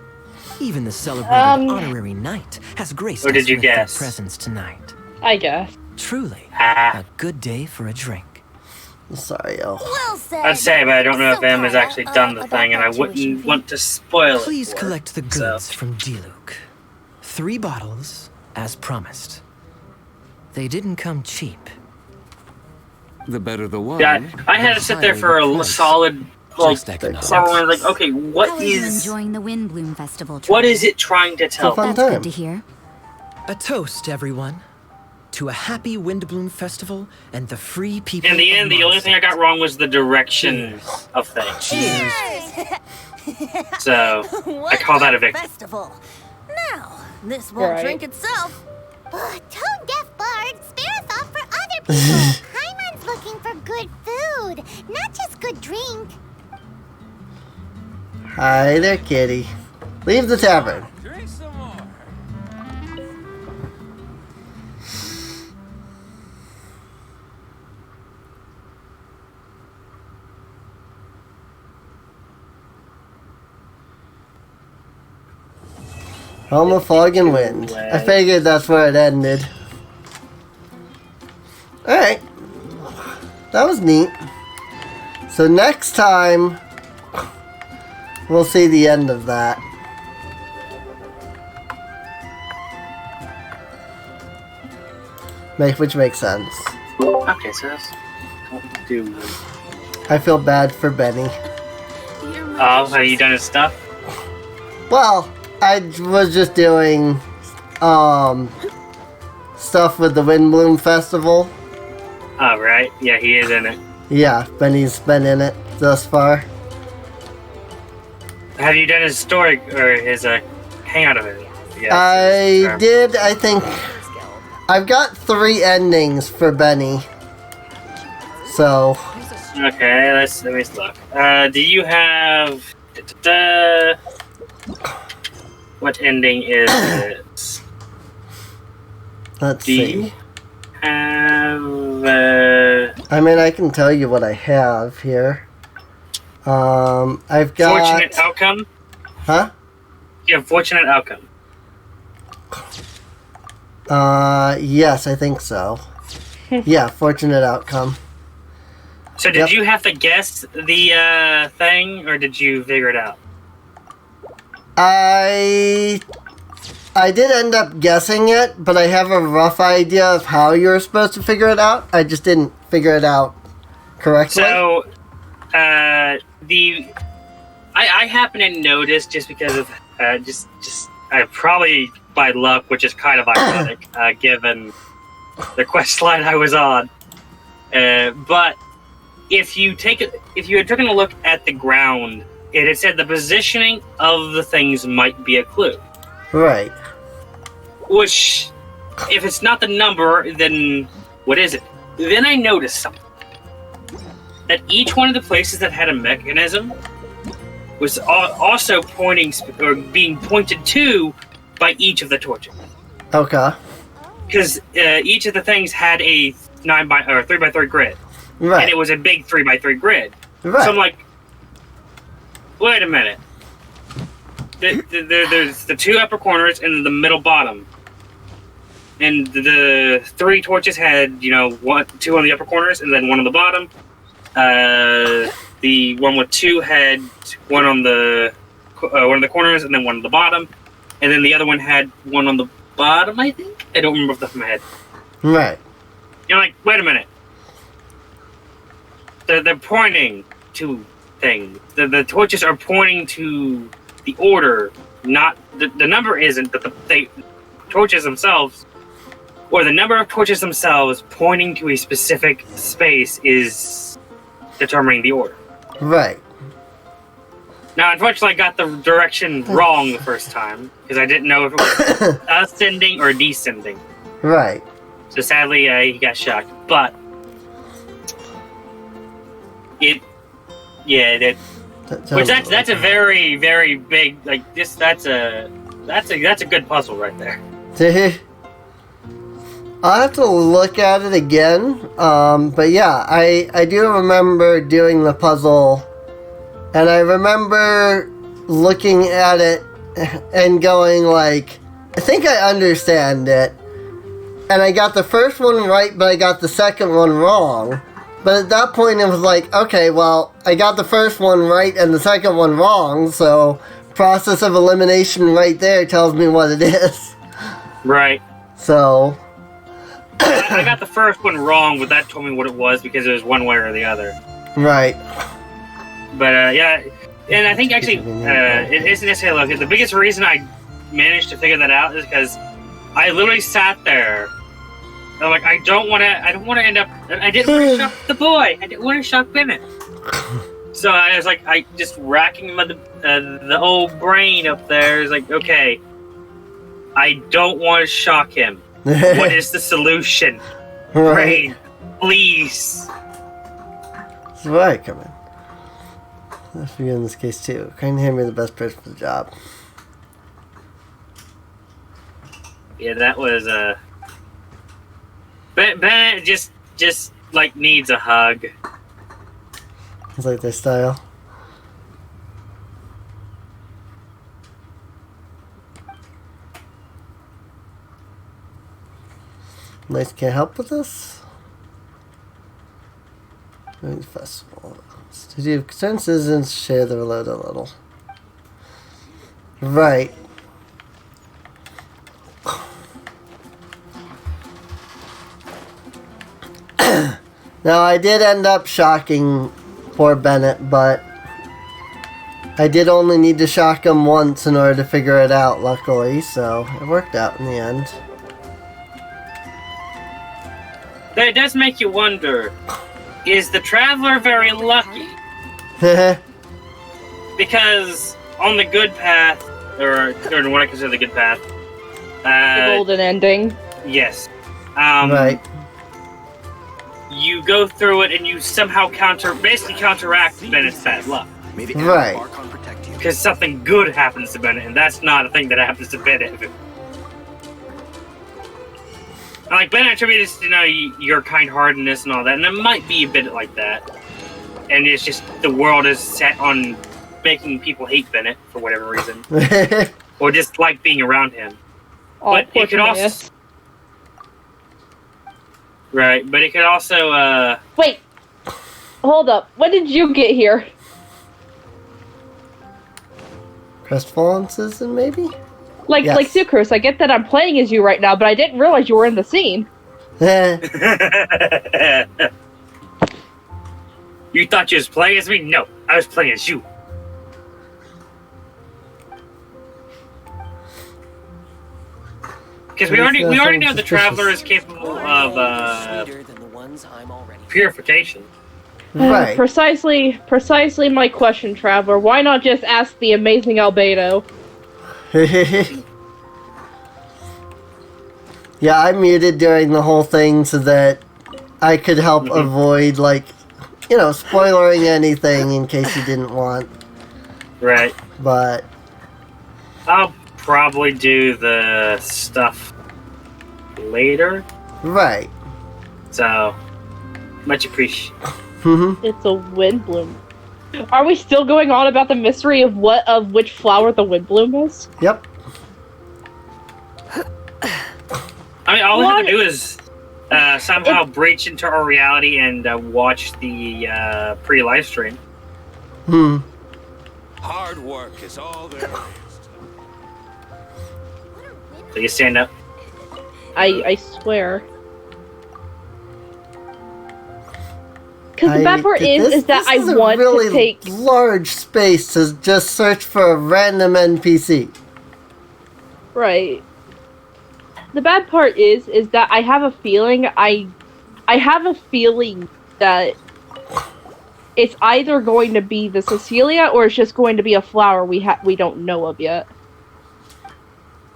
Even the celebrated honorary knight has graced Or did us you with their guess? presence tonight. I guess. Truly, Ah. a good day for a drink. Sorry, yo. Well said. I'd say, but I don't know if So, Em has Kyle, actually done the about thing, and I that tuition wouldn't fee. want to spoil it. Please for collect the her, goods from Diluc. 3 bottles, as promised. They didn't come cheap. The better the wine. Yeah, I had to sit there for a solid, like, Just economics. several minutes, like, okay, How what are you is enjoying the Windbloom Festival? what Trevor? is it trying to tell? fun me? That's time. good to hear. A toast, everyone, to a happy Windbloom festival and the free people. In the of end, the only thing I got Mondstadt. wrong was the direction of things. Cheers. So I call that a victory. Festival. Now, this won't Right. drink itself. Tone deaf bard, spare a thought for other people. Paimon's looking for good food, not just good drink. Hi there, kitty. Leave the tavern. Drink some more. Home of Fog and Wind. I figured that's where it ended. Alright. That was neat. So next time, we'll see the end of that. Which makes sense. Okay, so that's what to do. I feel bad for Benny. Oh, have you done his stuff? Well, I was just doing stuff with the Windbloom Festival. Oh, right. Yeah, he is in it. Yeah, Benny's been in it thus far. Have you done his story or his hangout of it? Yeah. I did, I think. I've got 3 endings for Benny. So, Okay, let me look. Do you have? What ending is it? let's Do see. you have? I mean, I can tell you what I have here. I've got... Fortunate outcome. Huh? You have fortunate outcome. Yes, I think so. Yeah, fortunate outcome. So did Yep. you have to guess the thing, or did you figure it out? I did end up guessing it, but I have a rough idea of how you're supposed to figure it out. I just didn't figure it out correctly. So, I happen to notice just because of probably by luck, which is kind of ironic, given the quest line I was on. But if you had taken a look at the ground, it had said the positioning of the things might be a clue. Right. Which, if it's not the number, then what is it? Then I noticed something. That each one of the places that had a mechanism was also pointing or being pointed to by each of the torches. Okay. Because each of the things had a 3x3 grid, Right. and it was a big 3x3 grid. Right. So I'm like, wait a minute. there's the 2 upper corners and the middle bottom. And the 3 torches had, 2 on the upper corners and then 1 on the bottom. The one with 2 had 1 on the one of the corners and then 1 on the bottom. And then the other one had 1 on the bottom, I think? I don't remember off the top of my head. Right. You're like, wait a minute. They're pointing to things. The torches are pointing to the order, not... The number isn't, but the torches themselves... Or the number of torches themselves pointing to a specific space is determining the order. Right. Now, unfortunately, I got the direction wrong the first time, because I didn't know if it was ascending or descending. Right. So sadly, he got shocked. But that's a very, very big, like, this. That's a good puzzle right there. I'll have to look at it again, but yeah, I do remember doing the puzzle, and I remember looking at it and going like, I think I understand it, and I got the first one right, but I got the second one wrong. But at that point it was like, okay, well, I got the first one right and the second one wrong, so process of elimination right there tells me what it is. Right. So... I got the first one wrong, but that told me what it was because it was one way or the other. Right. But, yeah, and I think actually, it isn't necessarily like the biggest reason I managed to figure that out is because I literally sat there. And I'm like, I don't want to end up, I didn't want to shock the boy. I didn't want to shock Bennett. So I was like, I just racking the old brain up there. Is like, okay, I don't want to shock him. What is the solution? Right. Brain, please. That's where I come in. That's for you in this case too. Kind of hand me the best person for the job. Yeah, that was Bennett just like needs a hug. It's like their style. Nice, can't help with this. Festival. Studio of consensus and share the reload a little. Right. Now I did end up shocking poor Bennett, but I did only need to shock him once in order to figure it out, luckily, so it worked out in the end. That does make you wonder, is the Traveler very lucky? Because on the good path, or what I consider the good path... the golden ending. Yes. Right. You go through it and you somehow basically counteract Bennett's bad luck. Right. Because something good happens to Bennett, and that's not a thing that happens to Bennett. Like, Bennett attributed, your kind-heartedness and all that, and it might be a bit like that. And it's just, the world is set on making people hate Bennett, for whatever reason. Or just like being around him. But it could also... Right, but it could also, Wait! Hold up, when did you get here? Crestfallen Citizen, maybe? Like Sucrose, I get that I'm playing as you right now, but I didn't realize you were in the scene. You thought you was playing as me? No, I was playing as you. Because we already know the Traveler is capable of purification. Right. Precisely my question, Traveler. Why not just ask the amazing Albedo? Yeah, I muted during the whole thing so that I could help avoid, like, spoiling anything in case you didn't want. Right. But I'll probably do the stuff later. Right. So, much appreciated. It's a wind bloom. Are we still going on about the mystery of which flower the Windbloom is? Yep. I mean, all we have to do is somehow breach into our reality and watch the pre-live stream. Hard work is all there is. So you stand up. I swear. Because the bad part is that I want really to take large space to just search for a random NPC. Right. The bad part is that I have a feeling I have a feeling that it's either going to be the Cecilia or it's just going to be a flower we don't know of yet.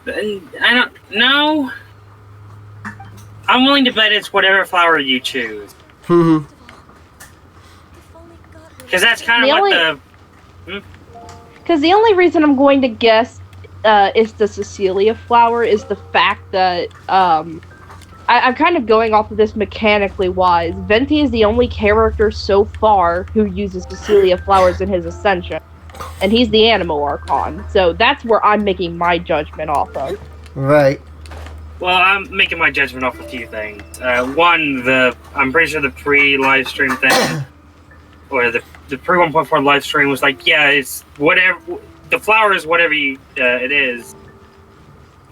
I don't know. I'm willing to bet it's whatever flower you choose. Because that's kind of what the... Because the only reason I'm going to guess is the Cecilia flower is the fact that I'm kind of going off of this mechanically wise. Venti is the only character so far who uses Cecilia flowers in his ascension, and he's the Animo Archon. So that's where I'm making my judgment off of. Right. Well, I'm making my judgment off a few things. One, I'm pretty sure the pre-live stream thing, or the pre-1.4 live stream was like, yeah, it's whatever. The flower is whatever it is,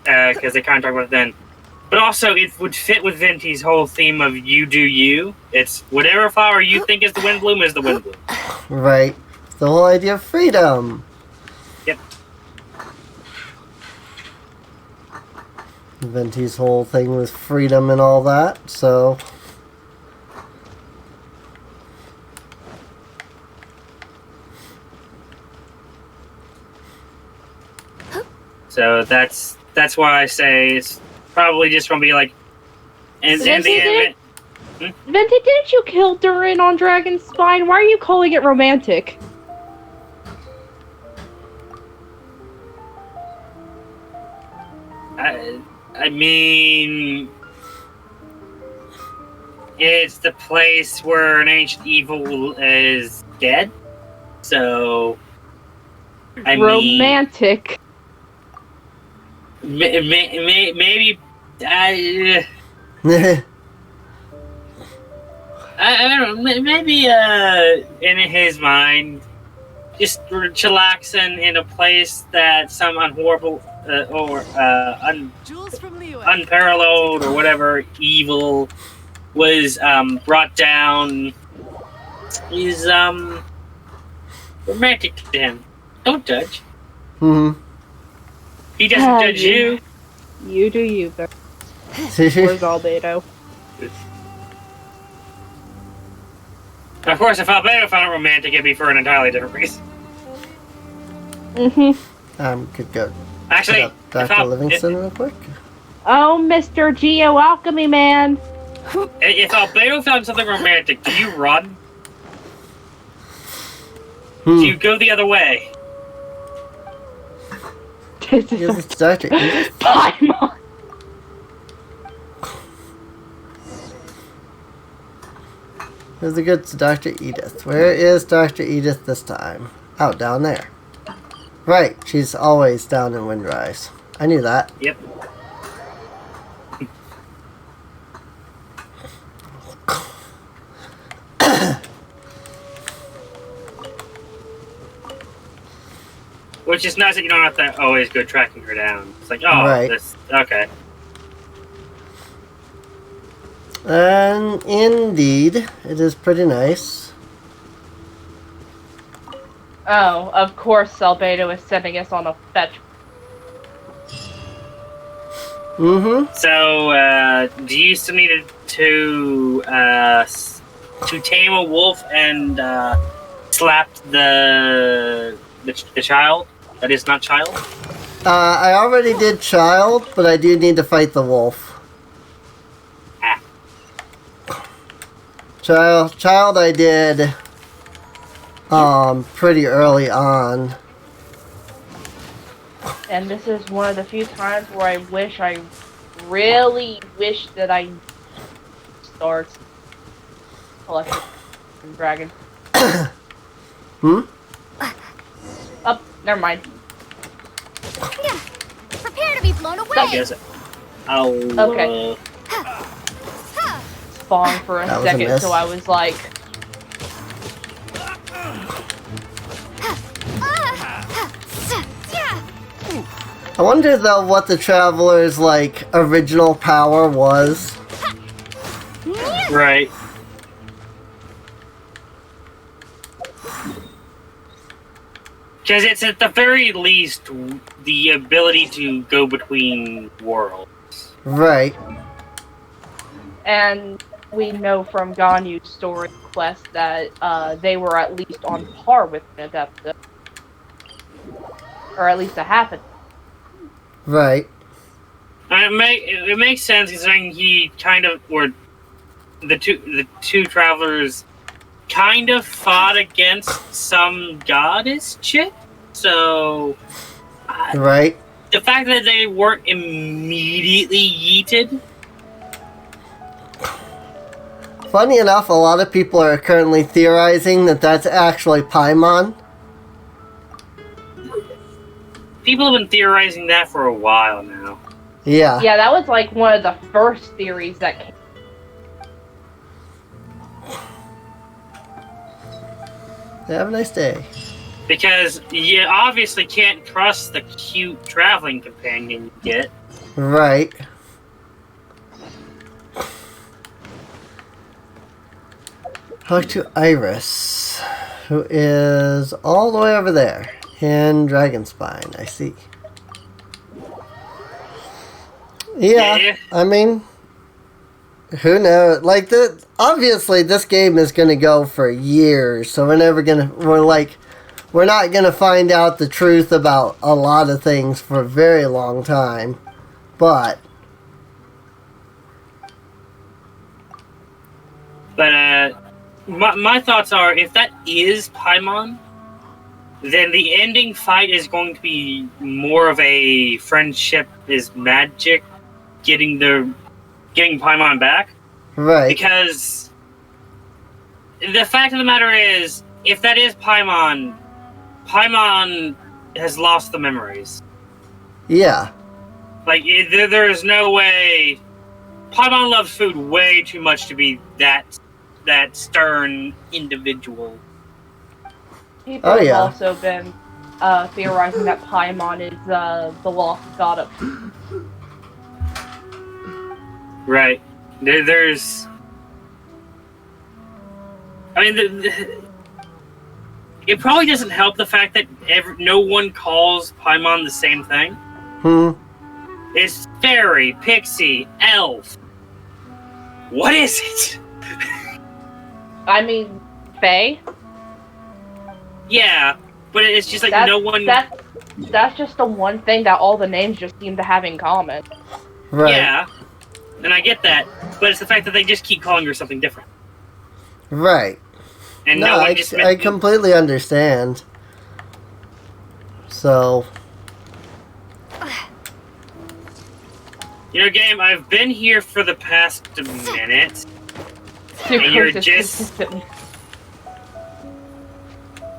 because they kind of talk about it then. But also, it would fit with Venti's whole theme of you do you. It's whatever flower you think is the Windbloom is the Windbloom. Right. The whole idea of freedom. Yep. Venti's whole thing was freedom and all that, so... So that's why I say it's probably just going to be like... Venti, didn't you kill Durin on Dragon's Spine? Why are you calling it romantic? I mean... It's the place where an ancient evil is dead. So... Romantic. Maybe... I don't know, maybe in his mind, just chillaxing in a place that some unhorrible or unparalleled or whatever evil was brought down is romantic to him. Don't judge. He doesn't judge you. You do you, though. Where's Albedo? Of course, if Albedo found it romantic, it'd be for an entirely different reason. Could go. Actually, Dr. Livingston real quick. Oh, Mr. Geo Alchemy Man. If Albedo found something romantic, do you run? Do you go the other way? It's Dr. Edith. Paimon. Here's the good to Dr. Edith. Where is Dr. Edith this time? Oh, down there. Right, she's always down in Windrise. I knew that. Yep. Which is nice that you don't have to always go tracking her down. It's like, oh, right. This, okay. And indeed, it is pretty nice. Oh, of course Albedo is sending us on a fetch. So, do you still need to tame a wolf and slap the child? That is not child? I already did child, but I do need to fight the wolf. Child I did pretty early on. And this is one of the few times where I really wish that I start collecting dragon. Oh, never mind. Prepare to be blown away. I guess I'll. Okay. Spawn for a That was a second, miss. so I was like, I wonder though what the Traveler's like original power was. Right. Because it's at the very least the ability to go between worlds. Right. and we know from Ganyu's story quest that they were at least on par with an Adeptus. Or at least a half a. Right. It makes sense considering he kind of, or the two travelers kind of fought against some goddess chick, so Right. the fact that they weren't immediately yeeted. Funny enough, a lot of people are currently theorizing that that's actually Paimon. People have been theorizing that for a while now. Yeah. Yeah, that was like one of the first theories that came. Have a nice day. Because you obviously can't trust the cute traveling companion you get. Right. Talk to Iris, who is all the way over there in Dragonspine, I see. Yeah, I mean, who knows? Like, obviously this game is going to go for years, so we're not going to find out the truth about a lot of things for a very long time. But my thoughts are, if that is Paimon, then the ending fight is going to be more of a friendship is magic, getting Paimon back. Right. Because the fact of the matter is, if that is Paimon, Paimon has lost the memories. yeah. Like, there is no way. Paimon loves food way too much to be that stern individual. People have also been theorizing that Paimon is the lost god of food. Right. There's. I mean, it probably doesn't help the fact that no one calls Paimon the same thing. It's fairy, pixie, elf. What is it? I mean, Fae? Yeah, but it's just like no one. That's just the one thing that all the names just seem to have in common. Right. Yeah, and I get that, but it's the fact that they just keep calling her something different. Right. And no, no one I, just. I completely understand. So. You know, game, I've been here for the past minute, and you're just.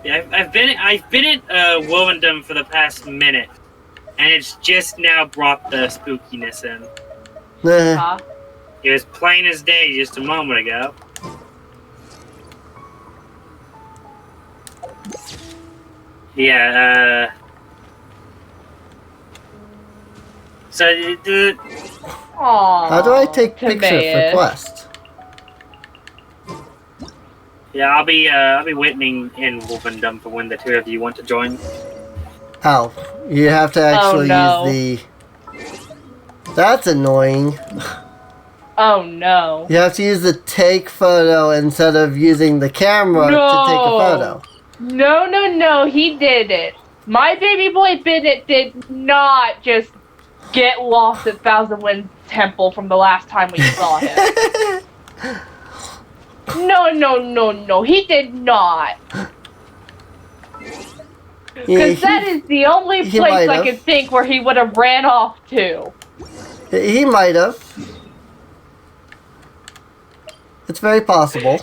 Yeah, I've been at Wovendom for the past minute, and it's just now brought the spookiness in. It was plain as day just a moment ago. Yeah, so how do I take picture for quest? Yeah, I'll be waiting in Wolfendom for when the two of you want to join. How? You have to actually use the. That's annoying. Oh no. You have to use the take photo instead of using the camera to take a photo. No, he did it. My baby boy Bennett did not just get lost at Thousand Winds Temple from the last time we saw him. No, he did not. Because that is the only place I could think where he would have ran off to. He might have. It's very possible.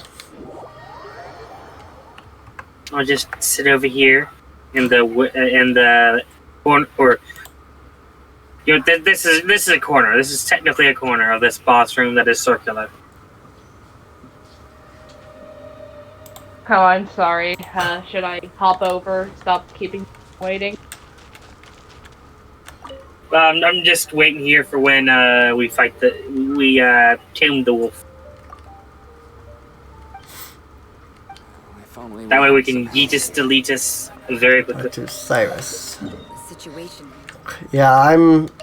I'll just sit over here in the corner, or this is a corner. This is technically a corner of this boss room that is circular. Oh, I'm sorry. Should I hop over? Stop keeping waiting? I'm just waiting here for when we tame the wolf. That way we can yeetus deletus very quickly. To Cyrus. Situation. Yeah,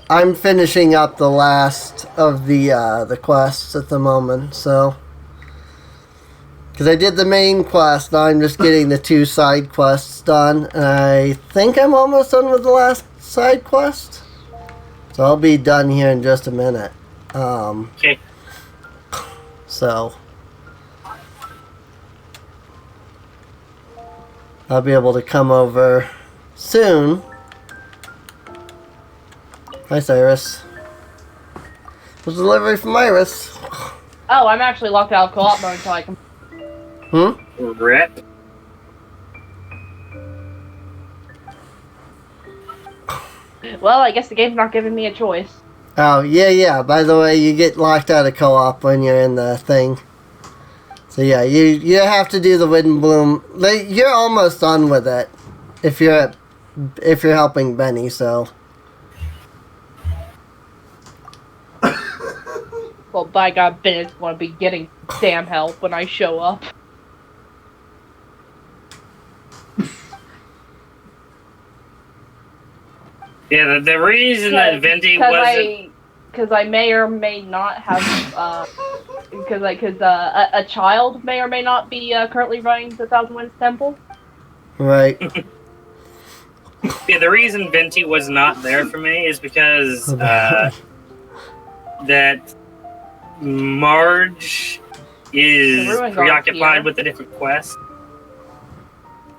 I'm finishing up the last of the quests at the moment, so because I did the main quest, now I'm just getting the 2 side quests done, and I think I'm almost done with the last side quest. So I'll be done here in just a minute. Okay. So I'll be able to come over soon. Hi, Cyrus. It was delivery from Iris. Oh, I'm actually locked out of co-op mode until I can. Rip. Well, I guess the game's not giving me a choice. Oh, yeah. By the way, you get locked out of co-op when you're in the thing. So yeah, you have to do the Wind Bloom. You're almost done with it if you're helping Benny. So. Well, by God, Bennett's gonna be getting damn help when I show up. Yeah, the reason that Venti wasn't... Because I may or may not have, because a child may or may not be currently running the Thousand Winds Temple. Right. Yeah, the reason Venti was not there for me is because that Marge is preoccupied with a different quest.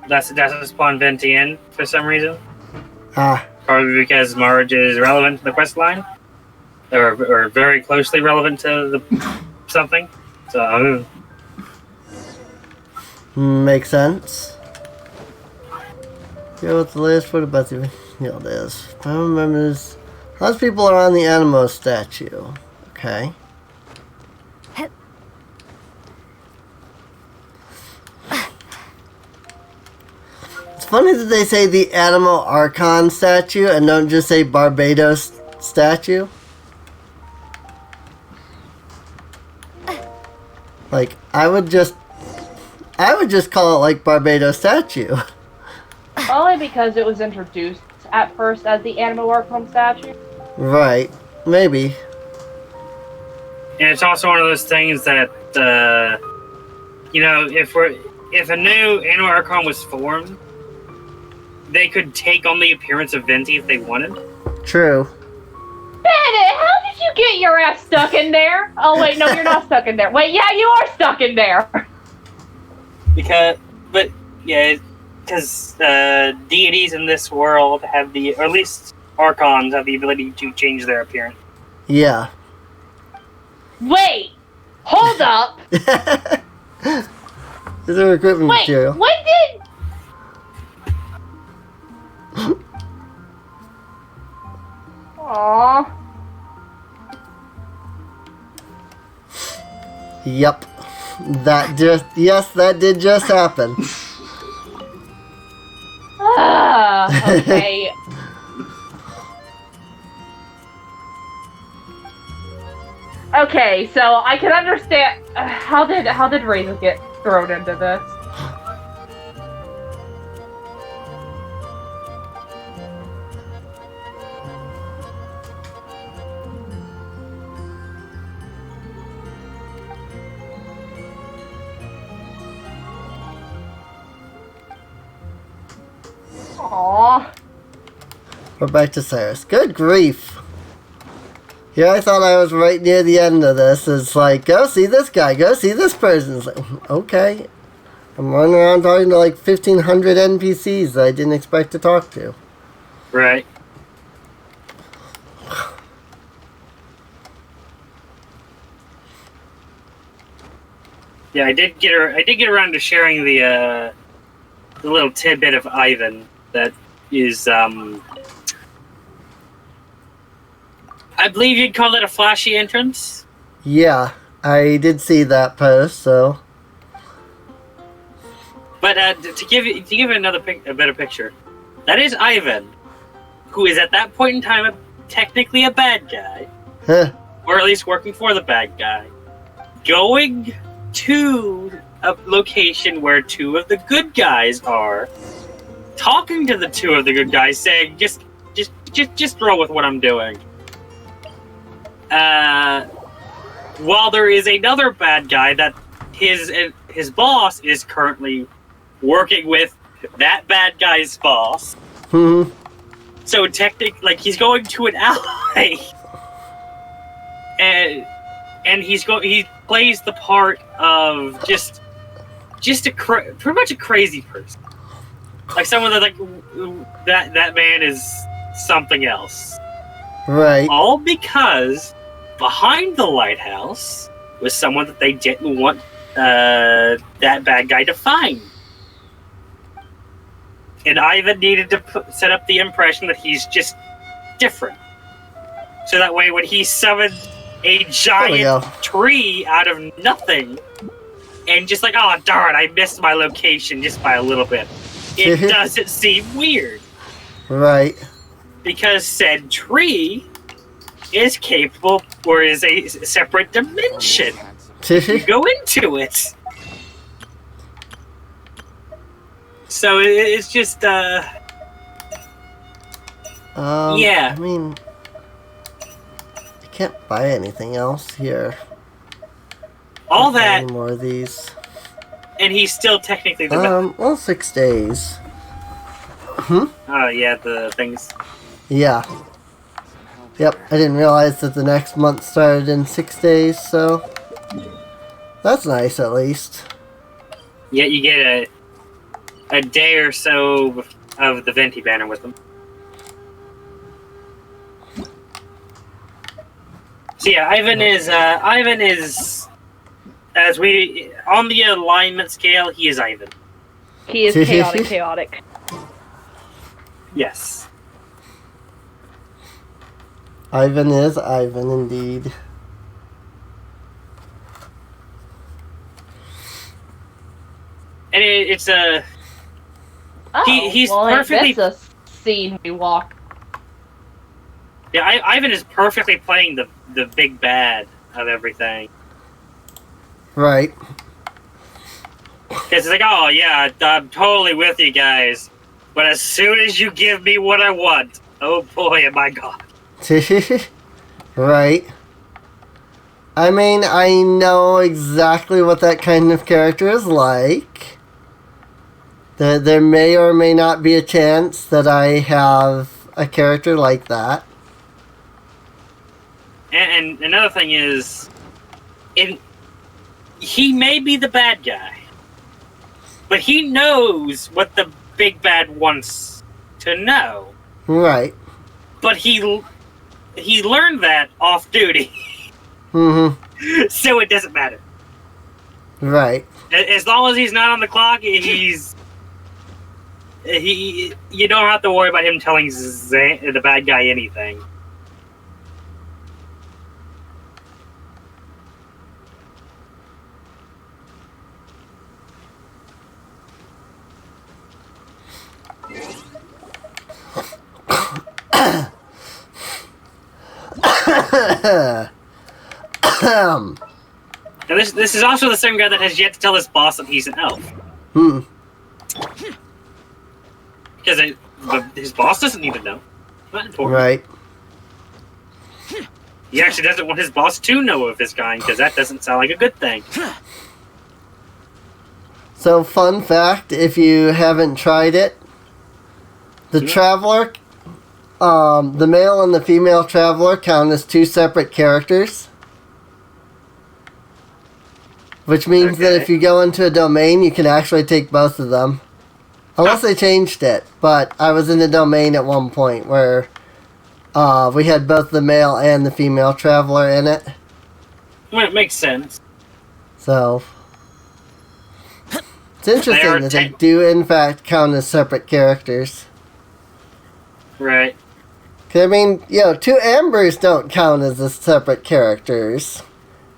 That's spawn Venti in for some reason. Probably because Marge is relevant to the quest line. Or very closely relevant to the something. So makes sense. Yeah, what's the latest for the Betsy? Yeah, it is. I don't remember this. Lots of people are on the Animo statue. Okay. It's funny that they say the Animo Archon statue and don't just say Barbados statue. Like, I would just call it like Barbados statue. Only because it was introduced at first as the Animo Archon statue. Right. Maybe. And it's also one of those things that, if a new Animo Archon was formed, they could take on the appearance of Venti if they wanted. True. Bennett, how did you get your ass stuck in there? Oh wait, no, you're not stuck in there. Wait, yeah, you are stuck in there. Because deities in this world have or at least Archons have the ability to change their appearance. Yeah. Wait, hold up. This is a recruitment material. When did... Aww. Yep. That did just happen. Okay. Okay, so I can understand how did Razor get thrown into this? Aww. We're back to Cyrus. Good grief. Here I thought I was right near the end of this. It's like, go see this guy, go see this person. It's like, okay. I'm running around talking to like 1,500 NPCs that I didn't expect to talk to. Right. Yeah, I did get around to sharing the little tidbit of Ivan that is, I believe you'd call it a flashy entrance. Yeah, I did see that post, so. But to give you a better picture, that is Ivan, who is at that point in time technically a bad guy, or at least working for the bad guy, going to a location where two of the good guys are, talking to the two of the good guys, saying, just roll with what I'm doing. While there is another bad guy that his boss is currently working with that bad guy's boss. So technically, like, he's going to an ally, and he plays the part of just pretty much a crazy person, like someone that that man is something else. Right. All because behind the lighthouse was someone that they didn't want that bad guy to find. And Ivan needed to set up the impression that he's just different. So that way when he summoned a giant tree out of nothing, and just like, oh darn, I missed my location just by a little bit, it doesn't seem weird. Right. Because said tree is capable, or is a separate dimension. You go into it. So it's just, yeah. I mean, I can't buy anything else here. All that. Any more of these. And he's still technically the best. Well, 6 days. Oh, yeah, the things. Yeah. Yep, I didn't realize that the next month started in 6 days, so that's nice at least. Yeah, you get a day or so of the Venti banner with them. So yeah, Ivan is as we on the alignment scale, he is Ivan. He is chaotic. Yes. Ivan is Ivan indeed. And it's a he's well, perfectly. That's a scene we walk. Yeah, Ivan is perfectly playing the big bad of everything. Right. Because it's like, oh yeah, I'm totally with you guys, but as soon as you give me what I want, oh boy, am I gone. Right. I mean, I know exactly what that kind of character is like. There may or may not be a chance that I have a character like that. And another thing is, he may be the bad guy, but he knows what the big bad wants to know. Right. But he learned that off duty. Mm-hmm. So it doesn't matter. Right. As long as he's not on the clock, you don't have to worry about him telling the bad guy anything. Now this is also the same guy that has yet to tell his boss that he's an elf. Because his boss doesn't even know. Not important. Right. He actually doesn't want his boss to know of his kind, because that doesn't sound like a good thing. So, fun fact, if you haven't tried it, the Traveler, the male and the female Traveler count as two separate characters. Which means that if you go into a domain, you can actually take both of them. Unless they changed it. But I was in a domain at one point where we had both the male and the female Traveler in it. Well, it makes sense. So. It's interesting that they do, in fact, count as separate characters. Right. 'Cause, I mean, you know, 2 Ambers don't count as the separate characters.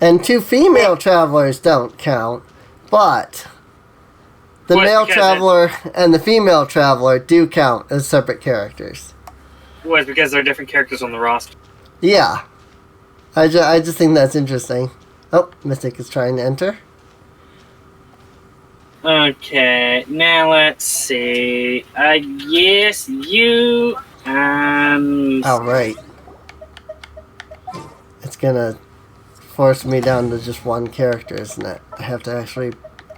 And 2 female travelers don't count. But the male traveler and the female traveler do count as separate characters. Well, it's because they're different characters on the roster. Yeah. I just think that's interesting. Oh, Mystic is trying to enter. Okay, now let's see. I guess you Alright. It's gonna force me down to just 1 character, isn't it? I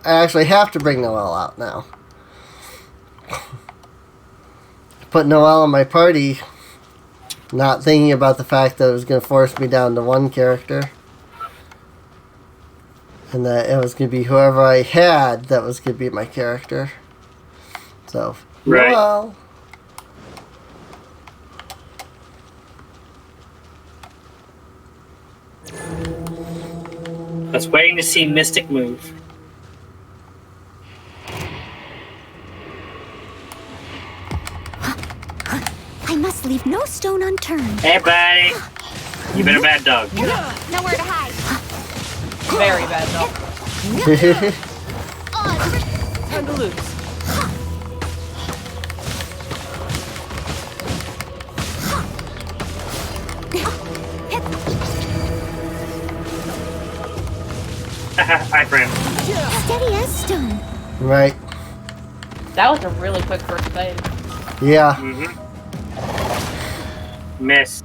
actually have to bring Noelle out now. Put Noelle in my party, not thinking about the fact that it was gonna force me down to 1 character. And that it was going to be whoever I had that was going to be my character. So, right. Noelle. I was waiting to see Mystic move. I must leave no stone unturned. Hey, buddy. You've been a bad dog. Nowhere to hide. Very bad dog. Time to lose. Hi, friend. Steady as stone. Right. That was a really quick first phase. Yeah. Miss.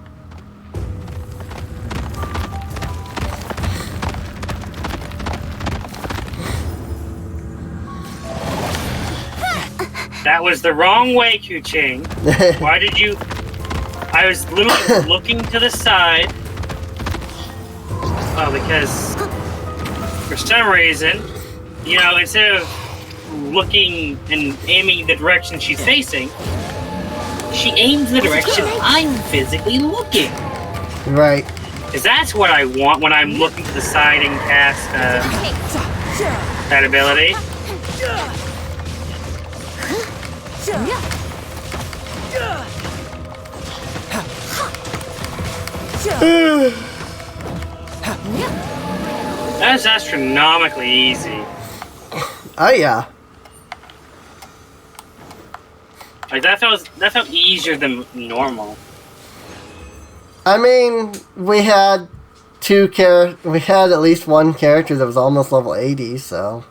That was the wrong way, Kuching. Why did you... I was literally looking to the side. Well, because... For some reason, you know, instead of looking and aiming the direction she's facing, she aims the direction I'm physically looking. Right. Because that's what I want when I'm looking to the side and cast that ability. That's astronomically easy. Oh yeah. Like that felt easier than normal. I mean, we had at least 1 character that was almost level 80, so.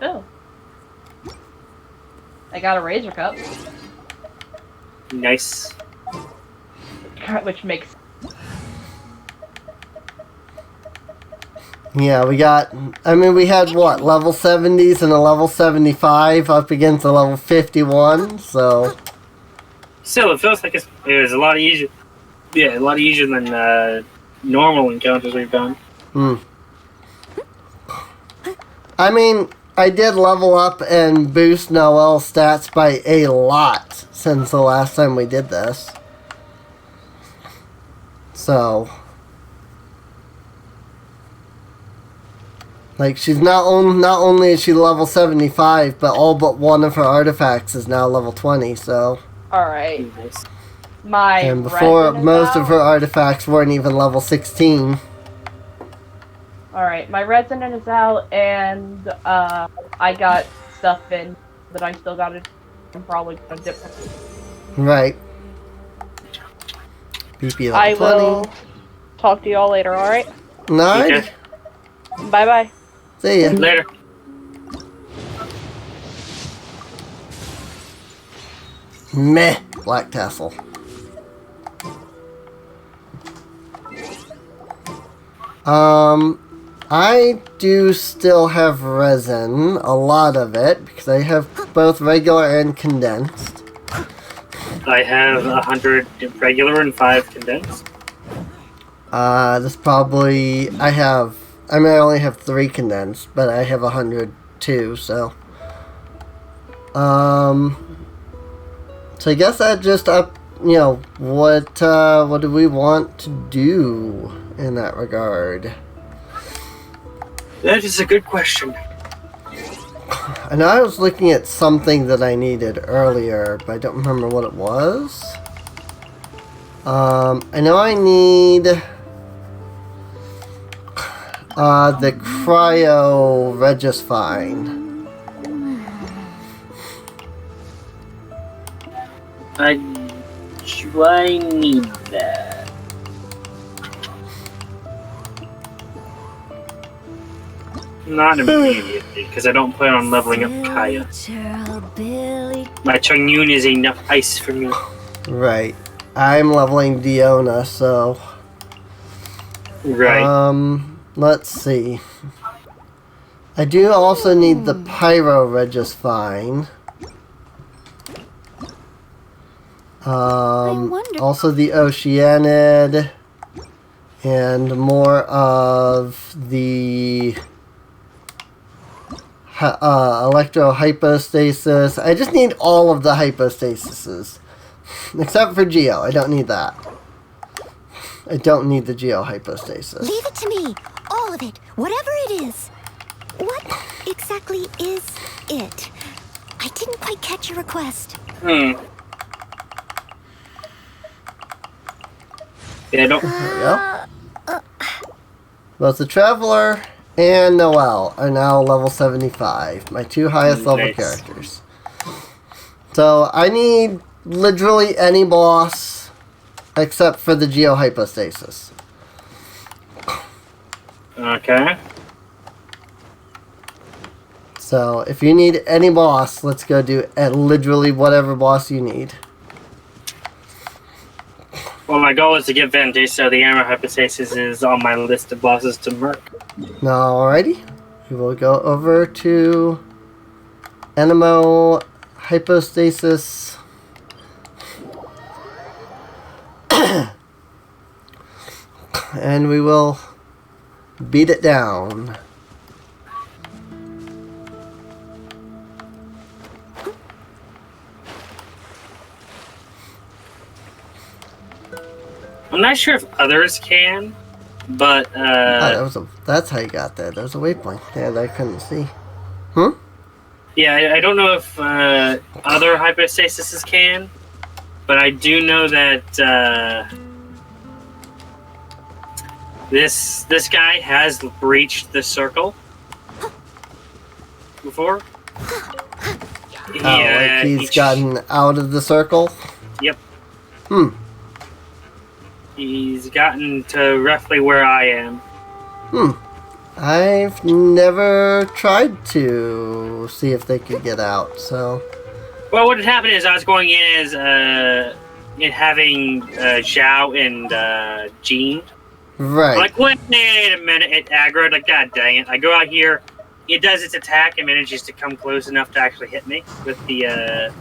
Oh. I got a Razor Cup. Nice. Which makes... Yeah, we had what, level 70s and a level 75 up against a level 51, so. Still, it feels like it was a lot easier. Yeah, a lot easier than normal encounters we've done. I mean, I did level up and boost Noelle's stats by a lot since the last time we did this. So. Like, she's not only is she level 75, but all but 1 of her artifacts is now level 20, so. Alright. And before, most of her artifacts weren't even level 16. Alright, my resident is out, and I got stuff in that I still got it. I'm probably gonna dip. Right. BP level I 20. will talk to y'all later, alright? Alright. Okay. Bye-bye. See ya. Later. Meh. Black Tassel. I do still have resin, a lot of it, because I have both regular and condensed. I have 100 regular and 5 condensed. This probably, I only have 3 condensed, but I have 100 too, so. So I guess that just what do we want to do in that regard? That is a good question. I know I was looking at something that I needed earlier, but I don't remember what it was. I know I need the cryo Regisfine. Do I need that? Not immediately, because I don't plan on leveling up Kaya. My Chongyun is enough ice for me. Right. I'm leveling Diona, so... Right. Let's see. I do also need the Pyro Regisfine. Also the Oceanid. And more of the... Electro Hypostasis. I just need all of the Hypostases. Except for Geo. I don't need that. I don't need the Geo Hypostasis. Leave it to me. All of it. Whatever it is. What exactly is it? I didn't quite catch your request. Yeah, don't... There we go. Both the Traveler and Noelle are now level 75. My two highest level characters. So I need literally any boss except for the Geo Hypostasis. Okay. So if you need any boss, let's go do literally whatever boss you need. Well, my goal is to get Vantage, so the Armor Hypostasis is on my list of bosses to murk. Alrighty. We will go over to Anemo Hypostasis. And we will beat it down. I'm not sure if others can, but that's how you got there. There's a waypoint there that I couldn't see. Yeah, I don't know if other hypostasises can, but I do know that this guy has breached the circle before. Like he's gotten out of the circle? Yep. He's gotten to roughly where I am. I've never tried to see if they could get out, so... Well, what had happened is I was going in as having Zhao and Jean. Right. I'm like, wait a minute, it aggroed. Like, god dang it. I go out here, it does its attack and manages to come close enough to actually hit me with the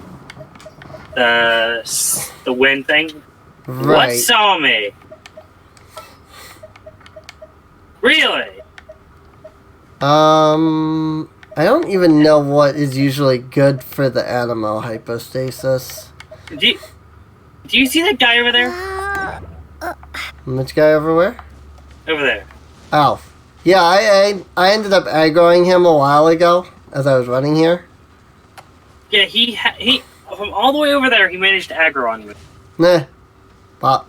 wind thing. Right. What saw me? Really? I don't even know what is usually good for the Anemo Hypostasis. Do you see that guy over there? Which guy over where? Over there. Oh. Yeah, I ended up aggroing him a while ago as I was running here. Yeah, he from all the way over there, he managed to aggro on me. Nah. Pop.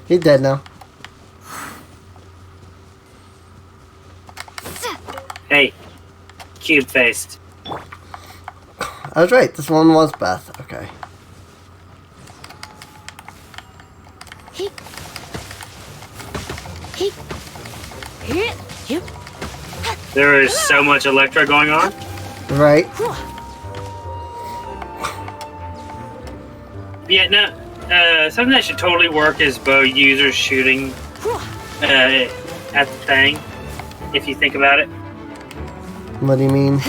He's dead now. Hey, cube-faced. I was right. This one was Beth. Okay. There is so much Electro going on. Right. Yeah, no. Something that should totally work is bow users shooting at the thing. If you think about it. What do you mean?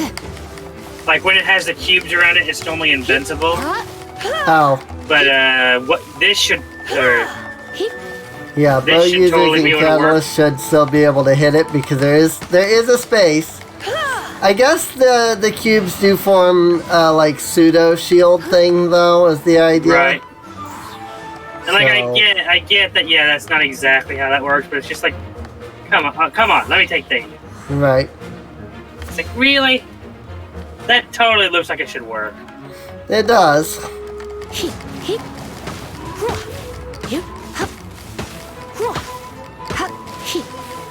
Like when it has the cubes around it, it's normally invincible. Oh. But what this should. Yeah, bow users and catalysts should still be able to hit it because there is a space. I guess the cubes do form like pseudo shield thing though is the idea. Right. And like I get that. Yeah, that's not exactly how that works, but it's just like, come on, let me take things. Right. It's like, really? That totally looks like it should work. It does.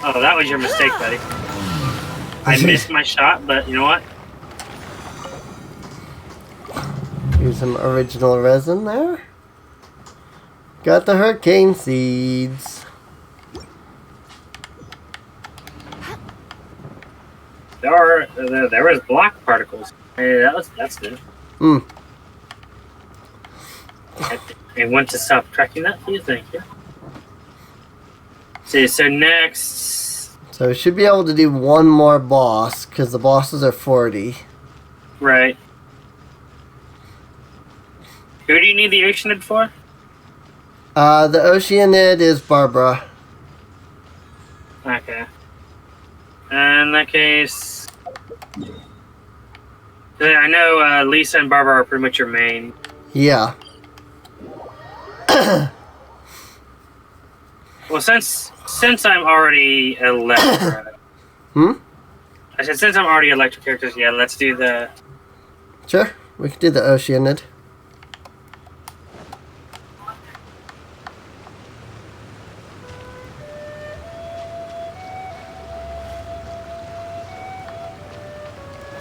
Oh, that was your mistake, buddy. I missed my shot, but you know what? Here's some original resin there. Got the hurricane seeds. There was block particles. Hey, that's good. Hmm. I want to stop tracking that for you, thank you. See, so next... So we should be able to do one more boss, because the bosses are 40. Right. Who do you need the Oceanid for? The Oceanid is Barbara. Okay. In that case... I know Lisa and Barbara are pretty much your main. Yeah. Well, since I'm already Electra... I said since I'm already Electra characters, yeah, let's do the... Sure, we can do the Oceanid.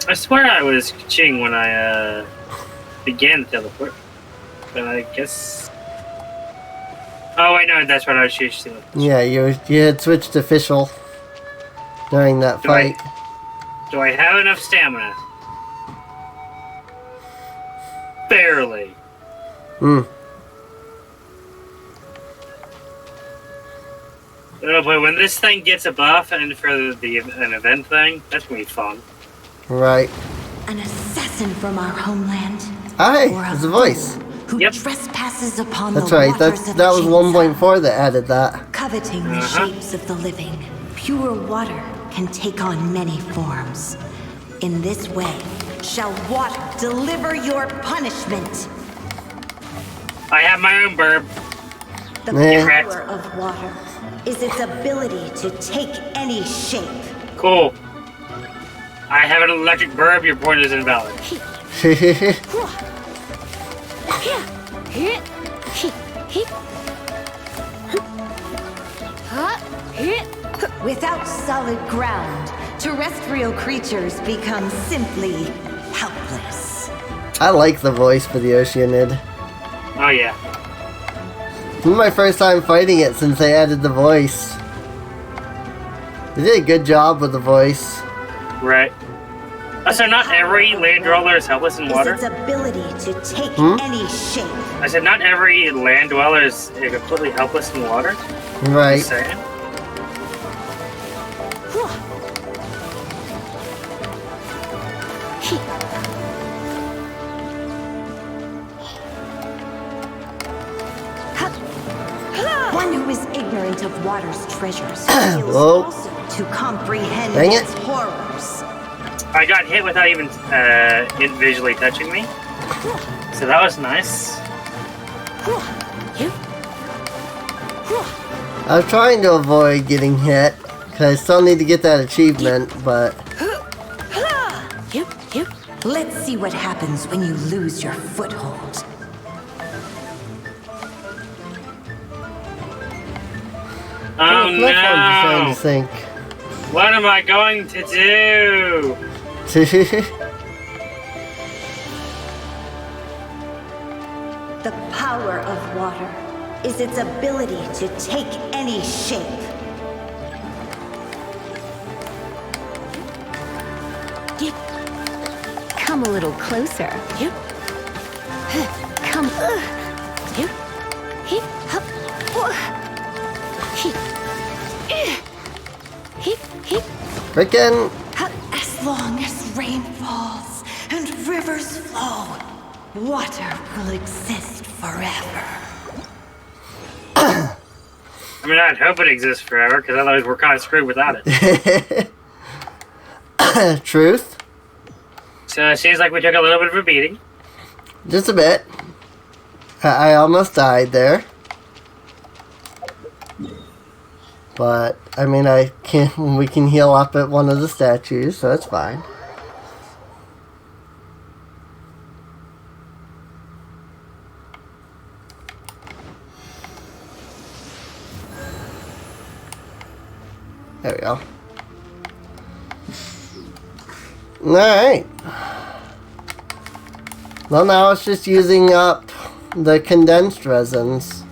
I swear I was Ching when I began the teleport, but I guess. Oh wait, no, that's what I was used to. Yeah, you had switched to official during that fight. Do I have enough stamina? Barely. Hmm. Oh boy, when this thing gets a buff and for an event thing, that's gonna be fun. Right. An assassin from our homeland. Hi, it's a voice. Who trespasses upon That's the right. waters That of was Chainsaw, 1.4 that added that. coveting the shapes of the living. Pure water can take on many forms. In this way, shall water deliver your punishment. I have my own burb. The power of water is its ability to take any shape. Cool. I have an electric burb, your point is invalid. Without solid ground, terrestrial creatures become simply helpless. I like the voice for the Oceanid. Oh yeah. This is my first time fighting it since they added the voice. They did a good job with the voice. Right. So not every land dweller is helpless in water? Is its ability to take any shape. I said not every land dweller is completely helpless in water? Right. Just saying. One who is ignorant of water's treasures fails also to comprehend Dang it. its horrors. I got hit without even it visually touching me. So that was nice. I'm trying to avoid getting hit, because I still need to get that achievement, but... Let's see what happens when you lose your foothold. Oh my platform's trying no! to sink. What am I going to do? The power of water is its ability to take any shape. Come a little closer. Come. Frickin'! As long as rain falls and rivers flow, water will exist forever. I mean, I'd hope it exists forever, because otherwise we're kind of screwed without it. Truth. So it seems like we took a little bit of a beating. Just a bit. I almost died there. But, I mean, we can heal up at one of the statues, so it's fine. There we go. Alright. Well, now it's just using up the condensed resins.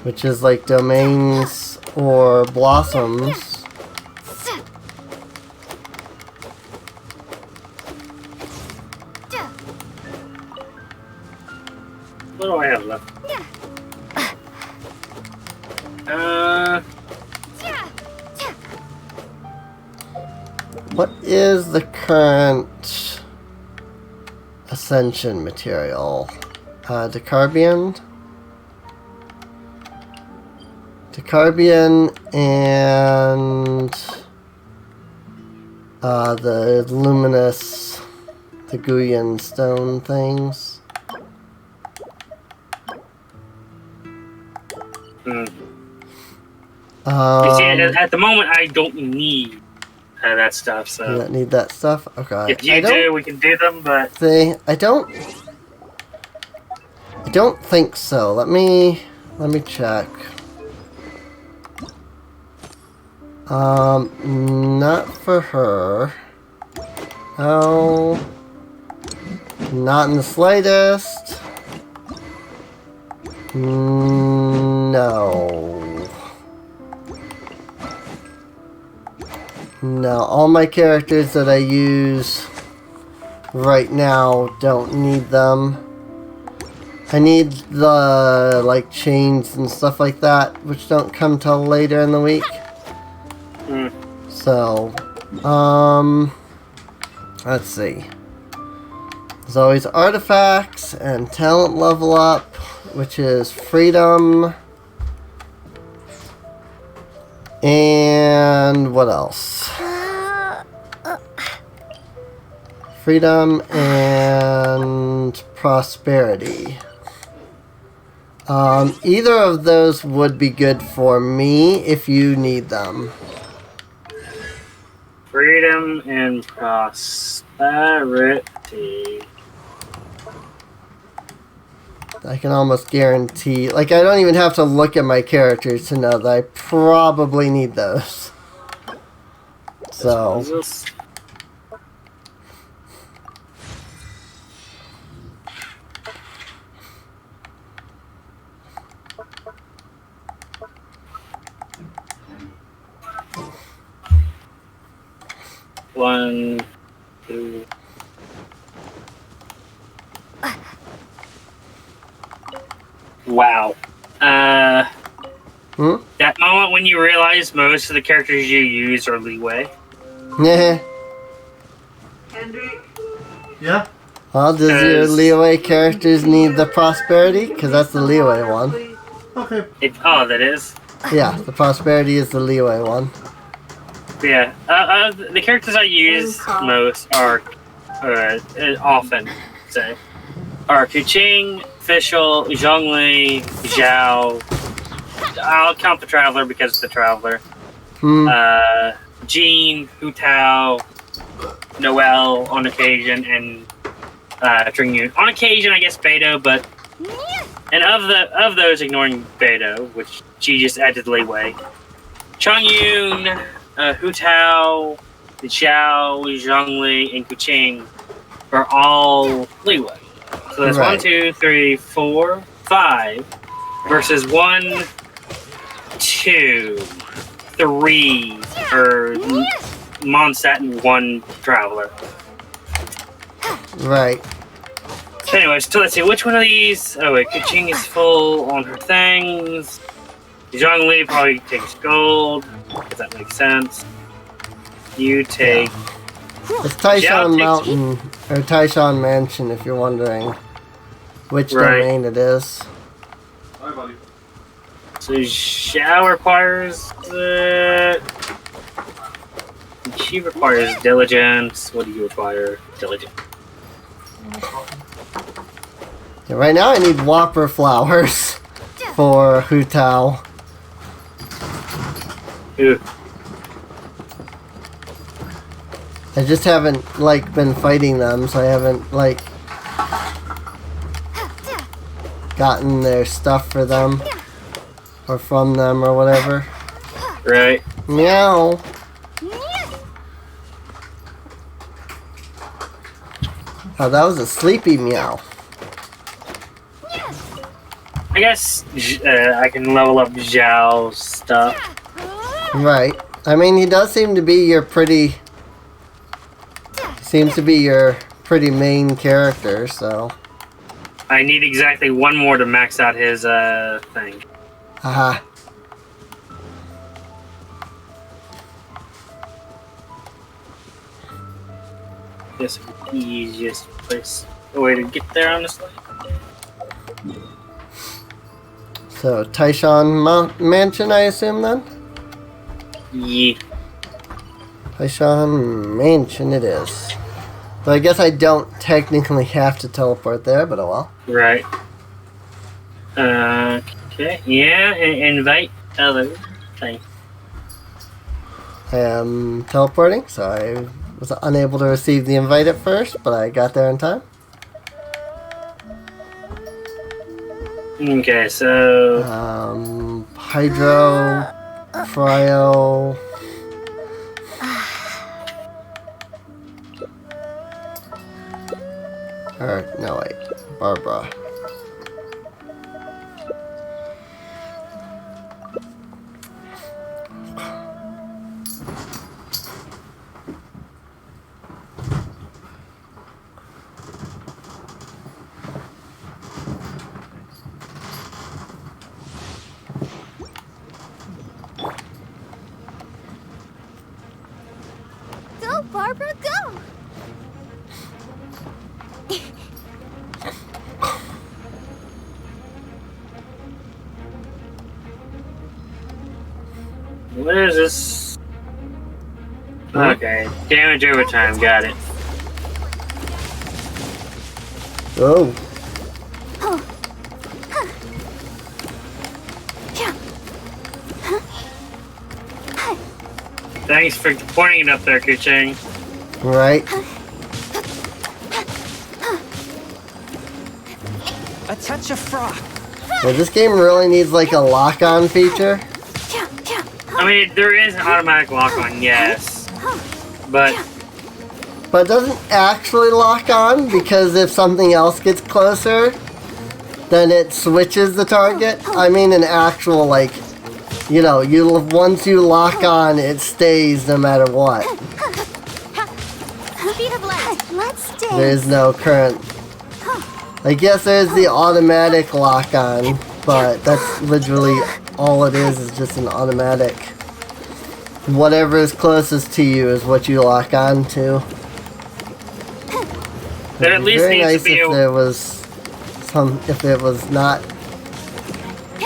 Which is like domains or blossoms. What do I have left? What is the current ascension material? Decarbian? Decarbian and the luminous Teguyan stone things. You see, at the moment, I don't need that stuff. So you don't need that stuff? Okay. If you do, we can do them, but... See, I don't think so. Let me check. Not for her. No. Not in the slightest. No. No, all my characters that I use right now don't need them. I need the, like, chains and stuff like that, which don't come till later in the week. So, let's see. There's always artifacts and talent level up, which is freedom. And what else? Freedom and prosperity. Either of those would be good for me if you need them. Freedom and prosperity. I can almost guarantee, like, I don't even have to look at my characters to know that I probably need those. So. One, two. Wow. That moment when you realize most of the characters you use are leeway. Yeah. Yeah? Well, does your leeway characters need the prosperity? Because that's the leeway one. Okay. That is? Yeah, the prosperity is the leeway one. Yeah. The characters I use most are, often, say, are Kuching, Fischl, Zhongli, Zhao. I'll count the Traveler because it's the Traveler. Jean, Hu Tao, Noelle on occasion, and Tringyun. On occasion, I guess Beidou, but and of those, ignoring Beidou, which she just added leeway. Changyun, Hu Tao, Zhao, Zhongli, and Kuching are all leeway. So that's 1, 2, 3, 4, 5 versus 1, 2, 3 for Mondstadt and 1 Traveler. Right. Anyways, so let's see, which one of these? Oh wait, Kuching is full on her things. Zhongli probably takes gold, if that makes sense. You take... It's Taishan Mountain, or Taishan Mansion, if you're wondering which domain it is. Hi, buddy. So Xiao requires she requires diligence. What do you require? Diligence. Yeah, right now I need Whopper flowers for Hu Tao. Ew. I just haven't, like, been fighting them, so I haven't, like, gotten their stuff for them. Or from them, or whatever. Right. Meow. Oh, that was a sleepy meow. I guess I can level up Zhao's stuff. Right. I mean, he does seem to be your pretty... Seems to be your pretty main character, so... I need exactly one more to max out his thing. Haha. This is the easiest way to get there, honestly. So, Taishan Mansion, I assume, then? Yeah. Taishan Mansion it is. So I guess I don't technically have to teleport there, but oh well. Right. Okay. Yeah, invite other thing. I am teleporting, so I was unable to receive the invite at first, but I got there in time. Okay, so... Hydro, Cryo... Or, no wait, Barbara. Go, Barbara, go! What is this? Okay, damage over time, got it. Oh. Thanks for pointing it up there, Kuching. Right. A touch of froth. Yeah, this game really needs like a lock-on feature. I mean, there is an automatic lock-on, yes. But it doesn't actually lock on, because if something else gets closer, then it switches the target. I mean an actual, like, you know, once you lock on, it stays no matter what. Speed of light. Let's dance. There is no current. I guess there's the automatic lock on, but that's literally all it is just an automatic. Whatever is closest to you is what you lock on to. there at least very needs nice to be if there was if it was not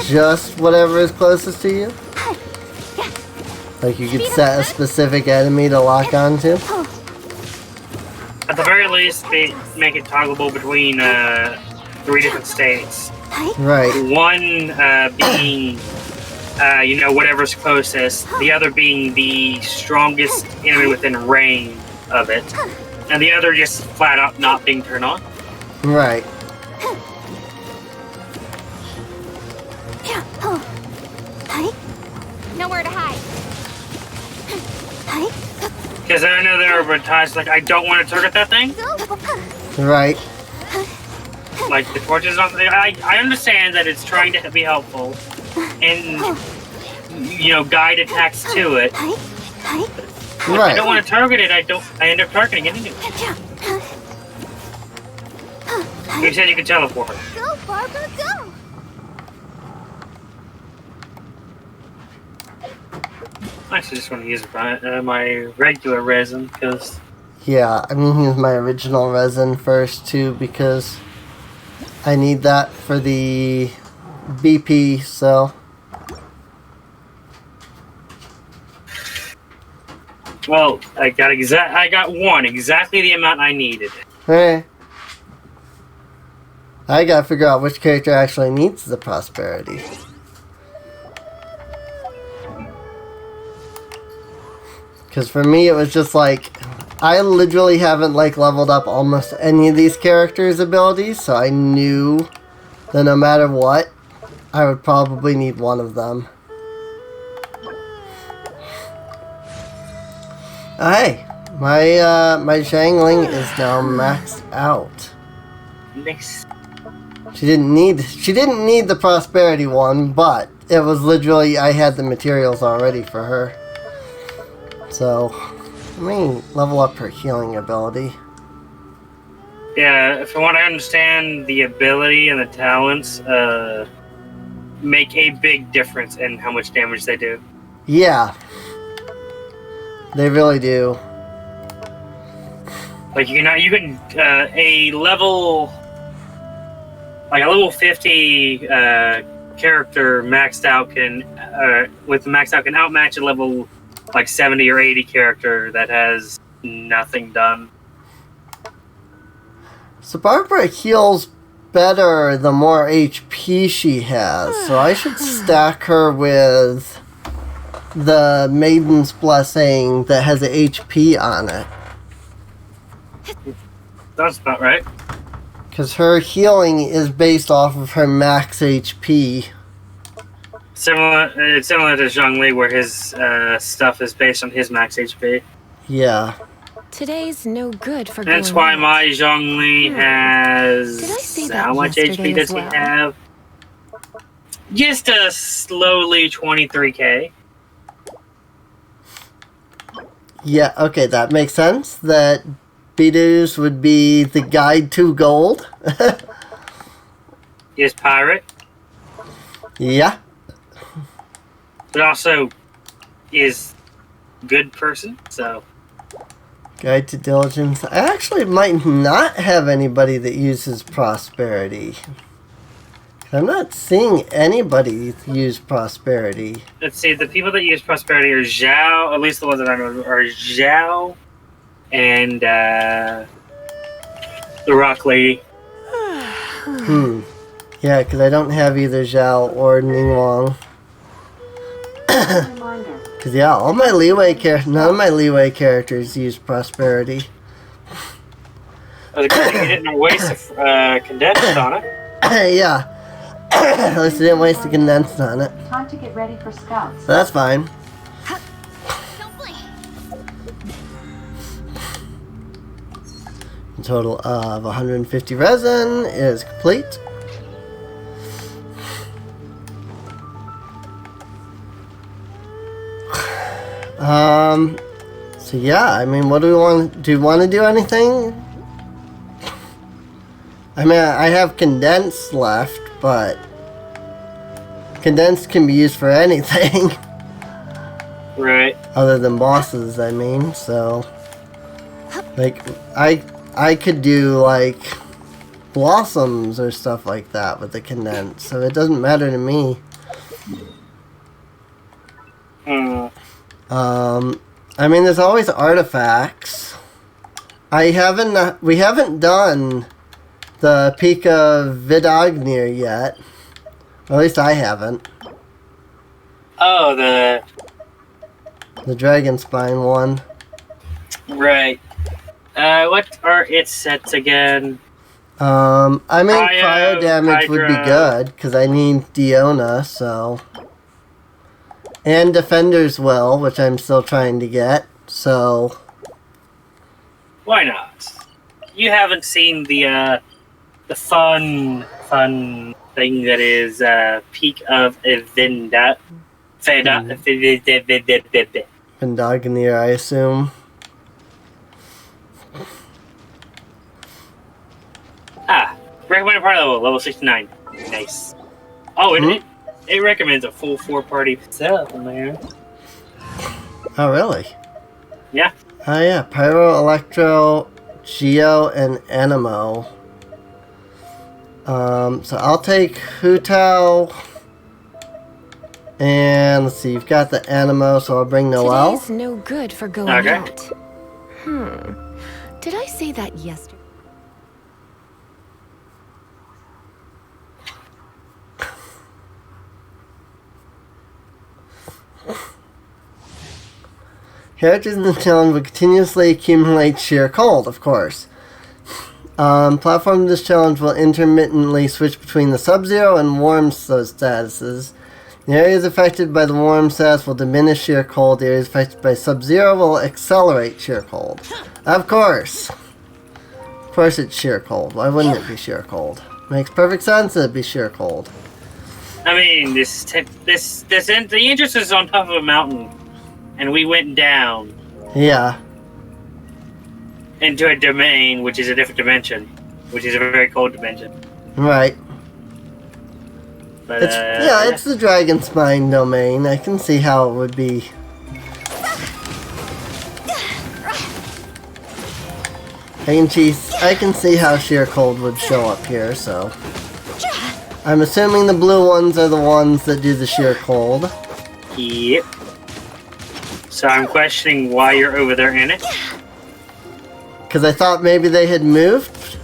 just whatever is closest to you. Like you could set a specific enemy to lock on to. at the very least, they make it toggleable between 3 different states. Right. One being, you know, whatever's closest. The other being the strongest enemy within range of it. And the other just flat out not being turned on. Right. Nowhere to hide. Because I know there are times like I don't want to target that thing. Right. Like the torches on. I understand that it's trying to be helpful, and you know, guide attacks to it. If I don't want to target it, I end up targeting it anyway. You said you could teleport. Go, Barbara, go! I actually just want to use my regular resin because. Yeah, I'm gonna use my original resin first too because I need that for the BP. So. Well, I got one exactly the amount I needed. Hey. I gotta figure out which character actually needs the prosperity. Because for me, it was just like, I literally haven't like leveled up almost any of these characters' abilities, so I knew that no matter what, I would probably need one of them. Oh, hey, my Shangling is now maxed out. Nice. She didn't need the prosperity one, but it was literally, I had the materials already for her. So, let me level up her healing ability. Yeah, from what I understand, the ability and the talents make a big difference in how much damage they do. Yeah. They really do. Like you can a level 50 character maxed out can with the maxed out can outmatch a level like 70 or 80 character that has nothing done. So Barbara heals better the more HP she has, so I should stack her with the Maiden's Blessing that has an HP on it. That's about right. Because her healing is based off of her max HP. It's similar to Zhongli, where his stuff is based on his max HP. Yeah. Today's no good for going That's why out. my Zhongli has... Did I say how that much yesterday HP does as well? he have? Just a slowly 23k. Yeah, okay, that makes sense. That Bidus would be the guide to gold. He is pirate, Yeah. but also is good person, so... Guide to diligence. I actually might not have anybody that uses prosperity. I'm not seeing anybody use prosperity. Let's see, the people that use prosperity are Zhao, at least the ones that I know are Zhao and the Rock Lady. Yeah, because I don't have either Zhao or Ningguang. Because yeah, all my none of my leeway characters use prosperity. I was good thing you didn't waste condensed on it. Yeah. At least I didn't waste the condensed on it. Time to get ready for scouts. So that's fine. A total of 150 resin is complete. So yeah, I mean, what do we want? Do you want to do anything? I mean, I have condensed left, but condensed can be used for anything. Right. Other than bosses, I mean, so like I could do like blossoms or stuff like that with the condensed, so it doesn't matter to me. I mean, there's always artifacts. We haven't done the Peak of Vidagnir yet. Or at least I haven't. Oh, The Dragon Spine one. right. What are its sets again? I mean, cryo damage would be Hydra. good, because I need Diona, so... And Defender's Will, which I'm still trying to get, so... Why not? You haven't seen the fun thing that is Peak of Vinda. Vendagnir, I assume. Recommended party level 69. Nice. Oh, it recommends a full 4-party setup, man. Oh, really? Yeah. Oh, yeah. Pyro, Electro, Geo, and Animo. So I'll take Hu Tao. And let's see, you've got the Animo, so I'll bring Noelle. Today's no good for going out. Did I say that yesterday? Characters in the challenge will continuously accumulate sheer cold, of course. Platform of this challenge will intermittently switch between the Sub-Zero and Warm statuses. The areas affected by the Warm status will diminish sheer cold. The areas affected by Sub-Zero will accelerate sheer cold. Of course. Of course it's sheer cold. Why wouldn't it be sheer cold? Makes perfect sense that it'd be sheer cold. I mean, the interest is on top of a mountain, and we went down. Yeah. Into a domain, which is a different dimension, which is a very cold dimension. Right. But, it's the Dragon Spine domain. I can see how it would be. I can see how sheer cold would show up here, so. I'm assuming the blue ones are the ones that do the sheer cold. Yep. So I'm questioning why you're over there in it. Because I thought maybe they had moved.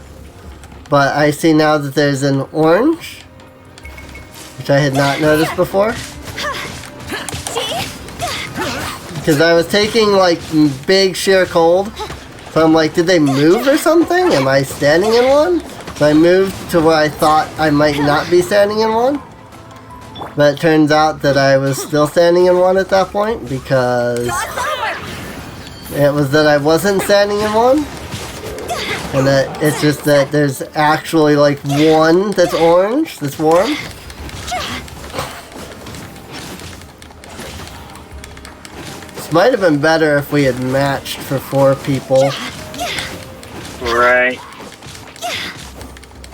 But I see now that there's an orange. Which I had not noticed before. Because I was taking like big sheer cold. So I'm like, did they move or something? Am I standing in one? So I moved to where I thought I might not be standing in one. But it turns out that I was still standing in one at that point. Because it was that I wasn't standing in one. And that it's just that there's actually like one that's orange, that's warm. Might have been better if we had matched for 4 people. Right.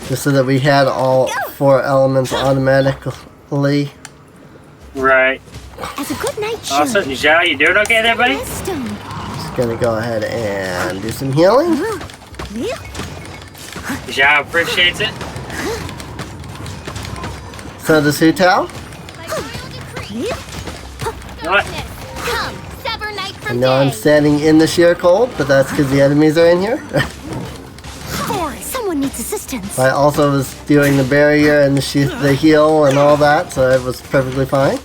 Just so that we had all 4 elements automatically. Right. As a good night show. Also, Zhao, you doing okay there, buddy? Just gonna go ahead and do some healing. Zhao appreciates it. So does Hu Tao. What? I know I'm standing in the sheer cold, but that's because the enemies are in here. Someone needs assistance. I also was doing the barrier and the heal and all that, so it was perfectly fine.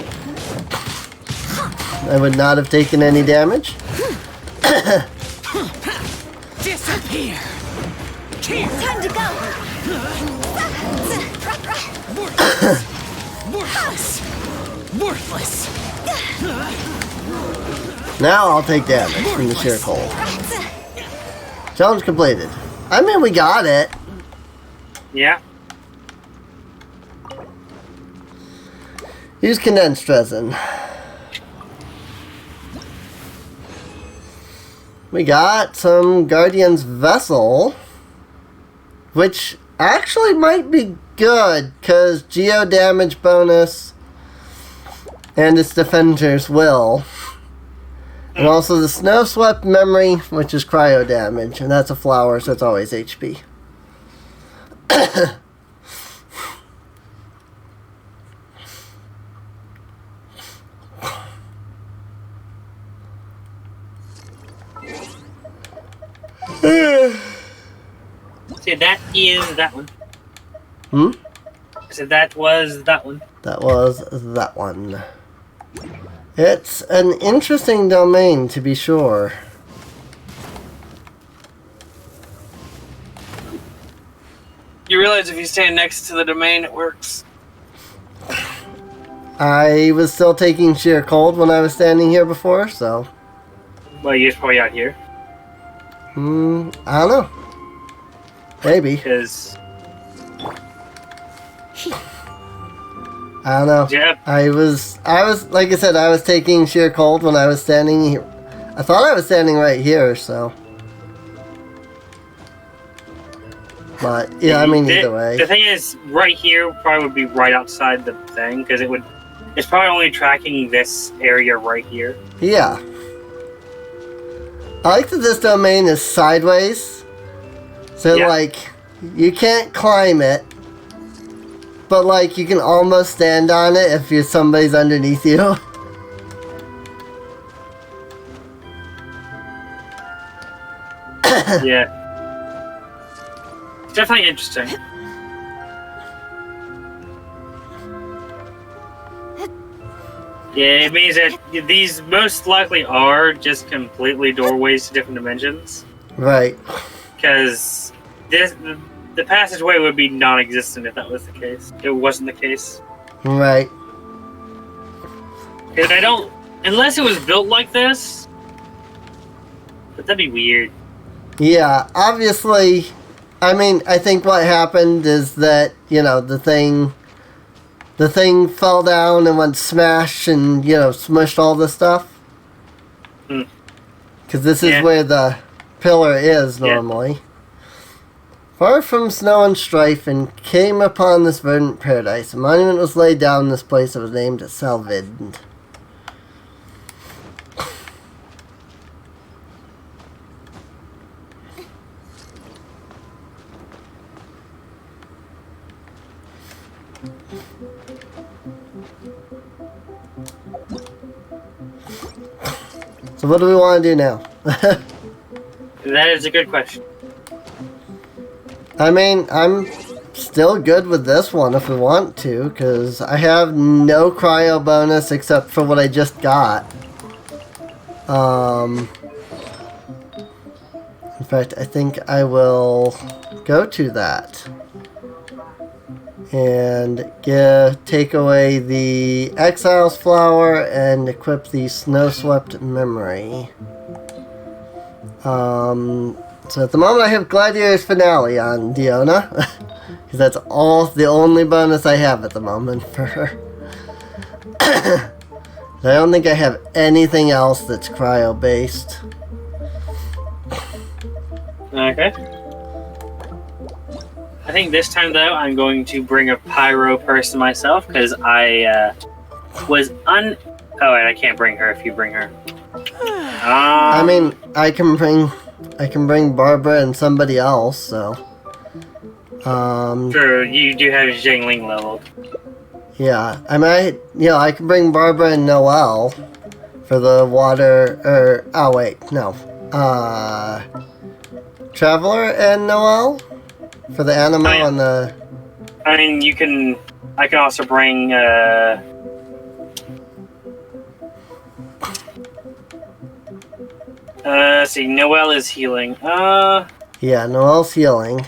I would not have taken any damage. Disappear. Time to go. Worthless. Worthless. Now I'll take damage from the sheer cold. Challenge completed. I mean, we got it. Yeah. Use condensed resin. We got some Guardian's Vessel, which actually might be good, because geo damage bonus and its defender's will. And also the Snow Swept Memory, which is cryo damage, and that's a flower, so it's always HP. So that is that one. Hmm? So that was that one. That was that one. It's an interesting domain, to be sure. You realize if you stand next to the domain, it works. I was still taking sheer cold when I was standing here before, so... Well, you're probably out here. I don't know. Maybe. Because... I don't know. Yep. I was, like I said, I was taking sheer cold when I was standing here. I thought I was standing right here, so... But, yeah, I mean, either way. The thing is, right here probably would be right outside the thing, because it would... It's probably only tracking this area right here. Yeah. I like that this domain is sideways. So, Yeah. like, you can't climb it. But, like, you can almost stand on it if somebody's underneath you. Yeah. It's definitely interesting. Yeah, it means that these most likely are just completely doorways to different dimensions. Right. Because the passageway would be non-existent if that was the case. It wasn't the case. Right. Because I don't... Unless it was built like this... But that'd be weird. Yeah, obviously... I mean, I think what happened is that, you know, the thing fell down and went smash and, you know, smushed all the stuff. Because this is where the pillar is normally. Far from snow and strife, and came upon this verdant paradise. A monument was laid down in this place that was named Heralded. So what do we want to do now? That is a good question. I mean, I'm still good with this one if we want to, because I have no cryo bonus except for what I just got. In fact, I think I will go to that. And take away the Exile's Flower and equip the Snow-Swept Memory. So at the moment I have Gladiator's Finale on Diona. Because that's the only bonus I have at the moment for her. I don't think I have anything else that's cryo-based. Okay. I think this time, though, I'm going to bring a pyro person myself, because I was Oh, wait, I can't bring her if you bring her. I mean, I can bring Barbara and somebody else, so... Sure, you do have Zhengling leveled. Yeah, I mean, I can bring Barbara and Noelle for the water, oh wait, no. Traveler and Noelle? For the animal and the... I mean, I can also bring, let's see, Noelle is healing. Yeah, Noelle's healing.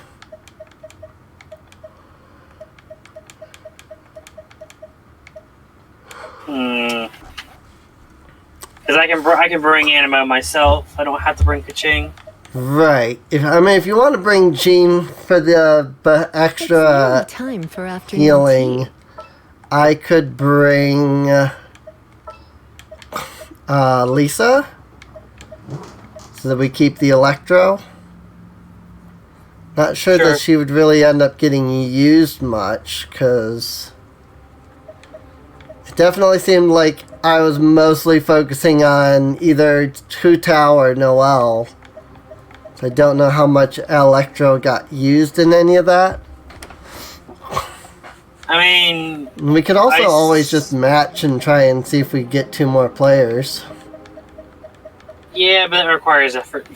Because I can bring Animo myself. I don't have to bring Kaching. Right. If you want to bring Jean for the extra time for healing, I could bring Lisa, so that we keep the Electro. Not sure that she would really end up getting used much, because it definitely seemed like I was mostly focusing on either Hu Tao or Noelle. So I don't know how much Electro got used in any of that. I mean... We could also always just match and try and see if we get 2 more players. Yeah, but that requires effort.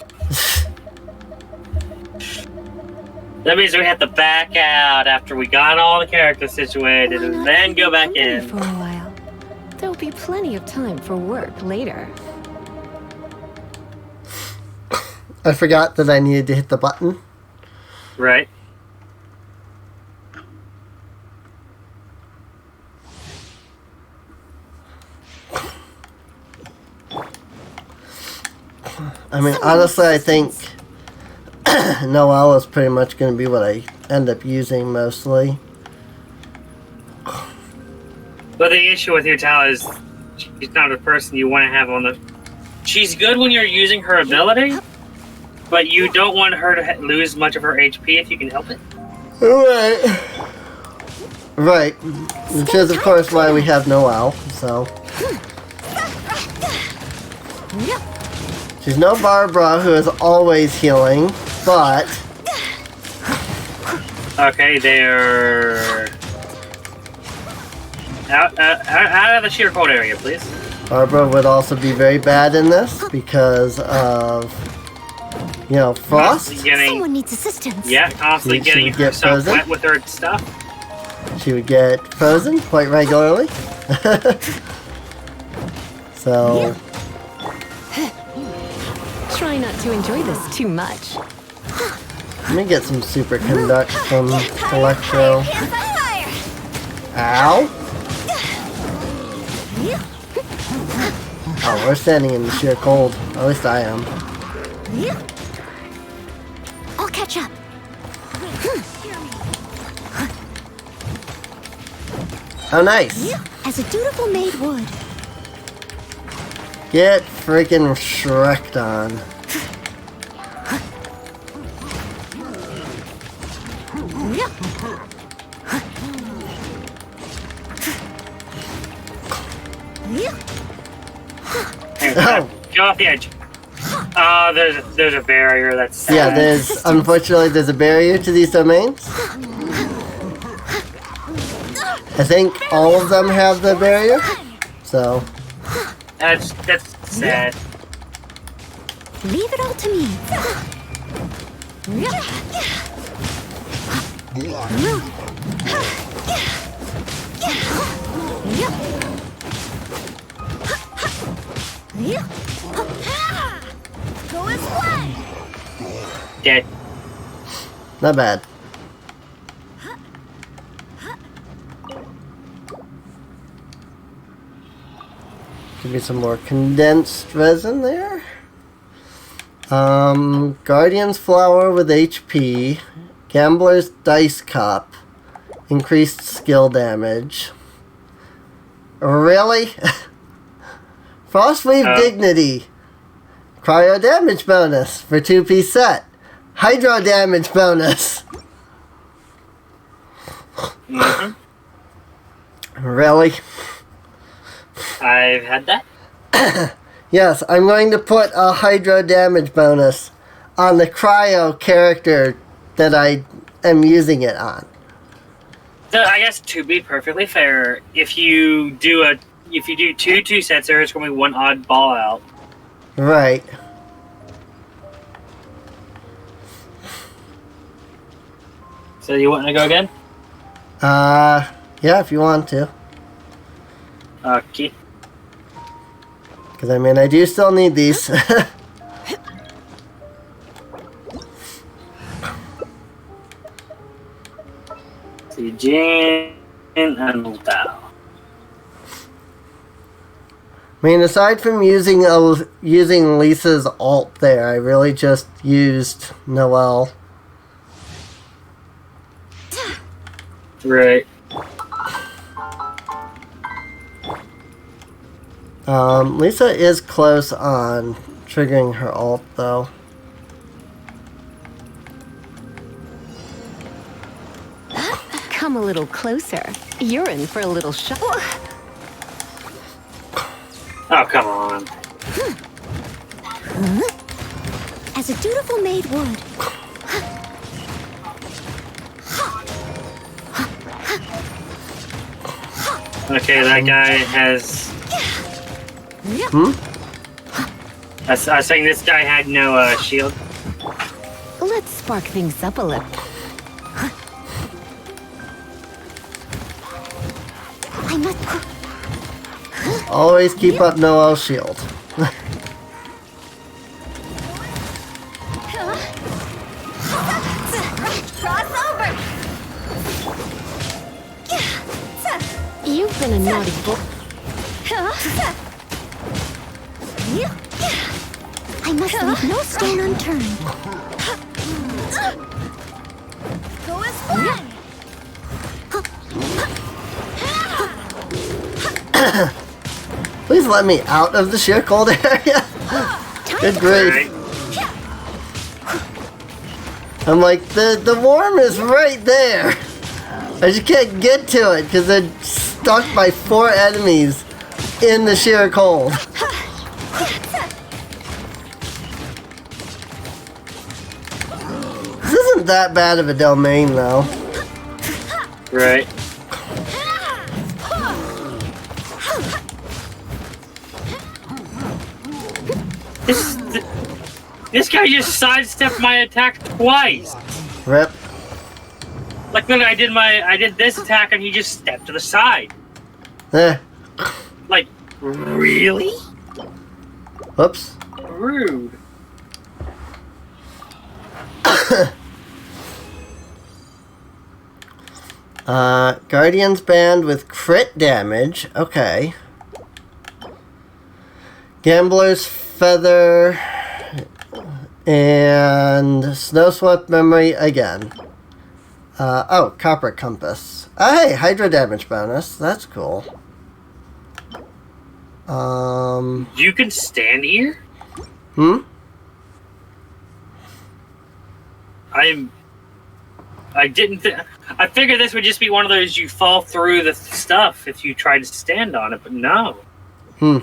That means we have to back out after we got all the characters situated and then go back in. For a while. There'll be plenty of time for work later. I forgot that I needed to hit the button. Right. I mean, honestly, I think Noelle is pretty much going to be what I end up using mostly. But the issue with Utah is she's not a person you want to have on the... She's good when you're using her ability, but you don't want her to lose much of her HP if you can help it. Right. Which is, of course, why we have Noelle, so... She's no Barbara, who is always healing, but... Okay, they're... Out of the sheer cold area, please. Barbara would also be very bad in this, because of... frost? Someone needs assistance. Yeah, constantly getting herself wet with her stuff. She would get frozen quite regularly. So Try not to enjoy this too much. let me get some super conduct from Electro. Ow! Oh, we're standing in the sheer cold. At least I am. I'll catch up. Oh, nice. As a dutiful maid would. Get freaking Shrek'd on. Oh. Go off the edge. Oh, there's a barrier that's sad. Yeah, unfortunately there's a barrier to these domains. I think all of them have the barrier, so. That's sad. Leave it all to me. Go and play. Dead. Not bad. Give me some more condensed resin there. Guardian's Flower with HP. Gambler's Dice Cup. Increased skill damage. Really? Frostweave Dignity. Cryo damage bonus for 2-piece set. Hydro damage bonus. Really? I've had that. Yes, I'm going to put a hydro damage bonus on the cryo character that I am using it on. So I guess to be perfectly fair, if you do two sets, there's going to be one odd ball out. Right. So you want to go again? Yeah, if you want to. Okay. Because, I mean, I do still need these. See, Jin and Lutao. I mean, aside from using Lisa's ult there, I really just used Noelle. Right. Lisa is close on triggering her ult, though. Come a little closer. You're in for a little shock. Oh, come on. As a dutiful maid would. Okay, that guy has... I was saying this guy had no shield. Let's spark things up a little. I must... Always keep up Noelle's shield. Cross over. You've been a naughty boy. I must leave no stone unturned. Go as planned. Please let me out of the sheer cold area. Good grief. I'm like, the worm is right there. I just can't get to it because they're stuck by 4 enemies in the sheer cold. This isn't that bad of a domain, though. Right. This guy just sidestepped my attack twice. Rip. Like when I did this attack and he just stepped to the side. Eh. Like, really? Whoops. Rude. Guardian's band with crit damage. Okay. Gambler's feather. And Snowswept memory again. Oh, copper compass. Oh, hey, hydro damage bonus. That's cool. You can stand here? Hmm? I didn't I figured this would just be one of those you fall through the stuff if you try to stand on it, but no. Hmm.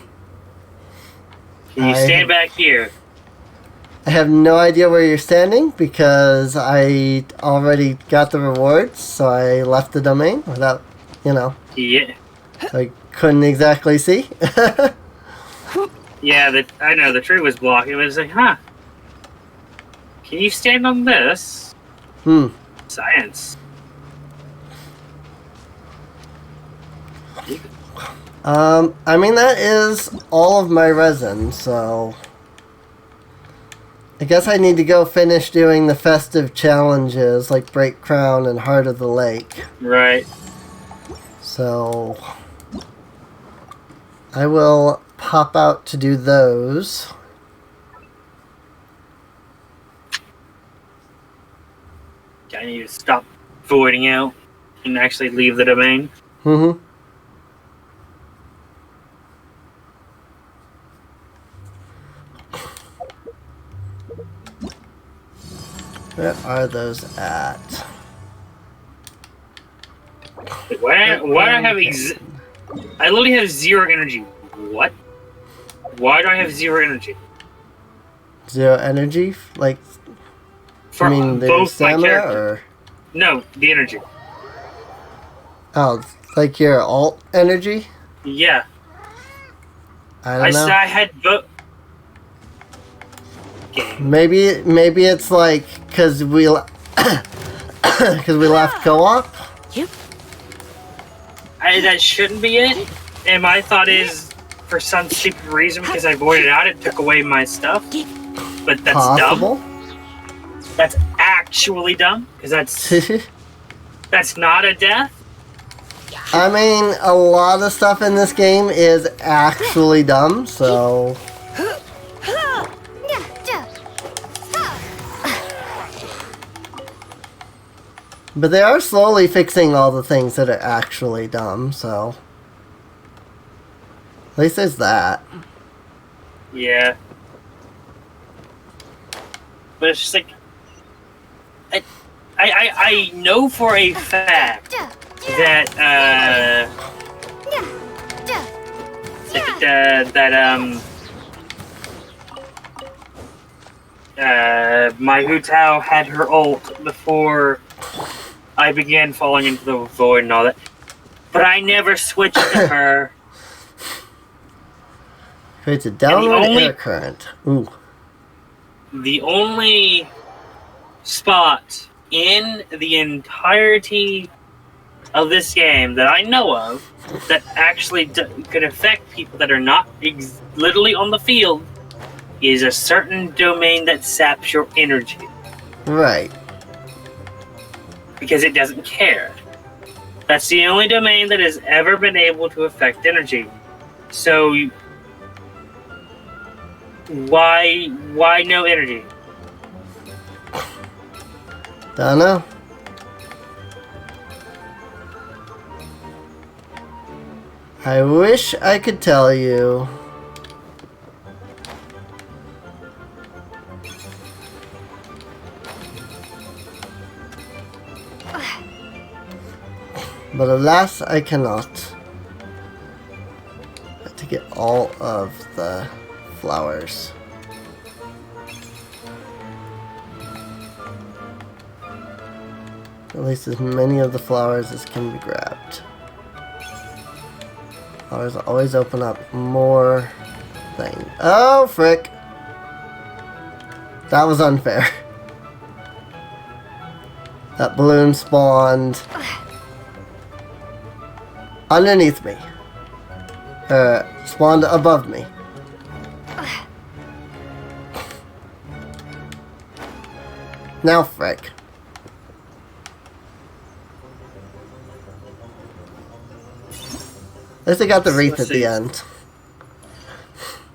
Can you stand back here? I have no idea where you're standing because I already got the rewards, so I left the domain without, you know. Yeah. I couldn't exactly see. Yeah, I know, the tree was blocking. It was like, huh. Can you stand on this? Hmm. Science. I mean, that is all of my resin, so I guess I need to go finish doing the festive challenges like Break Crown and Heart of the Lake. Right. So I will pop out to do those. I need to stop voiding out and actually leave the domain. Mm-hmm. Where are those at? Why do I have I literally have 0 energy. What? Why do I have 0 energy? 0 energy? Like, For you mean the both my stamina, characters. or? No, the energy. Oh, like your alt energy? Yeah. I don't know. I had both. Maybe it's like because we because we left co-op. That shouldn't be it. And my thought is, for some stupid reason, because I voided out, it took away my stuff. But that's Possible. dumb. That's actually dumb because that's not a death. I mean, a lot of stuff in this game is actually dumb, so. But they are slowly fixing all the things that are actually dumb, so. At least there's that. Yeah. But it's just like, I know for a fact that my Hu Tao had her ult before I began falling into the void and all that. But I never switched to her. Creates a downward air current. Ooh. The only spot in the entirety of this game that I know of that actually could affect people that are not literally on the field is a certain domain that saps your energy. Right. Because it doesn't care. That's the only domain that has ever been able to affect energy. So why no energy? Don't know. I wish I could tell you. But alas, I cannot. I have to get all of the flowers. At least as many of the flowers as can be grabbed. Flowers always open up more things. Oh, frick! That was unfair. That balloon spawned underneath me. Spawned above me. Now frick. At least I got the wreath at the end.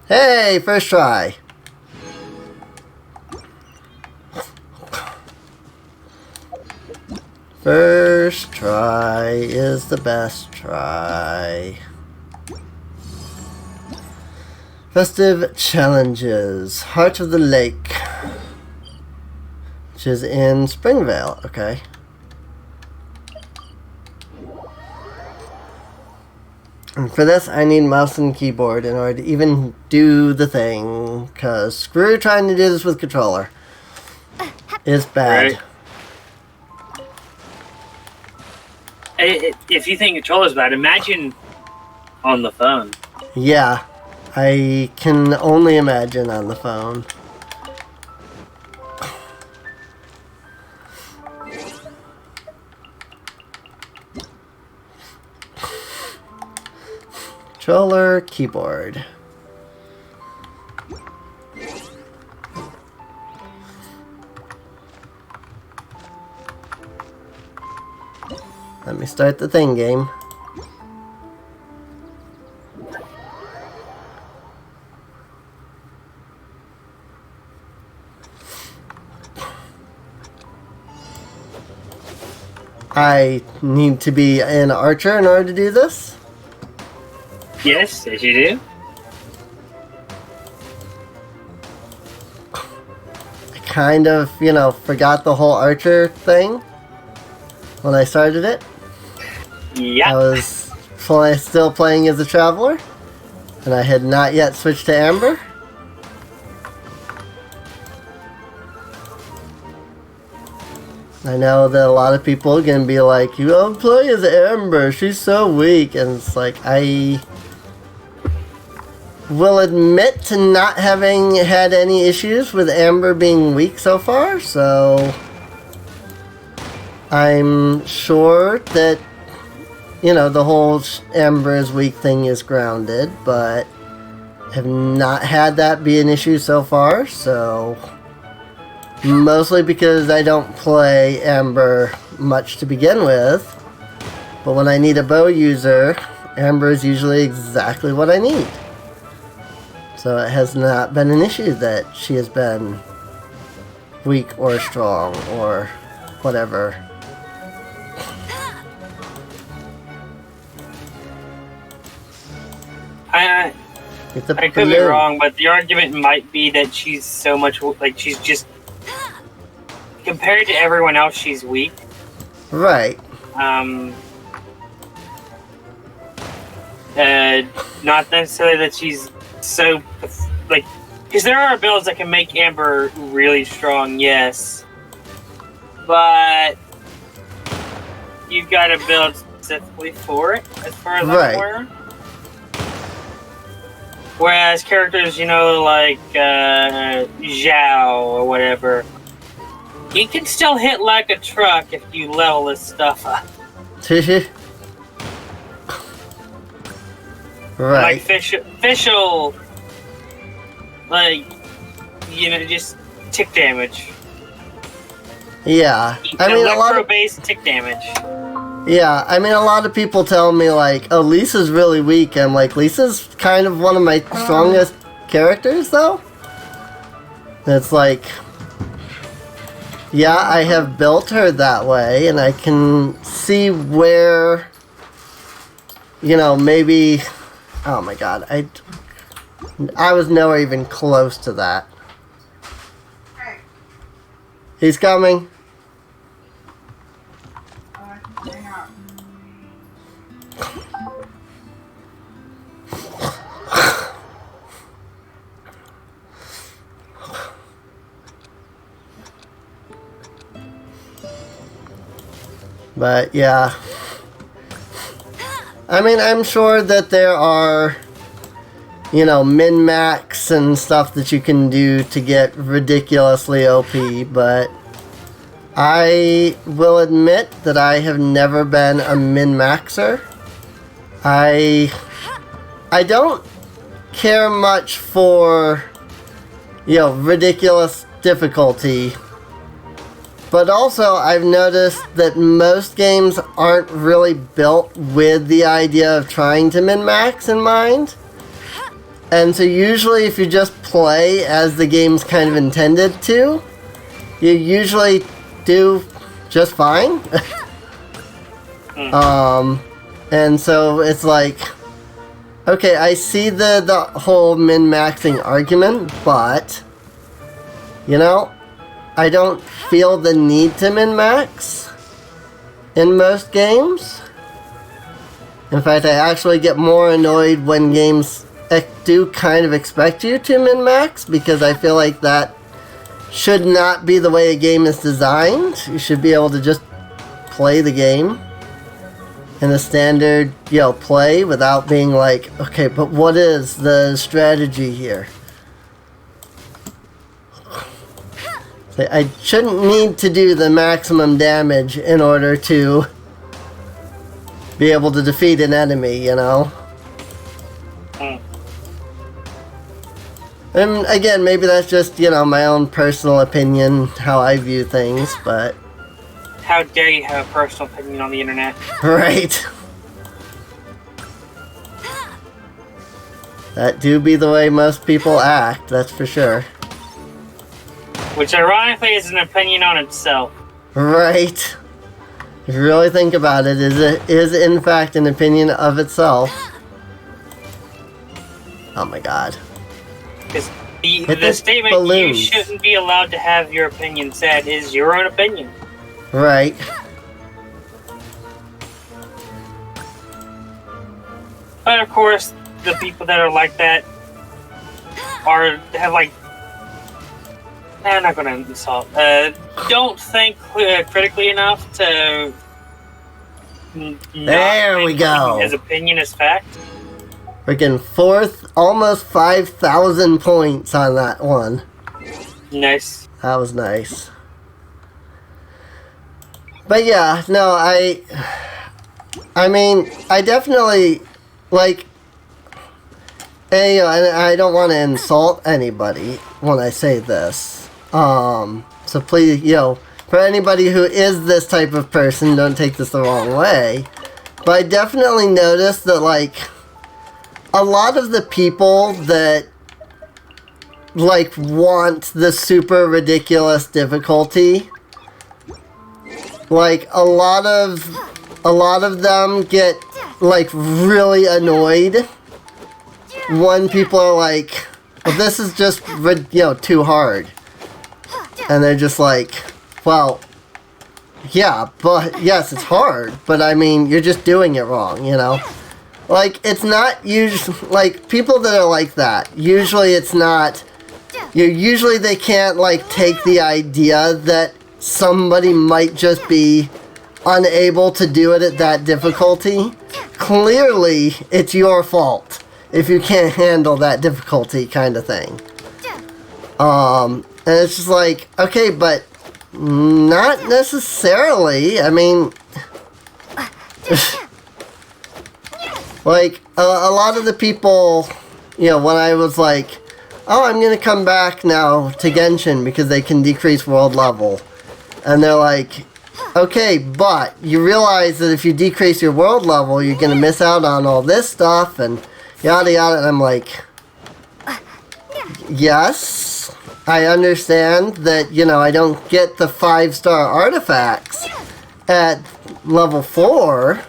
Hey, first try. First try is the best try. Festive challenges. Heart of the Lake. Which is in Springvale. Okay. And for this, I need mouse and keyboard in order to even do the thing. Because screw trying to do this with controller. It's bad. Right. If you think controller's bad, imagine on the phone. Yeah. I can only imagine on the phone. Controller, keyboard. Let me start the thing game. I need to be an archer in order to do this? Yes, yes you do. I kind of, you know, forgot the whole archer thing when I started it. Yeah. I was still playing as a traveler, and I had not yet switched to Amber. I know that a lot of people are going to be like, you don't play as Amber, she's so weak. And it's like, I will admit to not having had any issues with Amber being weak so far, so I'm sure that, you know, the whole Amber is weak thing is grounded, but have not had that be an issue so far, so mostly because I don't play Amber much to begin with, but when I need a bow user, Amber is usually exactly what I need. So it has not been an issue that she has been weak or strong or whatever. I could be wrong, but the argument might be that she's so much, like, she's just, compared to everyone else, she's weak. Right. Not necessarily that she's so, like, because there are builds that can make Amber really strong, yes. But you've got to build specifically for it, as far as I'm aware. Whereas characters, you know, like Zhao or whatever, he can still hit like a truck if you level his stuff up. Right. Like Fischl, like, you know, just tick damage. Yeah, I mean a lot of based tick damage. Yeah, I mean a lot of people tell me like, oh, Lisa's really weak. I'm like, Lisa's kind of one of my strongest characters, though. It's like, yeah, I have built her that way, and I can see where, you know, maybe. Oh my God, I was nowhere even close to that. He's coming. But yeah, I mean, I'm sure that there are, you know, min-max and stuff that you can do to get ridiculously OP, but I will admit that I have never been a min-maxer. I don't care much for, you know, ridiculous difficulty But also, I've noticed that most games aren't really built with the idea of trying to min-max in mind. And so usually if you just play as the game's kind of intended to, you usually do just fine. And so it's like, okay, I see the whole min-maxing argument, but, you know, I don't feel the need to min-max in most games. In fact, I actually get more annoyed when games do kind of expect you to min-max, because I feel like that should not be the way a game is designed. You should be able to just play the game in a standard, you know, play without being like, okay, but what is the strategy here? I shouldn't need to do the maximum damage in order to be able to defeat an enemy, you know? And again, maybe that's just, you know, my own personal opinion, how I view things, but... How dare you have a personal opinion on the internet? Right. That do be the way most people act, that's for sure. Which ironically is an opinion on itself. Right. If you really think about it, it is in fact an opinion of itself. Oh my god. Because the statement you shouldn't be allowed to have your opinion said is your own opinion. Right. But of course, the people that are like that have like... I'm not gonna insult. Don't think critically enough to... There we go. His opinion is fact. Freaking fourth, almost 5,000 points on that one. Nice. That was nice. But yeah, no, I mean, I definitely, like, and, you know, I don't want to insult anybody when I say this. So please, you know, for anybody who is this type of person, don't take this the wrong way. But I definitely noticed that, like, a lot of the people that, like, want the super ridiculous difficulty, like, a lot of them get, like, really annoyed when people are like, well, this is just, you know, too hard. And they're just like, well, yeah, but, yes, it's hard, but I mean, you're just doing it wrong, you know? Like, it's not usually, like, people that are like that, usually it's not, usually they can't, like, take the idea that somebody might just be unable to do it at that difficulty. Clearly, it's your fault if you can't handle that difficulty kind of thing. And it's just like, okay, but not necessarily. I mean, like, a lot of the people, you know, when I was like, oh, I'm going to come back now to Genshin because they can decrease world level. And they're like, okay, but you realize that if you decrease your world level, you're going to miss out on all this stuff and yada yada. And I'm like, yes, I understand that, you know, I don't get the 5-star artifacts at level 4,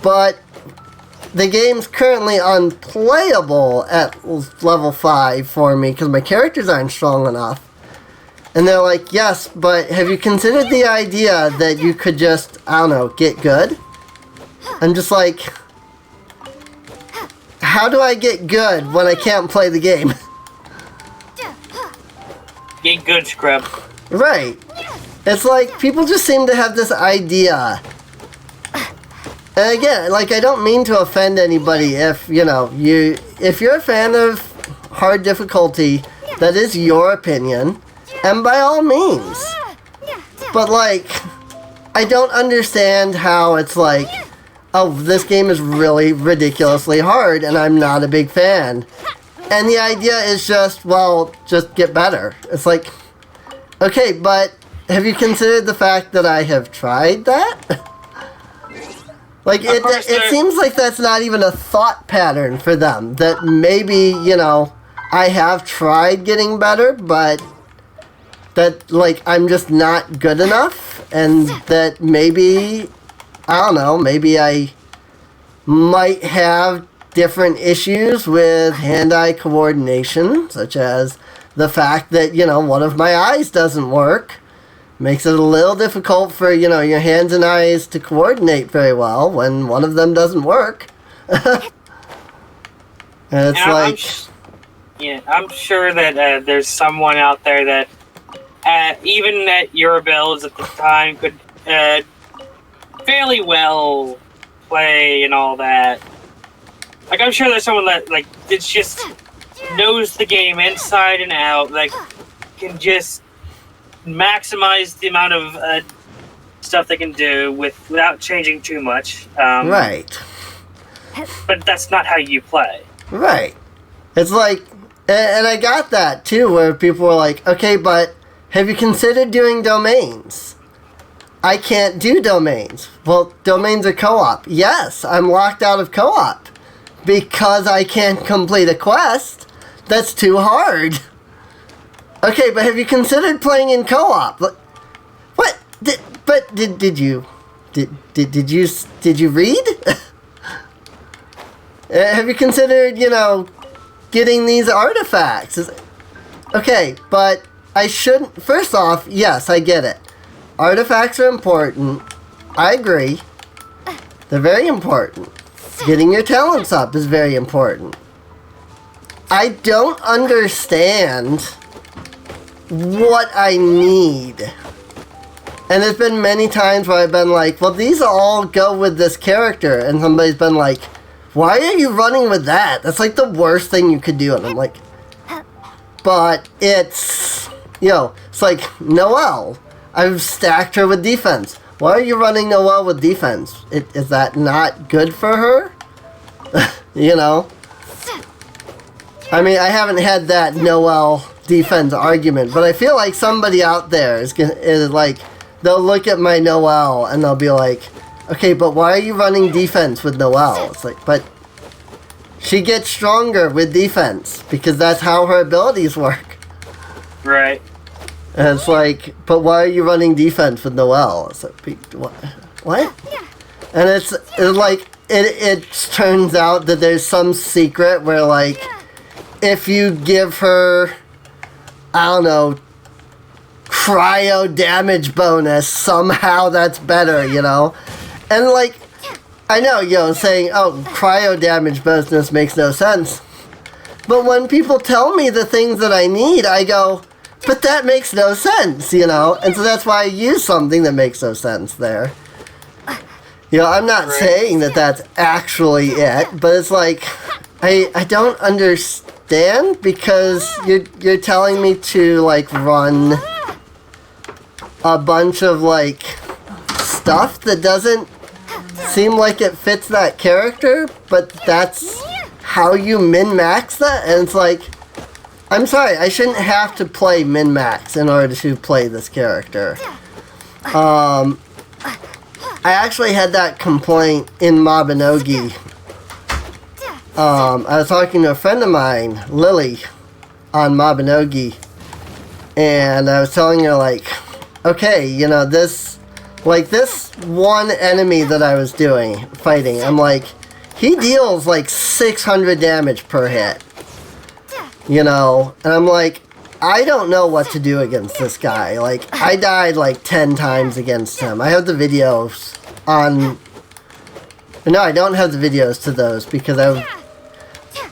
but the game's currently unplayable at level 5 for me because my characters aren't strong enough. And they're like, yes, but have you considered the idea that you could just, I don't know, get good? I'm just like, how do I get good when I can't play the game? Get good, scrub. Right. It's like, people just seem to have this idea. And again, like, I don't mean to offend anybody if, you know, if you're a fan of hard difficulty, that is your opinion, and by all means. But, like, I don't understand how it's like, oh, this game is really ridiculously hard, and I'm not a big fan. And the idea is just, well, just get better. It's like, Okay, but have you considered the fact that I have tried that? Like, it seems like that's not even a thought pattern for them. That maybe, you know, I have tried getting better, but that, like, I'm just not good enough. And that maybe, I don't know, maybe I might have different issues with hand-eye coordination, such as the fact that, you know, one of my eyes doesn't work. Makes it a little difficult for, you know, your hands and eyes to coordinate very well when one of them doesn't work. And it's like... I'm sure that there's someone out there that, even at your abilities at the time, could fairly well play and all that. Like, I'm sure there's someone that, like, it's just knows the game inside and out, like, can just maximize the amount of stuff they can do without changing too much. Right. But that's not how you play. Right. It's like, and I got that too, where people were like, okay, but have you considered doing domains? I can't do domains. Well, domains are co-op. Yes, I'm locked out of co-op because I can't complete a quest. That's too hard. Okay, but have you considered playing in co-op? What? Did you read? Have you considered, you know, getting these artifacts? Okay, but I shouldn't. First off, yes, I get it. Artifacts are important. I agree. They're very important. Getting your talents up is very important. I don't understand what I need. And there's been many times where I've been like, well, these all go with this character. And somebody's been like, why are you running with that? That's like the worst thing you could do. And I'm like, but it's, you know, it's like, Noelle, I've stacked her with defense. Why are you running Noelle with defense? Is that not good for her? You know? I mean, I haven't had that Noelle defense argument, but I feel like somebody out there is like, they'll look at my Noelle and they'll be like, okay, but why are you running defense with Noelle? It's like, but she gets stronger with defense because that's how her abilities work. Right. And it's like, but why are you running defense with Noelle? It's like, what? And it's like, it turns out that there's some secret where, like, if you give her, I don't know, cryo damage bonus, somehow that's better, you know? And, like, I know, you know, saying, oh, cryo damage bonus makes no sense. But when people tell me the things that I need, I go, but that makes no sense, you know? And so that's why I use something that makes no sense there. You know, I'm not saying that that's actually it, but it's like, I don't understand because you're telling me to, like, run a bunch of, like, stuff that doesn't seem like it fits that character, but that's how you min-max that? And it's like, I'm sorry, I shouldn't have to play min-max in order to play this character. I actually had that complaint in Mabinogi. I was talking to a friend of mine, Lily, on Mabinogi, and I was telling her, like, okay, you know, this one enemy that I was fighting, I'm like, he deals like 600 damage per hit. You know, and I'm like, I don't know what to do against this guy. Like, I died like 10 times against him. I have the videos on... No, I don't have the videos to those because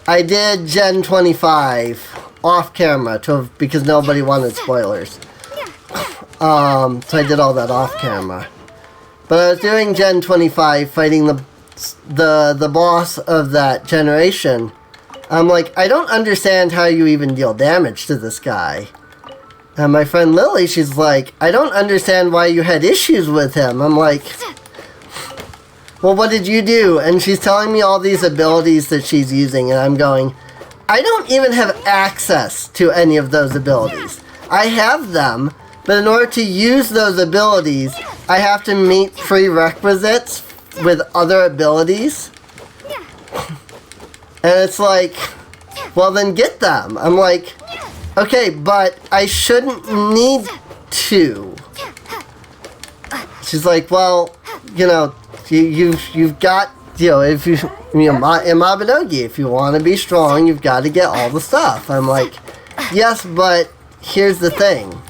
I did Gen 25 off camera because nobody wanted spoilers. So I did all that off camera. But I was doing Gen 25 fighting the boss of that generation. I'm like, I don't understand how you even deal damage to this guy. And my friend Lily, she's like, I don't understand why you had issues with him. I'm like, well, what did you do? And she's telling me all these abilities that she's using, and I'm going, I don't even have access to any of those abilities. I have them, But in order to use those abilities, I have to meet prerequisites with other abilities. And it's like, well then get them. I'm like, okay, but I shouldn't need to. She's like, well, you know, you've got, you know, if you in Mabinogi, if you want to be strong, you've got to get all the stuff. I'm like, yes, but here's the thing.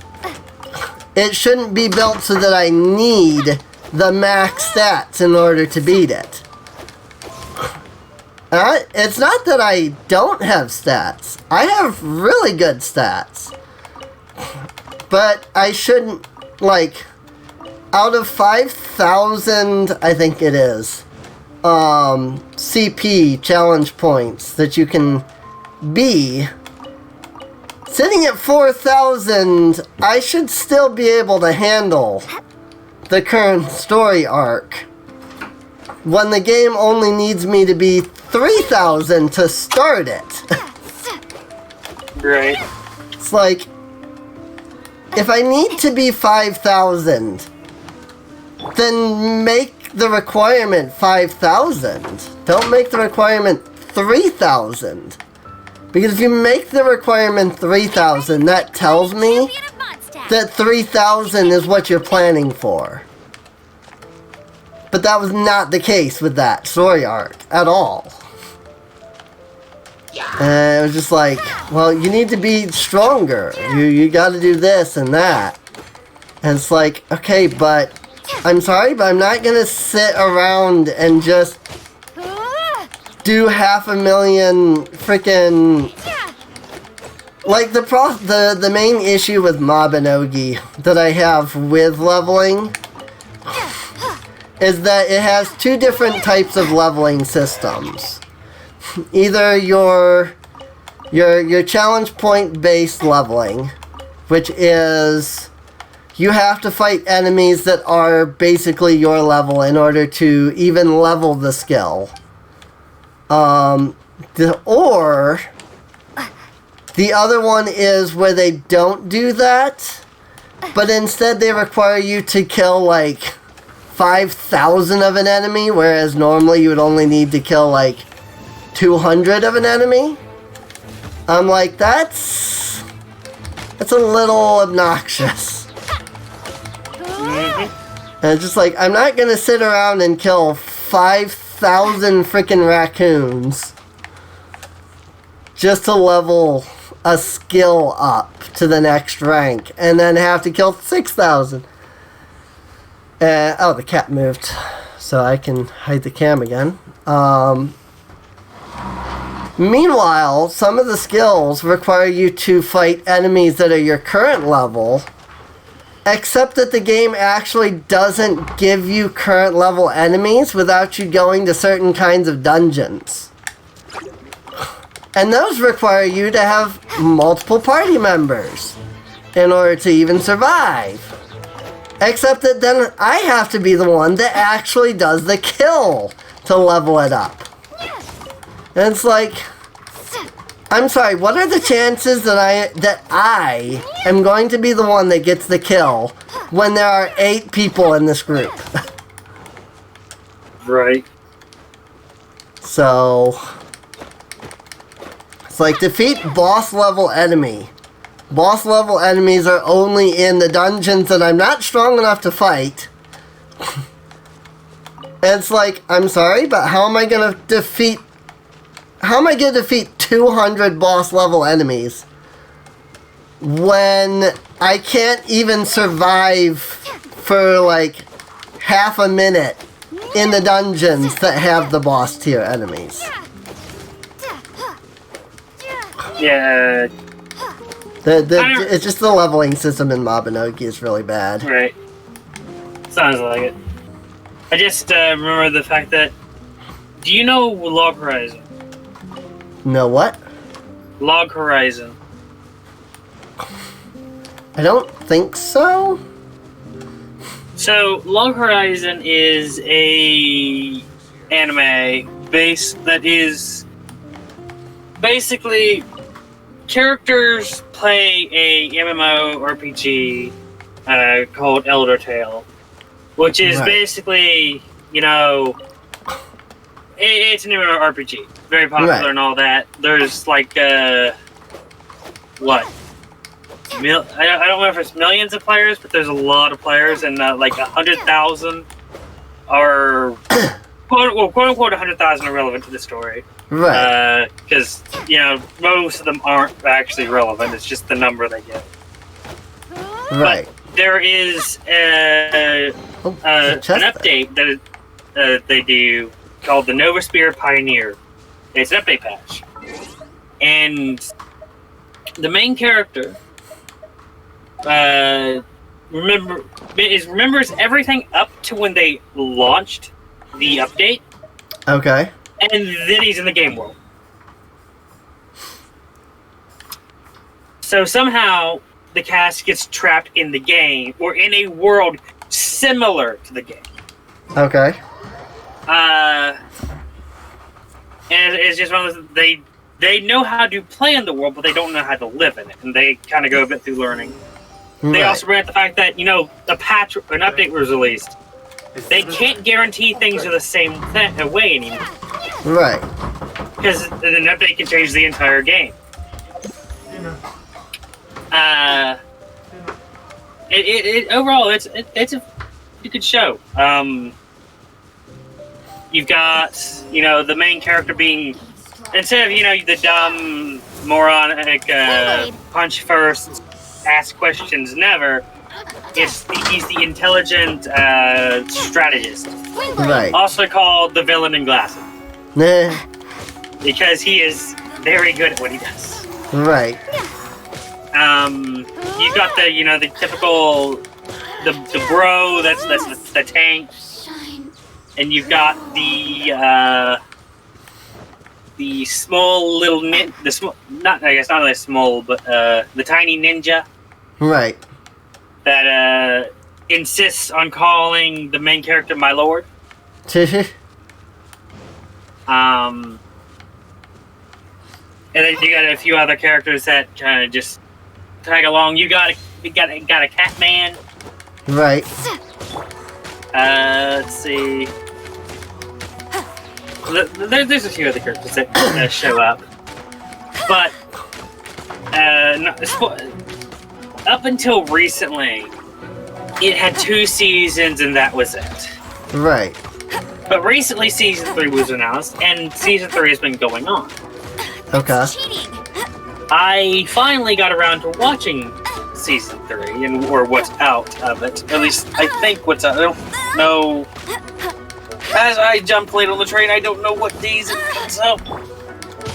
It shouldn't be built so that I need the max stats in order to beat it. It's not that I don't have stats. I have really good stats. But I shouldn't, like, out of 5,000, I think it is, CP challenge points that you can be, sitting at 4,000, I should still be able to handle the current story arc. When the game only needs me to be 3,000 to start it. Right. It's like, if I need to be 5,000, then make the requirement 5,000. Don't make the requirement 3,000. Because if you make the requirement 3,000, that tells me that 3,000 is what you're planning for. But that was not the case with that story arc at all. And it was just like, well, you need to be stronger. You gotta do this and that. And it's like, okay, but I'm sorry, but I'm not gonna sit around and just do 500,000 freaking... Like, the main issue with Mabinogi that I have with leveling is that it has two different types of leveling systems. Either your challenge point based leveling, which is you have to fight enemies that are basically your level in order to even level the skill. Or the other one is where they don't do that, but instead they require you to kill like 5,000 of an enemy, whereas normally you would only need to kill like 200 of an enemy. I'm like, that's a little obnoxious. And it's just like, I'm not gonna sit around and kill 5,000 freaking raccoons just to level a skill up to the next rank and then have to kill 6,000. Oh, the cat moved, so I can hide the cam again. Meanwhile, some of the skills require you to fight enemies that are your current level, except that the game actually doesn't give you current level enemies without you going to certain kinds of dungeons. And those require you to have multiple party members in order to even survive. Except that then I have to be the one that actually does the kill to level it up. And it's like, I'm sorry, what are the chances that I am going to be the one that gets the kill when there are 8 people in this group? Right. So, it's like defeat boss level enemy. Boss level enemies are only in the dungeons that I'm not strong enough to fight. And it's like, I'm sorry, but how am I gonna defeat 200 boss level enemies when I can't even survive for like half a minute in the dungeons that have the boss tier enemies? Yeah. It's just the leveling system in Mabinogi is really bad. Right. Sounds like it. I just remember the fact that... Do you know Log Horizon? No what? Log Horizon. I don't think so. So, Log Horizon is a anime that is basically characters play a MMORPG called Elder Tale, which is basically, you know, it's an MMORPG, very popular and all that. There's like what? I don't know if it's millions of players, but there's a lot of players, and like 100,000 are quote unquote 100,000 are relevant to the story. Right. Because you know most of them aren't actually relevant. It's just the number they get. Right. But there is an update that they do called the Nova Spirit Pioneer. It's an update patch, and the main character remembers everything up to when they launched the update. Okay. And then he's in the game world. So somehow the cast gets trapped in the game or in a world similar to the game. Okay. And it's just one of those, they know how to play in the world, but they don't know how to live in it, and they kind of go a bit through learning. They also bring up the fact that, you know, an update was released. They can't guarantee things are the same way anymore. Right. Because an update can change the entire game. Overall, it's a good show. You've got, you know, the main character being, instead of, you know, the dumb, moronic, punch first, ask questions never, he's the intelligent strategist. Right. Also called the villain in glasses. Because he is very good at what he does. Right. You've got the, you know, the typical, the bro, that's the tank. And you've got the small little not really small, but the tiny ninja. Right. That insists on calling the main character my lord. And then you got a few other characters that kind of just tag along. You got a cat man. Right. Let's see. There's a few other characters that show up, but up until recently, it had 2 seasons and that was it. Right. But recently, season 3 was announced, and season 3 has been going on. Okay. I finally got around to watching season 3, or what's out of it. At least I think what's out. I don't know. As I jumped late on the train, I don't know what days it comes out.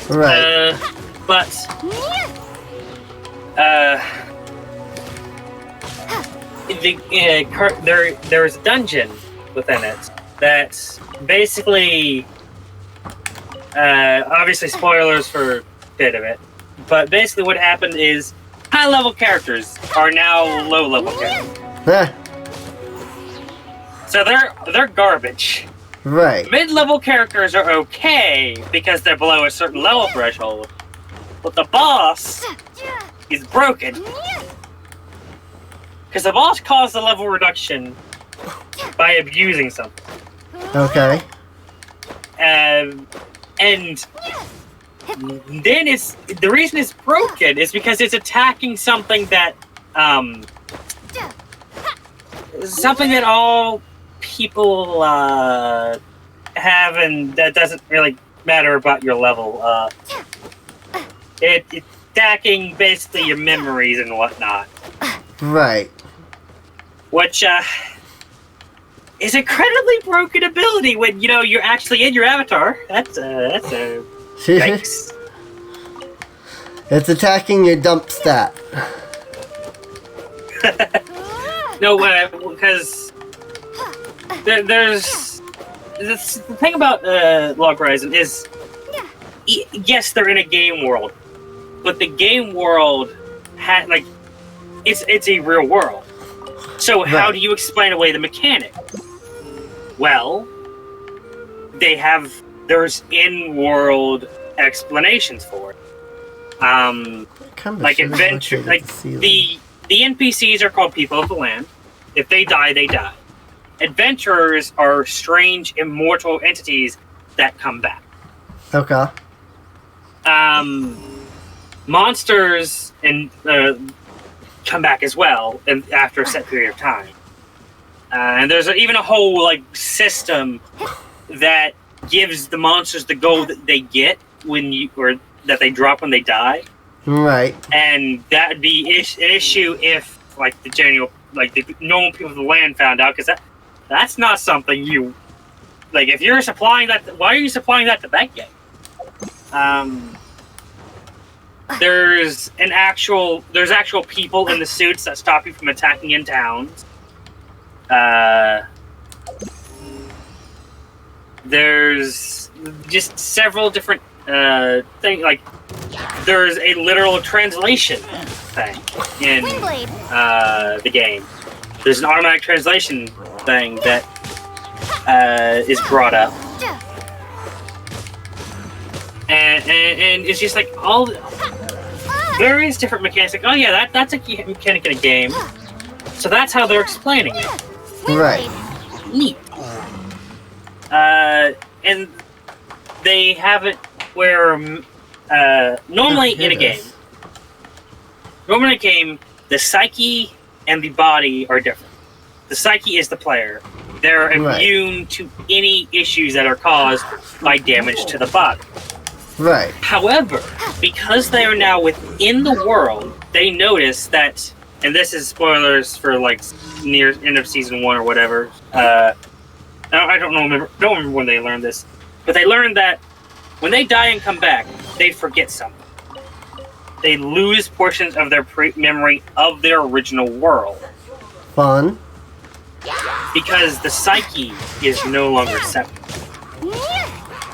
Right. There's a dungeon within it that's basically, obviously spoilers for a bit of it, but basically what happened is high-level characters are now low-level characters. So they're garbage. Right. Mid-level characters are okay because they're below a certain level threshold, but the boss is broken. Because the boss caused the level reduction by abusing something. Okay. And then the reason it's broken is because it's attacking something that all people have, and that doesn't really matter about your level. It's attacking basically your memories and whatnot. Right. Which is incredibly broken ability when, you know, you're actually in your avatar. That's a yikes. It's attacking your dump stat. No, because there's the thing about Log Horizon is, yes, they're in a game world, but the game world it's a real world. So how do you explain away the mechanic? Well, there's in-world explanations for it. Like adventure, like the the NPCs are called people of the land. If they die, they die. Adventurers are strange, immortal entities that come back. Okay. Monsters and come back as well, and after a set period of time. And there's even a whole like system that gives the monsters the gold that they get or that they drop when they die. Right. And that would be an issue if like the normal people of the land found out, because that's not something you like. If you're supplying that, why are you supplying that to that game? There's actual people in the suits that stop you from attacking in towns. There's just several different things. Like there's a literal translation thing in the game. There's an automatic translation thing that is brought up. And it's just like all various different mechanics. Like, oh yeah, that's a mechanic in a game. So that's how they're explaining it. Right. Neat. And they have it where normally in a game, the psyche and the body are different. The psyche is the player. They're immune to any issues that are caused by damage to the body. Right. However, because they are now within the world, they notice that, and this is spoilers for like near end of season 1 or whatever. I don't remember when they learned this, but they learned that when they die and come back, they forget something. They lose portions of their memory of their original world. Fun. Because the psyche is no longer separate.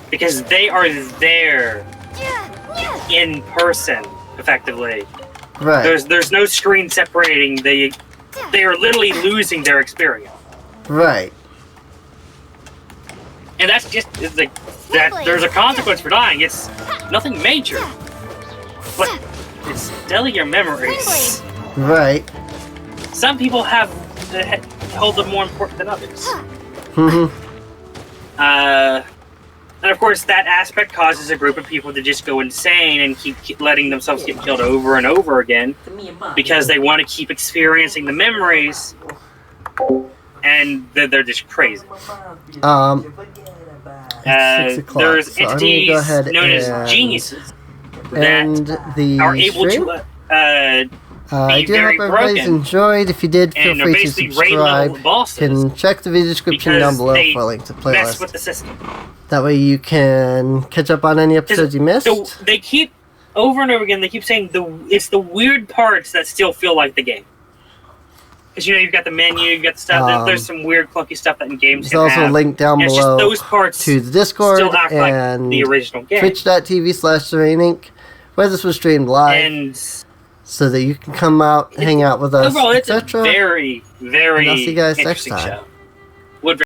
Because they are there in person, effectively. Right. There's no screen separating. They are literally losing their experience. Right. And that's just like that. There's a consequence for dying. It's nothing major, but it's still your memories. Right. Some people hold them more important than others. And of course, that aspect causes a group of people to just go insane and keep letting themselves get killed over and over again because they want to keep experiencing the memories, and they're just crazy. It's 6 o'clock, there's so entities I'm gonna go ahead known as geniuses that are able to I do hope everybody's enjoyed. If you did, feel free to subscribe. You can check the video description down below for a link to playlist. With the system. That way you can catch up on any episodes you missed. So they keep, over and over again, they keep saying it's the weird parts that still feel like the game. Because, you've got the menu, you've got the stuff, there's some weird clunky stuff that in games There's also a link down below just those parts to the Discord still act and like the original game. Twitch.tv/SerraneInc, where this was streamed live. So that you can come out, hang out with us, overall, it's a etc. very, very And I'll see you guys next interesting time. show.